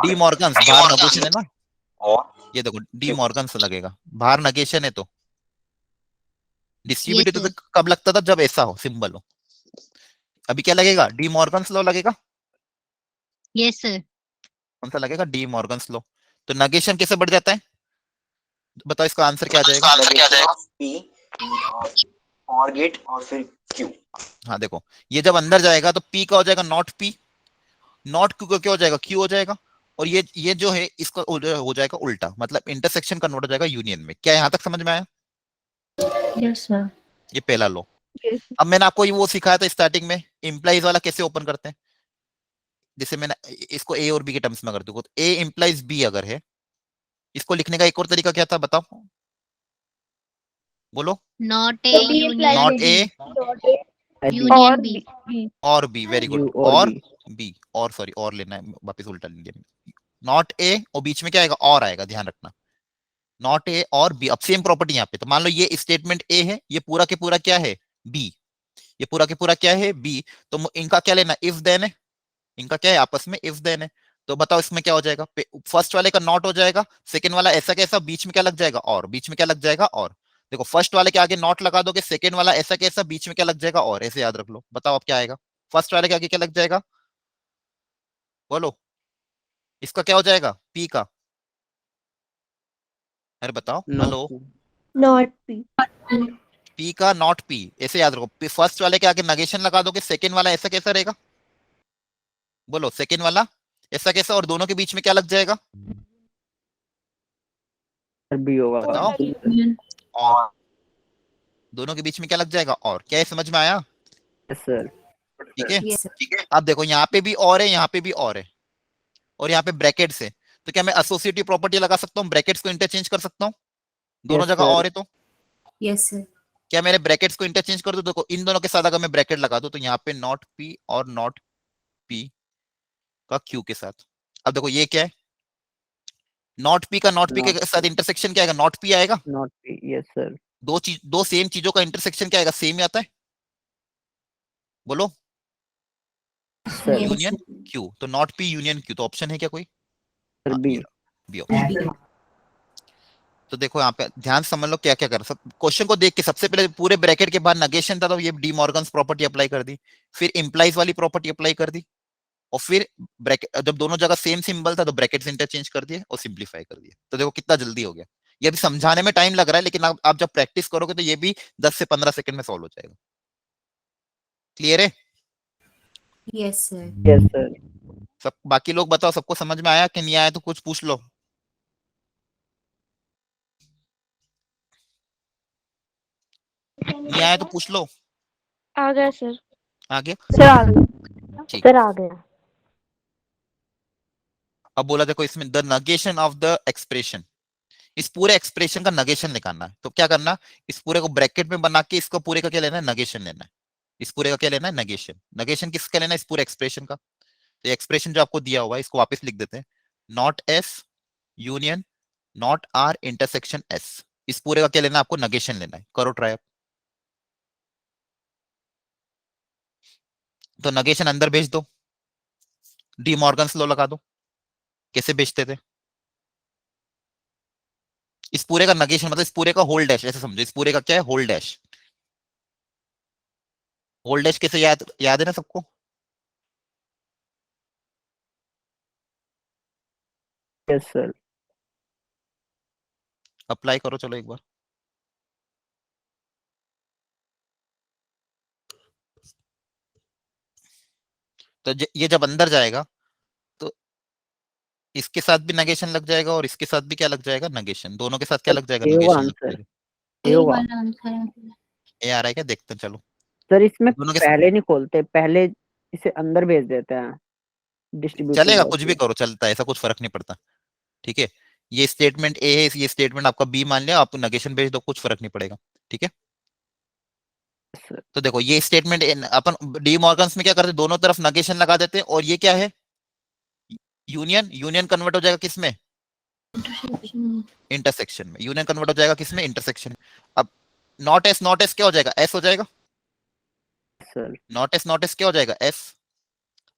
डी मॉर्गन बाहर नेगोशिएशन है ना, और ये देखो डी मॉर्गन से लगेगा, बाहर नेगेशन है तो डिस्ट्रीब्यूटिव तो कब लगता था, जब ऐसा हो सिंबल हो। अभी क्या लगेगा, डी मॉर्गन लॉ लगेगा। Yes sir. कौन सा लगेगा, डी मॉर्गन लॉ। तो नेगेशन कैसे बढ़ जाता है, बताओ इसका आंसर क्या आ जाएगा? P और गेट और फिर Q। हाँ देखो ये जब अंदर जाएगा तो P का हो जाएगा नॉट P, नॉट Q का क्या हो जाएगा, Q हो जाएगा। और ये जो है इसका हो जाएगा उल्टा, मतलब इंटरसेक्शन कन्वर्ट हो जाएगा यूनियन में। क्या यहाँ तक समझ में आया? Yes sir. ये पहला लो। अब मैंने आपको वो सिखाया था स्टार्टिंग में, इंप्लाइज वाला कैसे ओपन करते हैं। जैसे मैंने इसको ए और बी के टर्म्स में कर दूंगा, तो ए इंप्लाइज बी अगर है, इसको लिखने का एक और तरीका क्या था बताओ, बोलो। Not A B union not A union B. और बी, वेरी गुड, और बी, और सॉरी और लेना है, वापस उल्टा ले लिया। नॉट ए और बीच में क्या आएगा, और आएगा, ध्यान रखना। नॉट ए और बी, अब सेम प्रॉपर्टी यहाँ पे। तो मान लो ये स्टेटमेंट ए है, ये पूरा के पूरा क्या है, बी, ये पूरा के पूरा क्या है, बी। तो इनका क्या लेना, इफ देन है, इनका क्या है आपस में इफ देन है। तो बताओ इसमें क्या हो जाएगा, फर्स्ट वाले का नॉट हो जाएगा, सेकंड वाला ऐसा कैसा, बीच में क्या लग जाएगा, और, बीच में क्या लग जाएगा, और। देखो फर्स्ट वाले के आगे नॉट लगा दोगे, सेकंड वाला ऐसा कैसा, बीच में क्या लग जाएगा, और। ऐसे याद रख लो, बताओ अब क्या आएगा, फर्स्ट वाले के आगे क्या लग जाएगा, बोलो। इसका क्या हो जाएगा, पी का, अरे बताओ, हेलो। Not P। पी का नॉट पी, ऐसे याद रखो। फर्स्ट वाले के आगे नेगेशन लगा दोगे, सेकंड वाला ऐसा कैसा रहेगा, बोलो, सेकंड वाला ऐसा कैसा, और दोनों के बीच में क्या लग जाएगा, बी होगा। बताओ। और दोनों के बीच में क्या लग जाएगा, और। क्या ये समझ में आया? Yes sir. ठीक है, यस ठीक है। अब देखो यहाँ पे भी और है, यहाँ पे भी और है, और यहाँ पे ब्रैकेट्स है। तो क्या मैं एसोसिएटिव प्रॉपर्टी लगा सकता हूँ, ब्रैकेट्स को इंटरचेंज कर सकता हूँ, दोनों Yes, जगह sir. और है तो। Yes sir. क्या मेरे ब्रैकेट्स को इंटरचेंज कर दूं, देखो इन दोनों के साथ अगर मैं ब्रैकेट लगा दूं तो यहाँ पे नॉट पी और नॉट पी का क्यू के साथ। अब देखो ये क्या है, नॉट पी का नॉट पी के साथ इंटरसेक्शन क्या आएगा, नॉट पी आएगा। Not P, yes sir. दो सेम चीजों का इंटरसेक्शन क्या आएगा, सेम ही आता है, बोलो, सर यूनियन क्यू। तो नॉट पी यूनियन क्यू, तो ऑप्शन है क्या कोई, सर बी। B option. तो देखो यहाँ पे ध्यान समझ लो क्या क्या कर, सब क्वेश्चन को देख के सबसे पहले पूरे ब्रैकेट के बाद नेगेशन था तो ये डी मॉर्गन्स प्रॉपर्टी अप्लाई कर दी, फिर इंप्लाइज वाली प्रॉपर्टी अप्लाई कर दी, और फिर ब्रैकेट जब दोनों जगह सेम सिंबल था तो ब्रैकेट्स इंटरचेंज कर दिए और सिंपलीफाई कर दिया। तो देखो कितना जल्दी हो गया। ये अभी समझाने में टाइम लग रहा है, लेकिन आप जब प्रैक्टिस करोगे तो ये भी 10 से 15 सेकंड में सॉल्व हो जाएगा। क्लियर है? Yes sir. Yes sir. सब बाकी लोग बताओ, सबको समझ में आया कि नहीं आया, तो कुछ पूछ लो। नहीं आया तो पूछ लो। आ गया सर। आ गया, सर आ गया। ठीक। सर आ गया। अब बोला देखो इसमें the negation of the expression, इस पूरे एक्सप्रेशन का नगेशन निकालना है। तो क्या करना, इस पूरे को ब्रैकेट में बना के इसको पूरे का क्या लेना है, नगेशन लेना है। इस पूरे का क्या लेना है, नगेशन। नगेशन किसका लेना है, इस पूरे एक्सप्रेशन का। तो एक्सप्रेशन जो आपको दिया हुआ है इसको वापस लिख देते हैं, not S union not R intersection S. इस पूरे का क्या लेना है, आपको नगेशन लेना है। करो ट्राई। तो नगेशन अंदर भेज दो, डी मॉर्गन्स लॉ लगा दो। कैसे भेजते थे, इस पूरे का नगेशन मतलब इस पूरे का होल डैश, ऐसे समझो। इस पूरे का क्या है, होल डैश। होल डैश कैसे याद याद है ना सबको। Yes sir. अप्लाई करो चलो एक बार। तो ये जब अंदर जाएगा तो इसके साथ भी नगेशन लग जाएगा और इसके साथ भी क्या लग जाएगा, नगेशन। दोनों के साथ क्या लग जाएगा, ये होगा नगेशन लग आंसर, जाएगा। ये ए होगा वाला आंसर है। ये आ रहा है क्या, देखते हैं चलो। सर। इसमें दोनों के पहले नहीं खोलते, पहले इसे अंदर भेज देते हैं डिस्ट्रीब्यूटिव चलेगा, लॉ कुछ भी से। करो चलता है, ऐसा कुछ फर्क नहीं पड़ता। ठीक है, ये स्टेटमेंट ए है, ये स्टेटमेंट आपका बी मान लिया, आप नगेशन भेज दो, कुछ फर्क नहीं पड़ेगा। ठीक है, सर तो देखो ये स्टेटमेंट अपन डी मॉर्गन्स में क्या करते हैं, दोनों तरफ नगेशन लगा देते हैं। और ये क्या है, यूनियन। यूनियन कन्वर्ट हो जाएगा किसमें, इंटरसेक्शन में। यूनियन कन्वर्ट हो जाएगा किसमें, इंटरसेक्शन में। अब नॉट एस क्या हो जाएगा, एस हो जाएगा। सर नॉट एस क्या हो जाएगा, एस।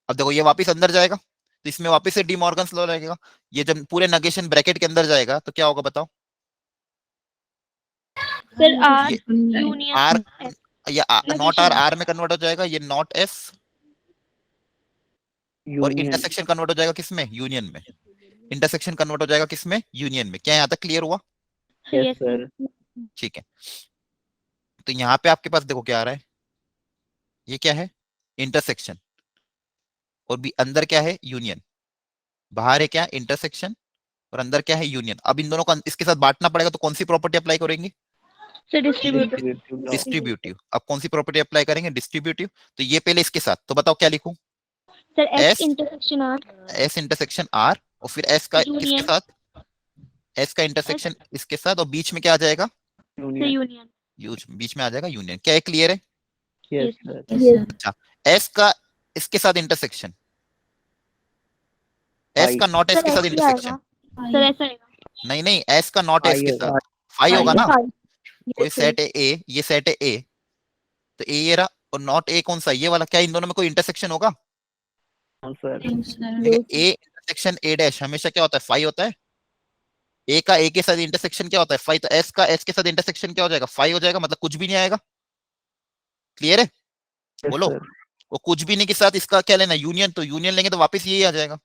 अब देखो ये वापस अंदर जाएगा तो इसमें वापस से डी मॉर्गन्स लॉ लगेगा। ये जब पूरे नगेशन ब्रैकेट के अंदर जाएगा तो क्या होगा बताओ। सर आर ये यूनियन आर या नॉट आर नगेशन आर में कन्वर्ट हो जाएगा, ये नॉट एस। और यूनियन। इंटरसेक्शन कन्वर्ट हो जाएगा किसमें, यूनियन में। इंटरसेक्शन कन्वर्ट हो जाएगा किसमें, यूनियन में। क्या यहाँ तक क्लियर हुआ, यस यस सर। ठीक है। तो यहाँ पे आपके पास देखो क्या आ रहा है, ये क्या है, इंटरसेक्शन। और भी अंदर क्या है, यूनियन। बाहर है क्या, इंटरसेक्शन। और अंदर क्या है, यूनियन। अब इन दोनों को इसके साथ बांटना पड़ेगा, तो कौन सी प्रॉपर्टी अप्लाई करेंगे, sir distributive distributive law. Distributive. अब कौन सी प्रॉपर्टी अप्लाई करेंगे, डिस्ट्रीब्यूटिव। तो ये पहले इसके साथ, तो बताओ क्या लिखूं, sir S S intersection R S intersection R. और फिर एस का किसके यूनियन साथ, एस का एस इंटरसेक्शन इसके साथ, और बीच में क्या आ जाएगा, से यूनियन। यूनियन बीच में आ जाएगा यूनियन। क्या है, क्लियर है। Yes yes sir. अच्छा, एस का इसके साथ इंटरसेक्शन, एस फाइव। का नॉट एस सर के साथ ऐसे ही इंटरसेक्शन। आएगा सर ऐसा आएगा नहीं नहीं, एस का नॉट एस फाइव के होगा। साथ फाइव होगा ना। कोई यस सेट है ए, ये सेट है ए, तो ए ये रहा। और नॉट ए कौन सा, ये वाला। क्या इन दोनों में कोई इंटरसेक्शन होगा, हाँ सर। देखिए ए इंटरसेक्शन ए डैश हमेशा क्या होता है, फाइव होता है। ए का ए के साथ इंटरसेक्शन क्या होता है, फाइव। तो एस का एस के साथ इंटरसेक्शन क्या हो जाएगा, फाइव हो जाएगा। मतलब कुछ भी नहीं आएगा। क्लियर है, यस बोलो। सर। वो कुछ भी नहीं के साथ इसका क्या लेना, यूनियन। तो यूनियन लेंगे तो वापस यही आ जाएगा,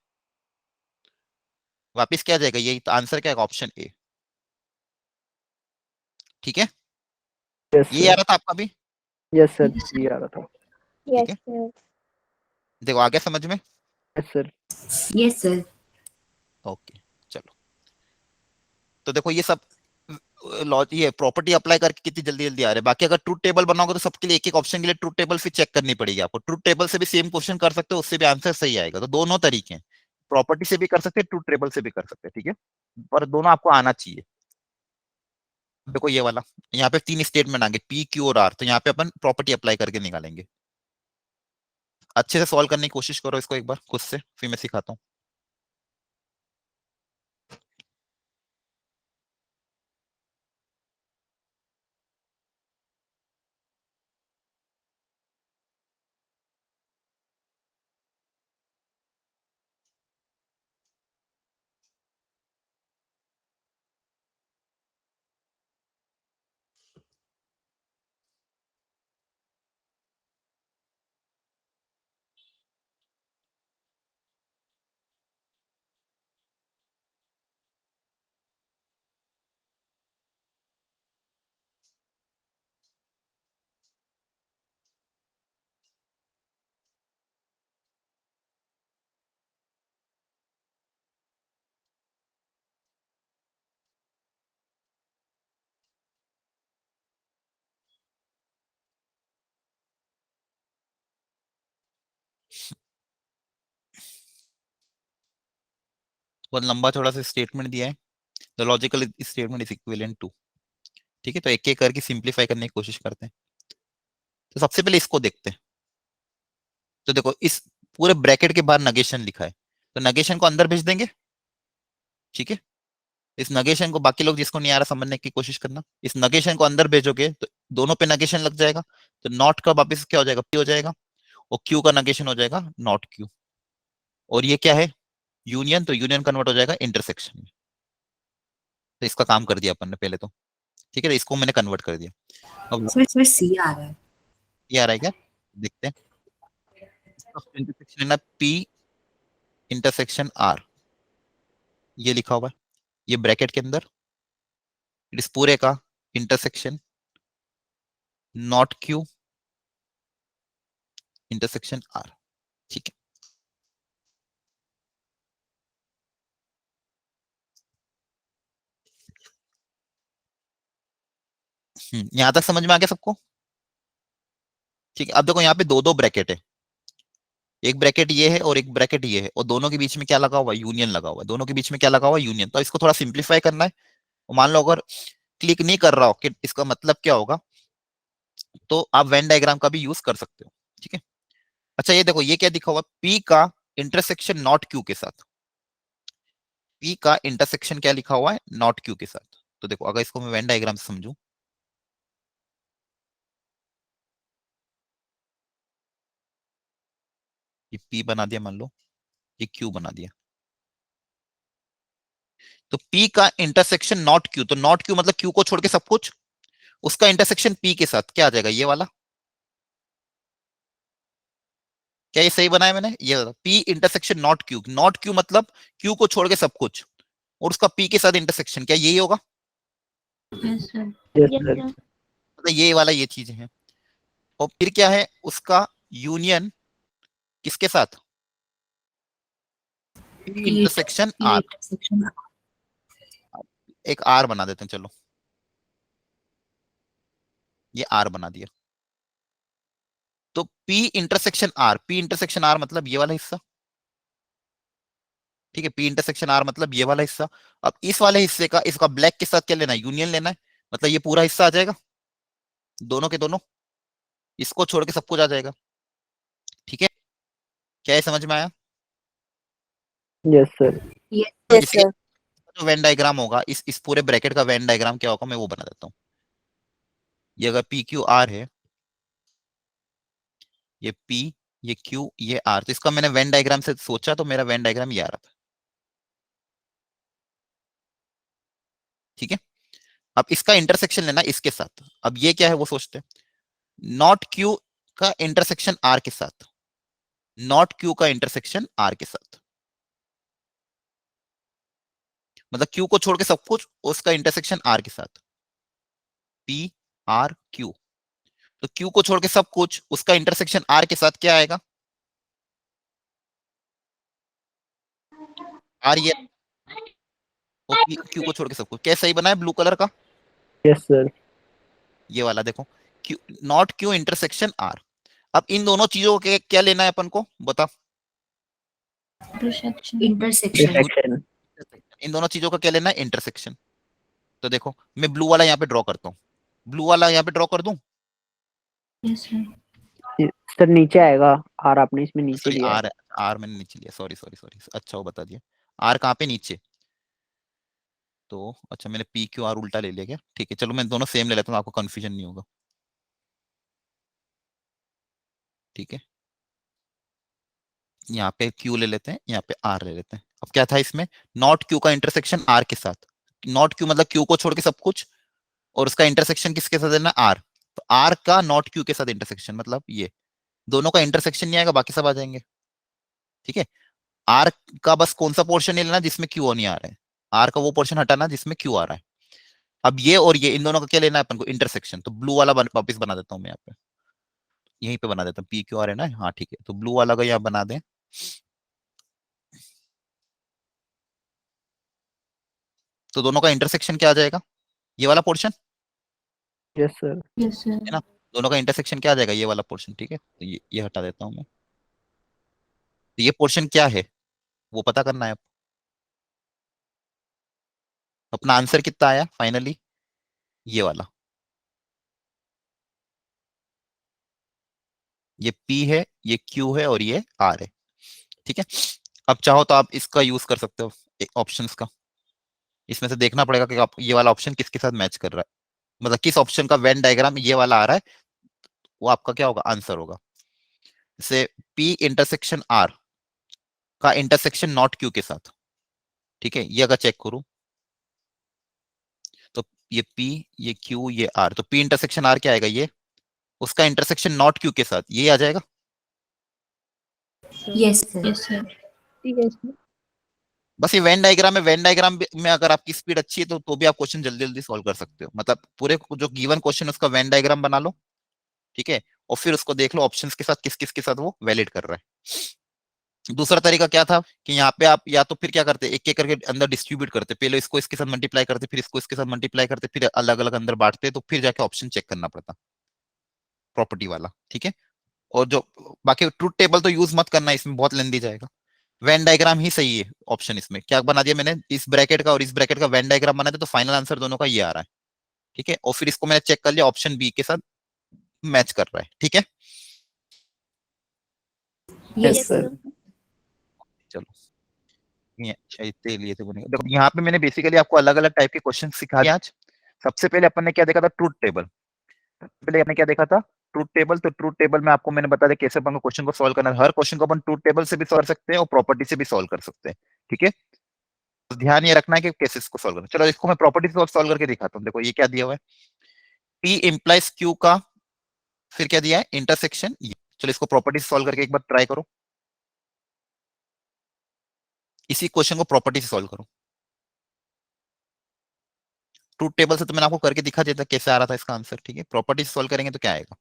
वापस क्या आ जाएगा, यही। तो आंसर क्या है, ऑप्शन ए। ठीक है, यस ये आ सर। रहा था आपका भी। यस सर, ये आ रहा था। ठीक है, देखो आ गया समझ में। Yes sir. Yes sir. Okay चलो। तो देखो ये सब ये प्रॉपर्टी अप्लाई करके कितनी जल्दी जल्दी आ रहे हैं। बाकी अगर ट्रूथ टेबल बनाओगे तो सबके लिए एक एक ऑप्शन के लिए ट्रूथ टेबल फिर चेक करनी पड़ेगी आपको। ट्रूथ टेबल से भी सेम क्वेश्चन कर सकते हो, उससे भी आंसर सही आएगा। तो दोनों तरीके हैं, प्रॉपर्टी से भी कर सकते हैं, ट्रूथ टेबल से भी कर सकते हैं। ठीक है, पर दोनों आपको आना चाहिए। देखो ये वाला, यहाँ पे तीन स्टेटमेंट आएंगे, पी क्यू और आर। तो यहाँ पे अपन प्रॉपर्टी अप्लाई करके निकालेंगे। अच्छे से सॉल्व करने की कोशिश करो इसको एक बार खुद से, फिर मैं सिखाता हूँ। बहुत लंबा थोड़ा सा स्टेटमेंट दिया है, the logical statement is equivalent to. ठीक है, तो एक एक करके सिंप्लीफाई करने की कोशिश करते हैं। तो सबसे पहले इसको देखते हैं। तो देखो इस पूरे ब्रैकेट के बाहर नगेशन लिखा है, तो नगेशन को अंदर भेज देंगे। ठीक है, इस नगेशन को बाकी लोग जिसको नहीं आ रहा समझने की कोशिश करना, इस नगेशन को अंदर भेजोगे तो दोनों पे नगेशन लग जाएगा, तो नॉट का वापस क्या हो जाएगा, पी हो जाएगा, और क्यू का नगेशन हो जाएगा नॉट क्यू। और ये क्या है, यूनियन, तो यूनियन कन्वर्ट हो जाएगा इंटरसेक्शन में। तो इसका काम कर दिया अपन ने पहले तो। ठीक है, तो इसको मैंने कन्वर्ट कर दिया। अब इसमें सी आ रहा है। ये आ रहा है क्या, देखते हैं। इंटरसेक्शन लेना पी इंटरसेक्शन आर, ये लिखा हुआ है ये ब्रैकेट के अंदर, इस पूरे का intersection not Q intersection R. ठीक है, यहां तक समझ में आ गया सबको। ठीक है, अब देखो यहाँ पे दो दो ब्रैकेट है, एक ब्रैकेट ये है और एक ब्रैकेट ये है, और दोनों के बीच में क्या लगा हुआ है, यूनियन लगा हुआ है। दोनों के बीच में क्या लगा हुआ है, यूनियन। तो इसको थोड़ा सिंप्लीफाई करना है। मान लो अगर क्लिक नहीं कर रहा हो कि इसका मतलब क्या होगा, तो आप वेन डायग्राम का भी यूज कर सकते हो। ठीक है, अच्छा ये देखो ये क्या दिखा हुआ, पी का इंटरसेक्शन नॉट क्यू के साथ। पी का इंटरसेक्शन क्या लिखा हुआ है, नॉट क्यू के साथ। तो देखो अगर इसको मैं वेन डायग्राम से समझूं, ये पी बना दिया मान लो, ये क्यू बना दिया, तो पी का इंटरसेक्शन नॉट क्यू, तो नॉट क्यू मतलब क्यू को छोड़ के सब कुछ, उसका इंटरसेक्शन पी के साथ क्या आ जाएगा, ये वाला। क्या ये सही बनाया मैंने, ये P intersection not Q, not Q मतलब क्यू को छोड़ के सब कुछ, और उसका पी के साथ इंटरसेक्शन, क्या यही होगा, yes sir. Yes yes sir. Sir. मतलब ये वाला ये चीजें हैं। और फिर क्या है उसका यूनियन किसके साथ, पी इंटरसेक्शन आर। इंटरसेक्शन एक आर बना देते हैं चलो, ये आर बना दिया। तो P intersection R, P intersection R मतलब ये वाला हिस्सा। ठीक है, पी इंटरसेक्शन आर मतलब ये वाला हिस्सा। अब इस वाले हिस्से का इसका ब्लैक के साथ क्या लेना है, यूनियन लेना है, मतलब ये पूरा हिस्सा आ जाएगा, दोनों के दोनों, इसको छोड़ के सब कुछ आ जाएगा। ठीक है, क्या ये समझ में आया। Yes sir. यस इसलिए सर। जो वेन डायग्राम होगा, इस पूरे ब्रैकेट का वेन डायग्राम क्या होगा, मैं वो बना देता हूँ। ये अगर पी क्यू आर है, ये पी, ये क्यू, ये आर, तो इसका मैंने वेन डायग्राम से सोचा तो मेरा वेन डायग्राम ये आ रहा था। ठीक है, अब इसका इंटरसेक्शन लेना इसके साथ। अब ये क्या है वो सोचते हैं, नॉट क्यू का इंटरसेक्शन आर के साथ, नॉट क्यू का इंटरसेक्शन आर के साथ, मतलब क्यू को छोड़ के सब कुछ, उसका इंटरसेक्शन आर के साथ, पी आर क्यू। तो क्यू को छोड़ के सब कुछ, उसका इंटरसेक्शन आर के साथ क्या आएगा, आर ये, क्यू को छोड़ के सब कुछ। क्या सही बना है ब्लू कलर का, यस सर। ये वाला देखो, Q not Q intersection R. अब इन दोनों चीजों के क्या लेना है अपन को बता, इंटरसेक्शन इंटरसेक्शन। इन दोनों चीजों का क्या लेना है, इंटरसेक्शन। तो देखो मैं ब्लू वाला यहाँ पे ड्रॉ करता हूँ, ब्लू वाला यहाँ पे ड्रॉ कर दूं, यस सर। सर नीचे आएगा, आर आपने इसमें नीचे सॉरी लिया है। आर, आर मैंने नीचे लिया, सॉरी सॉरी सॉरी, अच्छा वो बता दिया, आर कहाँ पे, नीचे। तो अच्छा मैंने पी क्यू आर उल्टा ले लिया क्या, ठीक है चलो मैं दोनों सेम ले लेता हूँ, आपको कंफ्यूजन नहीं होगा। ठीक है, यहाँ पे क्यू ले लेते हैं, यहाँ पे आर ले लेते हैं। अब क्या था इसमें, नॉट क्यू का इंटरसेक्शन आर के साथ, नॉट क्यू मतलब क्यू को छोड़ के सब कुछ, और उसका इंटरसेक्शन किसके साथ देना, आर। तो आर का नॉट क्यू के साथ इंटरसेक्शन मतलब ये, दोनों का इंटरसेक्शन नहीं आएगा, बाकी सब आ जाएंगे। ठीक है, आर का बस कौन सा पोर्शन नहीं लेना जिसमें क्यू नहीं आ रहा है, आर का वो पोर्शन हटाना जिसमें क्यू आ रहा है। अब ये और ये इन दोनों का क्या लेना है अपन को, इंटरसेक्शन। तो ब्लू वाला वापिस बना देता हूँ मैं यहाँ पे, यहीं पे बना देता हूँ, पी क्यू आर है ना, हाँ ठीक है, तो ब्लू वाला का यहाँ बना दें। तो दोनों का इंटरसेक्शन क्या आ जाएगा, ये वाला पोर्शन यस सर। यस है सर। ना, दोनों का इंटरसेक्शन क्या आ जाएगा, ये वाला पोर्शन। ठीक है, तो ये हटा देता हूँ मैं। तो ये पोर्शन क्या है वो पता करना है। अपना आंसर कितना आया फाइनली, ये वाला, ये P है, ये Q है और ये R है। ठीक है, अब चाहो तो आप इसका यूज कर सकते हो ऑप्शंस का। इसमें से देखना पड़ेगा कि आप ये वाला ऑप्शन किसके साथ मैच कर रहा है, मतलब किस ऑप्शन का वेन डायग्राम ये वाला आ रहा है, वो आपका क्या होगा, आंसर होगा। जैसे P इंटरसेक्शन R का इंटरसेक्शन नॉट Q के साथ, ठीक है, ये अगर चेक करूं तो ये P, ये Q, ये R, तो P इंटरसेक्शन R क्या आएगा, ये उसका इंटरसेक्शन नॉट Q के साथ ये आ जाएगा। Yes sir. Yes sir. Yes बस ये वेन डायग्राम है, वेन डायग्राम में अगर आपकी स्पीड अच्छी है तो भी आप क्वेश्चन जल्दी जल्दी सॉल्व कर सकते हो। मतलब पूरे जो गिवन क्वेश्चन उसका वेन डायग्राम बना लो, ठीक है, और फिर उसको देख लो ऑप्शंस के साथ किस किस के साथ वो वैलिड कर रहा है। दूसरा तरीका क्या था कि यहाँ पे आप या तो फिर क्या करते, एक एक करके अंदर डिस्ट्रीब्यूट करते, पहले इसको इसके साथ मल्टीप्लाई करते, फिर इसको इसके साथ मल्टीप्लाई करते, फिर अलग अलग अंदर बांटते, तो फिर जाके ऑप्शन चेक करना पड़ता प्रॉपर्टी वाला। ठीक है, और जो बाकी ट्रूथ टेबल तो यूज मत करना, इसमें बहुत लेंदी जाएगा। वेन डायग्राम ही सही है ऑप्शन। इसमें क्या बना दिया मैंने, इस ब्रैकेट का और इस ब्रैकेट का वेन डायग्राम बना दिया, तो फाइनल आंसर दोनों का ये आ रहा है। ठीक है, और फिर इसको मैंने चेक कर लिया, ऑप्शन बी के साथ मैच कर रहा है। ठीक है, यस सर। चलो ये अच्छा इतने लिए थे बनेगा। देखो यहाँ पे मैंने बेसिकली आपको अलग अलग टाइप के क्वेश्चन सिखा दिए आज। सबसे पहले अपन ने क्या देखा था, ट्रूथ टेबल। पहले आपने क्या देखा था, ट्रूथ टेबल। तो ट्रूथ टेबल में आपको मैंने बता दिया कैसे अपन को क्वेश्चन को सॉल्व करना है। हर क्वेश्चन को अपन ट्रूथ टेबल से भी सॉल्व कर सकते हैं और प्रॉपर्टी से भी सॉल्व कर सकते हैं। ठीक है, तो ध्यान ये रखना है कि कैसे इसको सॉल्व करना है। चलो इसको मैं प्रॉपर्टी से सॉल्व करके दिखाता हूँ। देखो ये क्या दिया हुआ है, P इंप्लाइज Q का फिर क्या दिया है, इंटरसेक्शन। चलो इसको प्रॉपर्टी से सॉल्व करके एक बार ट्राई करो, इसी क्वेश्चन को प्रॉपर्टी से सॉल्व करो। ट्रूथ टेबल से तो मैंने आपको करके दिखा दिया था कैसे आ रहा था इसका आंसर। ठीक है, प्रॉपर्टी से सॉल्व करेंगे तो क्या आएगा,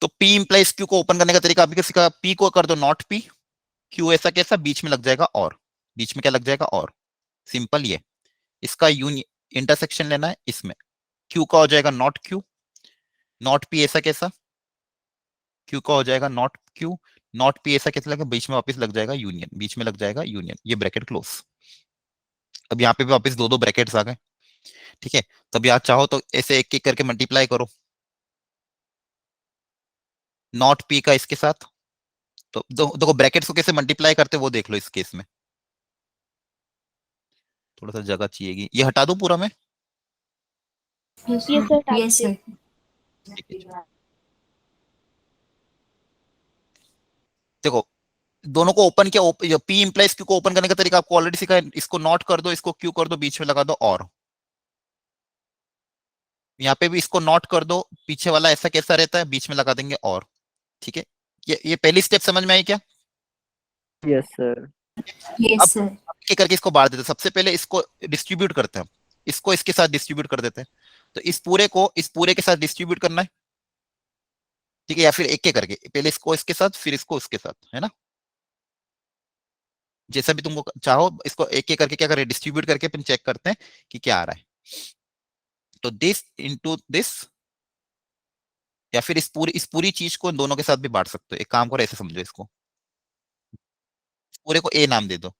तो P इंप्लाइज Q को ओपन करने का तरीका आपने सीखा। P को कर दो नॉट P, Q ऐसा कैसा, बीच में लग जाएगा और, बीच में क्या लग जाएगा और, सिंपल। ये इसका इंटरसेक्शन लेना है इसमें, Q का हो जाएगा नॉट Q, नॉट P ऐसा कैसा, Q का हो जाएगा नॉट Q, नॉट P ऐसा कैसा लगेगा, बीच में वापस लग जाएगा यूनियन, बीच में लग जाएगा यूनियन, ये ब्रैकेट क्लोज। अब यहाँ पे भी वापस दो दो ब्रैकेट्स आ गए। ठीक है, तब याद चाहो तो ऐसे एक एक करके मल्टीप्लाई करो, नॉट P का इसके साथ। तो देखो ब्रैकेट्स को कैसे मल्टीप्लाई करते वो देख लो इस केस में। थोड़ा सा जगह चाहिएगी, ये हटा दूं पूरा मैं। Yes yes sir. Sir yes sir. ठीक है, देखो दोनों को ओपन किया, P इंप्लाइज Q को ओपन करने का तरीका आपको ऑलरेडी सिखा है। इसको नॉट कर दो, इसको Q कर दो, बीच में लगा दो और। यहाँ पे भी इसको नॉट कर दो, पीछे वाला ऐसा कैसा रहता है, बीच में लगा देंगे और। ठीक है, ये पहली स्टेप समझ में आई क्या। Yes sir. यस अब सर। क्या करके इसको बांट देते हैं, सबसे पहले इसको डिस्ट्रीब्यूट करते हैं, इसको इसके साथ डिस्ट्रीब्यूट कर देते हैं। तो इस पूरे को इस पूरे के साथ डिस्ट्रीब्यूट करना है। ठीक है, या फिर एक एक करके, पहले इसको इसके साथ फिर इसको उसके साथ, है ना, जैसा भी तुमको चाहो। इसको एक एक करके क्या करें, डिस्ट्रीब्यूट करके फिर चेक करते हैं कि क्या आ रहा है। तो दिस इंटू दिस, या फिर इस पूरी चीज को दोनों के साथ भी बांट सकते हो। एक काम करो, ऐसे समझो इसको, इस पूरे को ए नाम दे दो,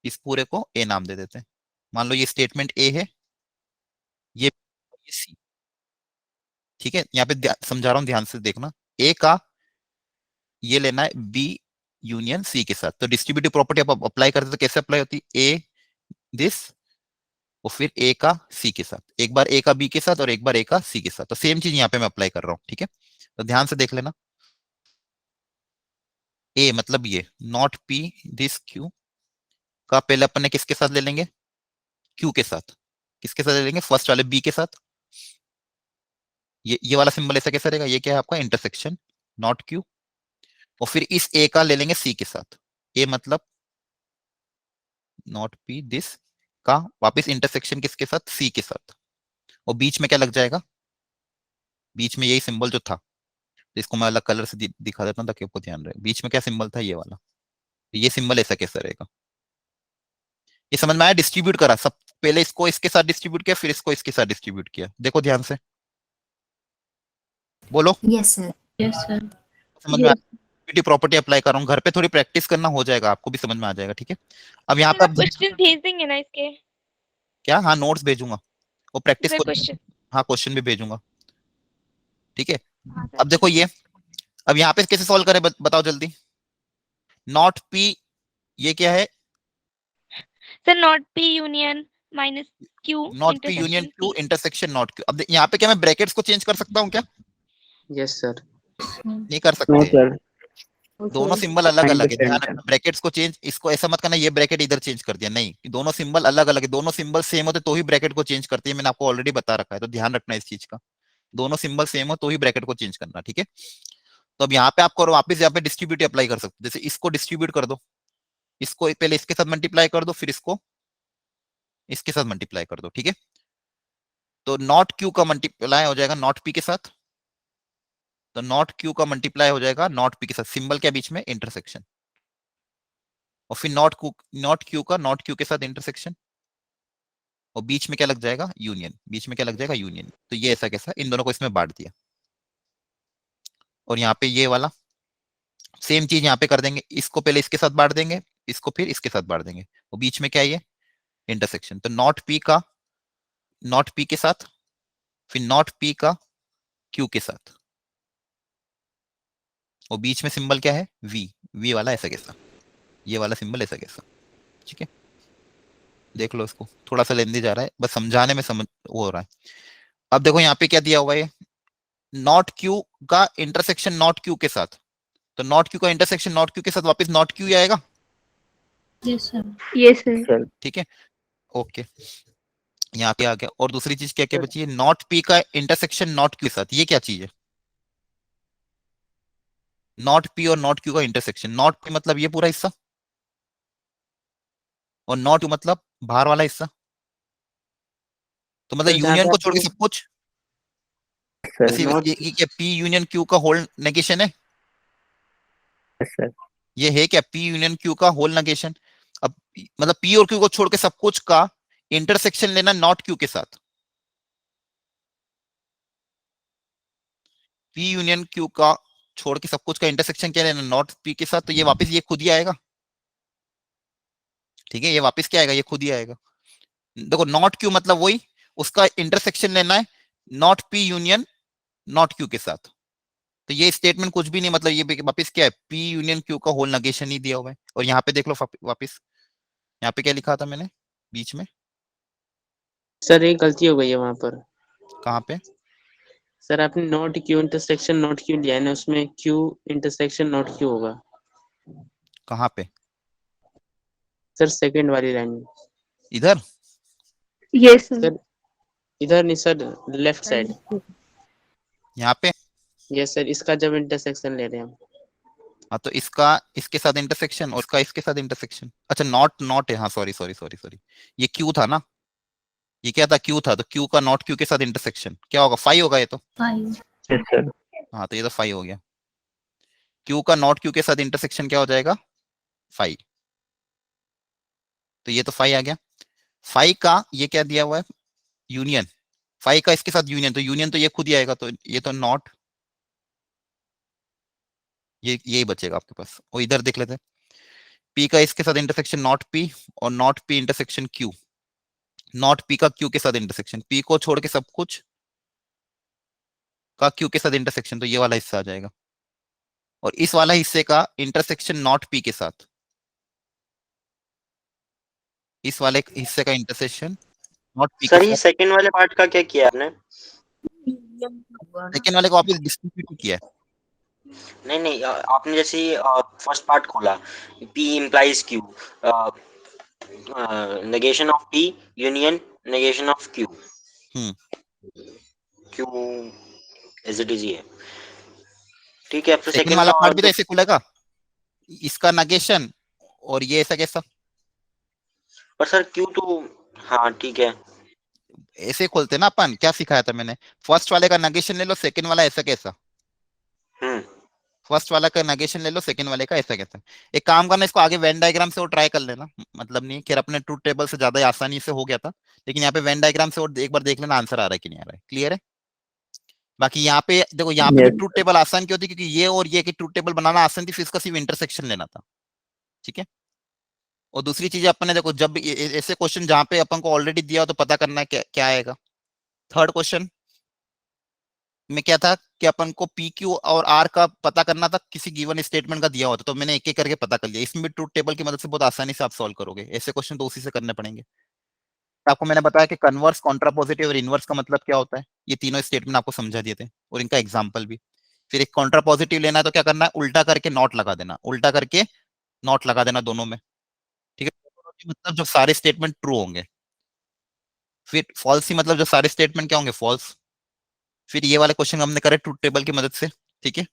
इस पूरे को ए नाम दे देते हैं। मान लो ये स्टेटमेंट ए है, ये सी। ठीक है, यहाँ पे समझा रहा हूँ, ध्यान से देखना। ए का ये लेना है बी यूनियन सी के साथ। तो डिस्ट्रीब्यूटिव प्रॉपर्टी आप अप्लाई करते तो कैसे अप्लाई होती, ए दिस और फिर ए का सी के साथ, एक बार ए का बी के साथ और एक बार ए का सी के साथ। तो सेम चीज यहाँ पे मैं अप्लाई कर रहा हूँ। ठीक है, तो ध्यान से देख लेना, ए मतलब ये नॉट पी दिस क्यू का पहले अपन ने किसके साथ ले लेंगे, क्यू के साथ। किसके साथ ले लेंगे, फर्स्ट वाले बी के साथ। ये वाला सिंबल ऐसा कैसा रहेगा, ये क्या है आपका इंटरसेक्शन नॉट क्यू। और फिर इस ए का ले लेंगे सी के साथ, ए मतलब नॉट पी दिस का वापस इंटरसेक्शन किसके साथ, सी के साथ। और बीच में क्या लग जाएगा, बीच में यही सिंबल जो था। तो इसको मैं अलग कलर से दिखा देता हूँ ताकि आपको ध्यान रहे। बीच में क्या सिंबल था, ये वाला। ये सिंबल ऐसा कैसा रहेगा? ये समझ में आया? डिस्ट्रीब्यूट करा सब, पहले इसको इसके साथ डिस्ट्रीब्यूट किया, फिर इसको इसके साथ डिस्ट्रीब्यूट किया। देखो ध्यान से, बोलो। Yes sir. Yes sir. समझ में प्रॉपर्टी अप्लाई कर रहा हूँ, घर पे थोड़ी प्रैक्टिस करना, हो जाएगा, आपको भी समझ में आ जाएगा। ठीक है, अब यहाँ पे आप क्वेश्चन भेज देंगे ना इसके? क्या? हाँ, नोट्स भेजूंगा, वो प्रैक्टिस को। क्वेश्चन। हाँ, क्वेश्चन भी भेजूंगा। ठीक है, हाँ सर। अब देखो ये, अब यहाँ पे कैसे सॉल्व करें, बताओ जल्दी। नॉट पी, ये क्या है? Sir not P union minus Q not P union Q intersection not Q. अब यहाँ पे क्या मैं ब्रैकेट्स को चेंज कर सकता हूँ क्या? Yes sir. नहीं कर नो सकते, सर। दोनों सिंबल अलग अलग है। 100% ध्यान सर। रखना, ब्रैकेट्स को चेंज, इसको ऐसा मत करना ये ब्रैकेट इधर चेंज कर दिया, नहीं, दोनों सिंबल अलग अलग है। दोनों सिंबल सेम होते तो ही ब्रैकेट को चेंज करती है, मैंने आपको ऑलरेडी बता रखा है, तो ध्यान रखना इस चीज का। दोनों सिंबल सेम हो तो ही ब्रैकेट को चेंज करना। ठीक है, तो अब यहाँ पे आप करो वापस, यहाँ पे डिस्ट्रीब्यूट अप्लाई कर सकते हो। जैसे इसको डिस्ट्रीब्यूट कर दो, इसको पहले इसके साथ मल्टीप्लाई कर दो, फिर इसको इसके साथ मल्टीप्लाई कर दो। ठीक है, तो नॉट क्यू का मल्टीप्लाई हो जाएगा नॉट पी के साथ, तो नॉट क्यू का मल्टीप्लाई हो जाएगा नॉट पी के साथ, सिंबल के बीच में इंटरसेक्शन, और फिर नॉट क्यू के साथ इंटरसेक्शन, और बीच में क्या लग जाएगा? यूनियन। बीच में क्या लग जाएगा? यूनियन। तो ये ऐसा कैसा, इन दोनों को इसमें बांट दिया, और यहाँ पे ये वाला सेम चीज यहाँ पे कर देंगे, इसको पहले इसके साथ बांट देंगे, इसको फिर इसके साथ बांट देंगे, और बीच में क्या है? ये इंटरसेक्शन। तो नॉट पी के साथ, फिर नॉट पी का क्यू के साथ, और बीच में सिंबल क्या है? वी वाला ऐसा कैसा, ये वाला सिंबल ऐसा कैसा। ठीक है, देख लो इसको, थोड़ा सा लेंदी जा रहा है, बस समझाने में समझ वो हो रहा है। अब देखो यहाँ पे क्या दिया हुआ है, नॉट क्यू का इंटरसेक्शन नॉट क्यू के साथ, तो नॉट क्यू का इंटरसेक्शन नॉट क्यू के साथ वापस नॉट क्यू ही आएगा। Yes sir. Yes sir. ठीक है, ओके, यहाँ पे आ गया। और दूसरी चीज क्या क्या बची है? नॉट पी का इंटरसेक्शन नॉट क्यू के साथ, ये क्या चीज है? नॉट पी और नॉट क्यू का इंटरसेक्शन, नॉट पी मतलब ये पूरा हिस्सा, और नॉट क्यू मतलब बाहर वाला हिस्सा, तो मतलब सर, जहाँ यूनियन पे को छोड़ के आपको सब कुछ। सर जैसे नॉट ये क्या पी यूनियन क्यू का होल नेगेशन है? सर ये है क्या पी यूनियन क्यू का होल नेगेशन? अब मतलब पी और क्यू को छोड़ के सब कुछ का इंटरसेक्शन लेना नॉट क्यू के साथ, पी यूनियन क्यू का छोड़ के सब कुछ का इंटरसेक्शन क्या लेना? नॉट पी के साथ, तो ये वापस ये खुद ही आएगा। ठीक है, ये वापस क्या आएगा? ये खुद ही आएगा। देखो नॉट क्यू मतलब वही, उसका इंटरसेक्शन लेना है not P union not Q के साथ, तो ये स्टेटमेंट कुछ भी नहीं, मतलब ये वापस क्या है? पी यूनियन क्यू का होल नेगेशन ही दिया हुआ है। और यहाँ पे देख लो वापस, यहाँ पे क्या लिखा था मैंने बीच में? सर एक गलती हो गई है वहां पर। कहाँ पे? सर आपने not Q intersection not Q लिया है ना, उसमें क्यू इंटरसेक्शन नॉट क्यू होगा। कहाँ पे? सर सेकंड वाली लाइन में। इधर? Yes sir. सर इधर नहीं सर, लेफ्ट साइड। यहाँ पे? यस सर, इसका जब इंटरसेक्शन ले रहे हैं हम। हाँ, तो इसका इसके साथ इंटरसेक्शन और इसका इसके साथ इंटरसेक्शन, अच्छा नॉट है, हाँ सॉरी, ये क्यू था ना, ये क्या था? क्यू था, तो क्यू का नॉट क्यू के साथ इंटरसेक्शन क्या होगा? 5 होगा ये तो। 5। Yes sir. हाँ, तो ये तो 5 हो गया। क्यू का नॉट क्यू के साथ इंटरसेक्शन क्या हो जाएगा? 5। तो ये तो 5 आ गया। 5 का ये क्या दिया हुआ है? यूनियन। 5 का इसके साथ यूनियन, तो यूनियन तो ये खुद ही आएगा, तो ये तो नॉट, ये यही बचेगा आपके पास। और इधर देख लेते हैं, पी का इसके साथ इंटरसेक्शन नॉट पी, और not P intersection Q, not P का क्यू के साथ इंटरसेक्शन, पी को छोड़ के सब कुछ का क्यू के साथ इंटरसेक्शन, तो ये वाला हिस्सा आ जाएगा। और इस वाला हिस्से का इंटरसेक्शन नॉट पी के साथ, इस वाले हिस्से का इंटरसेक्शन नॉट पी के सर ये साथ, सेकंड वाले पार्ट का क्या किया आपने? सेकेंड वाले को वापस डिस्ट्रीब्यूट किया है। नहीं नहीं, आपने जैसे फर्स्ट पार्ट खोला, P implies Q, negation of P union negation of Q, Q as it is है। ठीक है, फिर सेकेंड सेकंड वाला पार्ट भी तो ऐसे खुलेगा, इसका नेगेशन और ये ऐसा कैसा, पर सर Q तो, हाँ ठीक है। ऐसे खोलते ना अपन। क्या सिखाया था मैंने? फर्स्ट वाले का नेगेशन ले लो, सेकंड वाला ऐसा कैसा। फर्स्ट वाला का नेगेशन ले लो, सेकंड वाले का ऐसा कैसा। एक काम करना, इसको आगे वेन डायग्राम से और ट्राई कर लेना, मतलब नहीं कि अपने ट्रूथ टेबल से ज्यादा आसानी से हो गया था, लेकिन यहाँ पे वेन डायग्राम से और एक बार देख लेना आंसर आ रहा है कि नहीं आ रहा है। क्लियर है? बाकी यहाँ पे देखो, यहाँ पे भी ट्रूथ टेबल आसान क्यों थी, क्योंकि ये और ये की ट्रूथ टेबल बनाना आसान थी, फिर इसका सिर्फ इंटरसेक्शन लेना था। ठीक है, और दूसरी चीज अपन ने देखो, जब ऐसे क्वेश्चन जहाँ पे अपन को ऑलरेडी दिया हो तो पता करना है क्या आएगा। थर्ड क्वेश्चन में क्या था कि अपन को पी क्यू और आर का पता करना था, किसी गिवन स्टेटमेंट का दिया होता, तो मैंने एक एक करके पता कर लिया। इसमें भी ट्रूथ टेबल की मदद से बहुत आसानी से आप सॉल्व करोगे, ऐसे क्वेश्चन तो उसी से करने पड़ेंगे। आपको मैंने बताया कि कन्वर्स, कॉन्ट्रापोजिटिव और इनवर्स का मतलब क्या होता है, ये तीनों स्टेटमेंट आपको समझा दिए थे और इनका एग्जाम्पल भी। फिर एक कॉन्ट्रापोजिटिव लेना है तो क्या करना है, उल्टा करके नॉट लगा देना, उल्टा करके नॉट लगा देना दोनों में। ठीक है, मतलब जब सारे स्टेटमेंट ट्रू होंगे। फिर फॉल्स ही मतलब जब सारे स्टेटमेंट क्या होंगे, फॉल्स। फिर ये वाले क्वेश्चन हमने करे ट्रूथ टेबल की मदद से। ठीक है,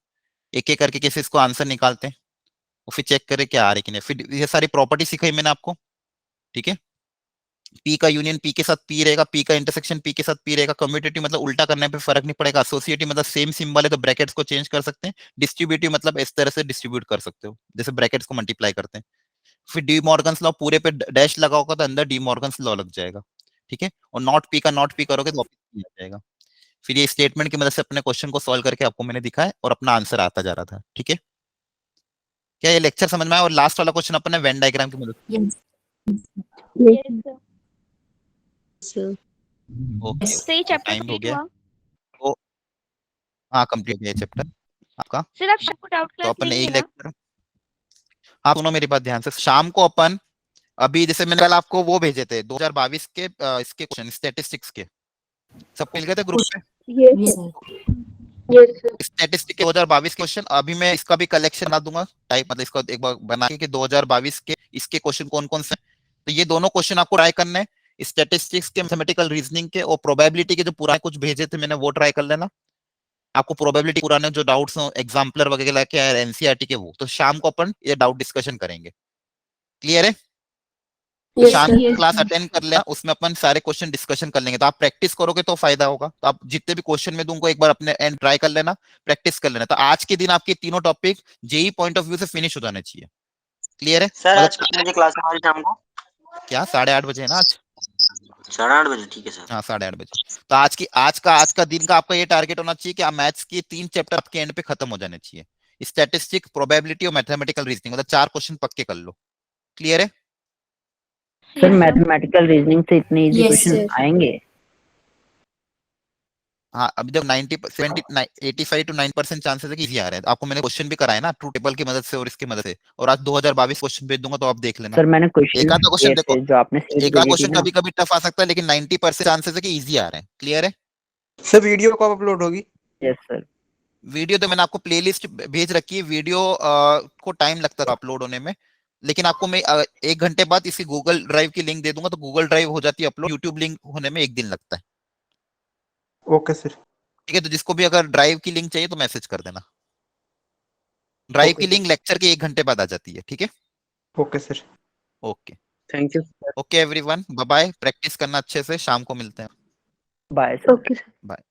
एक एक करके कैसे इसको आंसर निकालते हैं और फिर चेक करें क्या आ रहा है कि नहीं। फिर ये सारी प्रॉपर्टी सिखाई मैंने आपको। ठीक है, पी का यूनियन पी के साथ पी रहेगा, पी का इंटरसेक्शन पी के साथ पी रहेगा। कम्यूटेटिव मतलब उल्टा करने पे फर्क नहीं पड़ेगा। एसोसिएटिव मतलब सेम सिंबल है तो ब्रैकेट्स को चेंज कर सकते हैं। डिस्ट्रीब्यूटिव मतलब इस तरह से डिस्ट्रीब्यूट कर सकते हो जैसे ब्रैकेट्स को मल्टीप्लाई करते हैं। फिर डी मॉर्गन्स लॉ, पूरे पे डैश लगा होगा तो अंदर डी मॉर्गन्स लॉ लग जाएगा। ठीक है, और नॉट पी का नॉट पी करोगे तो वापस आ जाएगा। फिर ये स्टेटमेंट की मदद से अपने क्वेश्चन को सॉल्व करके आपको मैंने दिखाया और अपना आंसर आता जा रहा था। ठीक है, क्या ये लेक्चर समझ में आया? और लास्ट वाला क्वेश्चन अपन ने वेन डायग्राम की मदद यस सर ओके, सही चैप्टर टाइम हो कंप्लीट गया। हुआ। तो हाँ, कंप्लीट है चैप्टर आपका। सर आप शाम को डाउट तो क्लास अपन लेंगे एक ना? लेक्चर, हाँ सुनो मेरी बात ध्यान से, शाम को अपन अभी जैसे मैंने कल आपको वो भेजे थे 2022 के इसके क्वेश्चन स्टैटिस्टिक्स के, सब मिल गए थे ग्रुप पे। यस सर स्टैटिस्टिक के 2022 क्वेश्चन अभी मैं इसका भी कलेक्शन बना दूंगा टाइप, मतलब इसको एक बार बना के कि 2022 के इसके क्वेश्चन कौन कौन से हैं। तो ये दोनों क्वेश्चन आपको ट्राई करने हैं, स्टैटिस्टिक्स के, मैथमेटिकल रीजनिंग के और प्रोबेबिलिटी के जो पुराने कुछ भेजे थे मैंने वो ट्राई कर लेना। आपको प्रोबेबिलिटी पुराने जो डाउट्स हो एग्जाम्पलर वगैरह के एनसीईआरटी के, वो तो शाम को अपन ये डाउट डिस्कशन करेंगे। क्लियर है? तो यस शाम सर की क्लास अटेंड कर लेना, उसमें अपन सारे क्वेश्चन डिस्कशन कर लेंगे। तो आप प्रैक्टिस करोगे तो फायदा होगा। तो आप जितने भी क्वेश्चन में दूंगा एक बार अपने एंड ट्राई कर लेना, प्रैक्टिस कर लेना। तो आज के दिन आपके तीनों topic JEE point of view से फिनिश हो जाने चाहिए। क्लियर है? सर आज मतलब कितने बजे क्लास है हमारी शाम को? क्या 8:30 बजे है ना आज? 8:30 बजे, ठीक है सर। हाँ 8:30 बजे। तो आज का दिन का आपका ये टारगेट होना चाहिए कि आप मैथ्स की 3 चैप्टर आपके एंड पे खत्म हो जाने चाहिए। स्टैटिस्टिक, प्रोबेबिलिटी और मैथमेटिकल रीजनिंग, मतलब 4 क्वेश्चन पक्के कर लो। क्लियर है? सर मैथमेटिकल रीजनिंग से इतने इजी Yes, क्वेश्चन sir. आएंगे? हाँ, अभी जब 85 to 9% चांसेस है कि इजी आ रहे हैं। आपको मैंने क्वेश्चन भी कराया ना ट्रू टेबल की मदद से और इसकी मदद से, और आज 2022 क्वेश्चन भेज दूंगा तो आप देख लेना। सर मैंने क्वेश्चन एक आधा क्वेश्चन दिए देखो, थे जो आपने सीट एक आधा भेजी थी क्वेश्चन ना। कभी कभी टफ आ सकता है, लेकिन 90% चांसेस है कि इजी आ रहे हैं। क्लियर है? सर वीडियो कब अपलोड होगी? Yes sir. वीडियो तो मैंने आपको प्लेलिस्ट भेज रखी है, वीडियो को टाइम लगता है अपलोड होने में, लेकिन आपको मैं 1 घंटे बाद इसकी गूगल ड्राइव की लिंक दे दूंगा, तो गूगल ड्राइव हो जाती है अपलोड। यूट्यूब लिंक होने में 1 दिन लगता है। Okay sir. ठीक है, तो जिसको भी अगर ड्राइव की लिंक चाहिए तो मैसेज कर देना। ड्राइव ओके की लिंक लेक्चर के 1 घंटे बाद आ जाती है। ठीक है, okay sir. Okay thank you. Okay everyone, bye bye. Practice करना अच्छे से, शाम को मिलते हैं। Bye sir. Okay sir. Bye.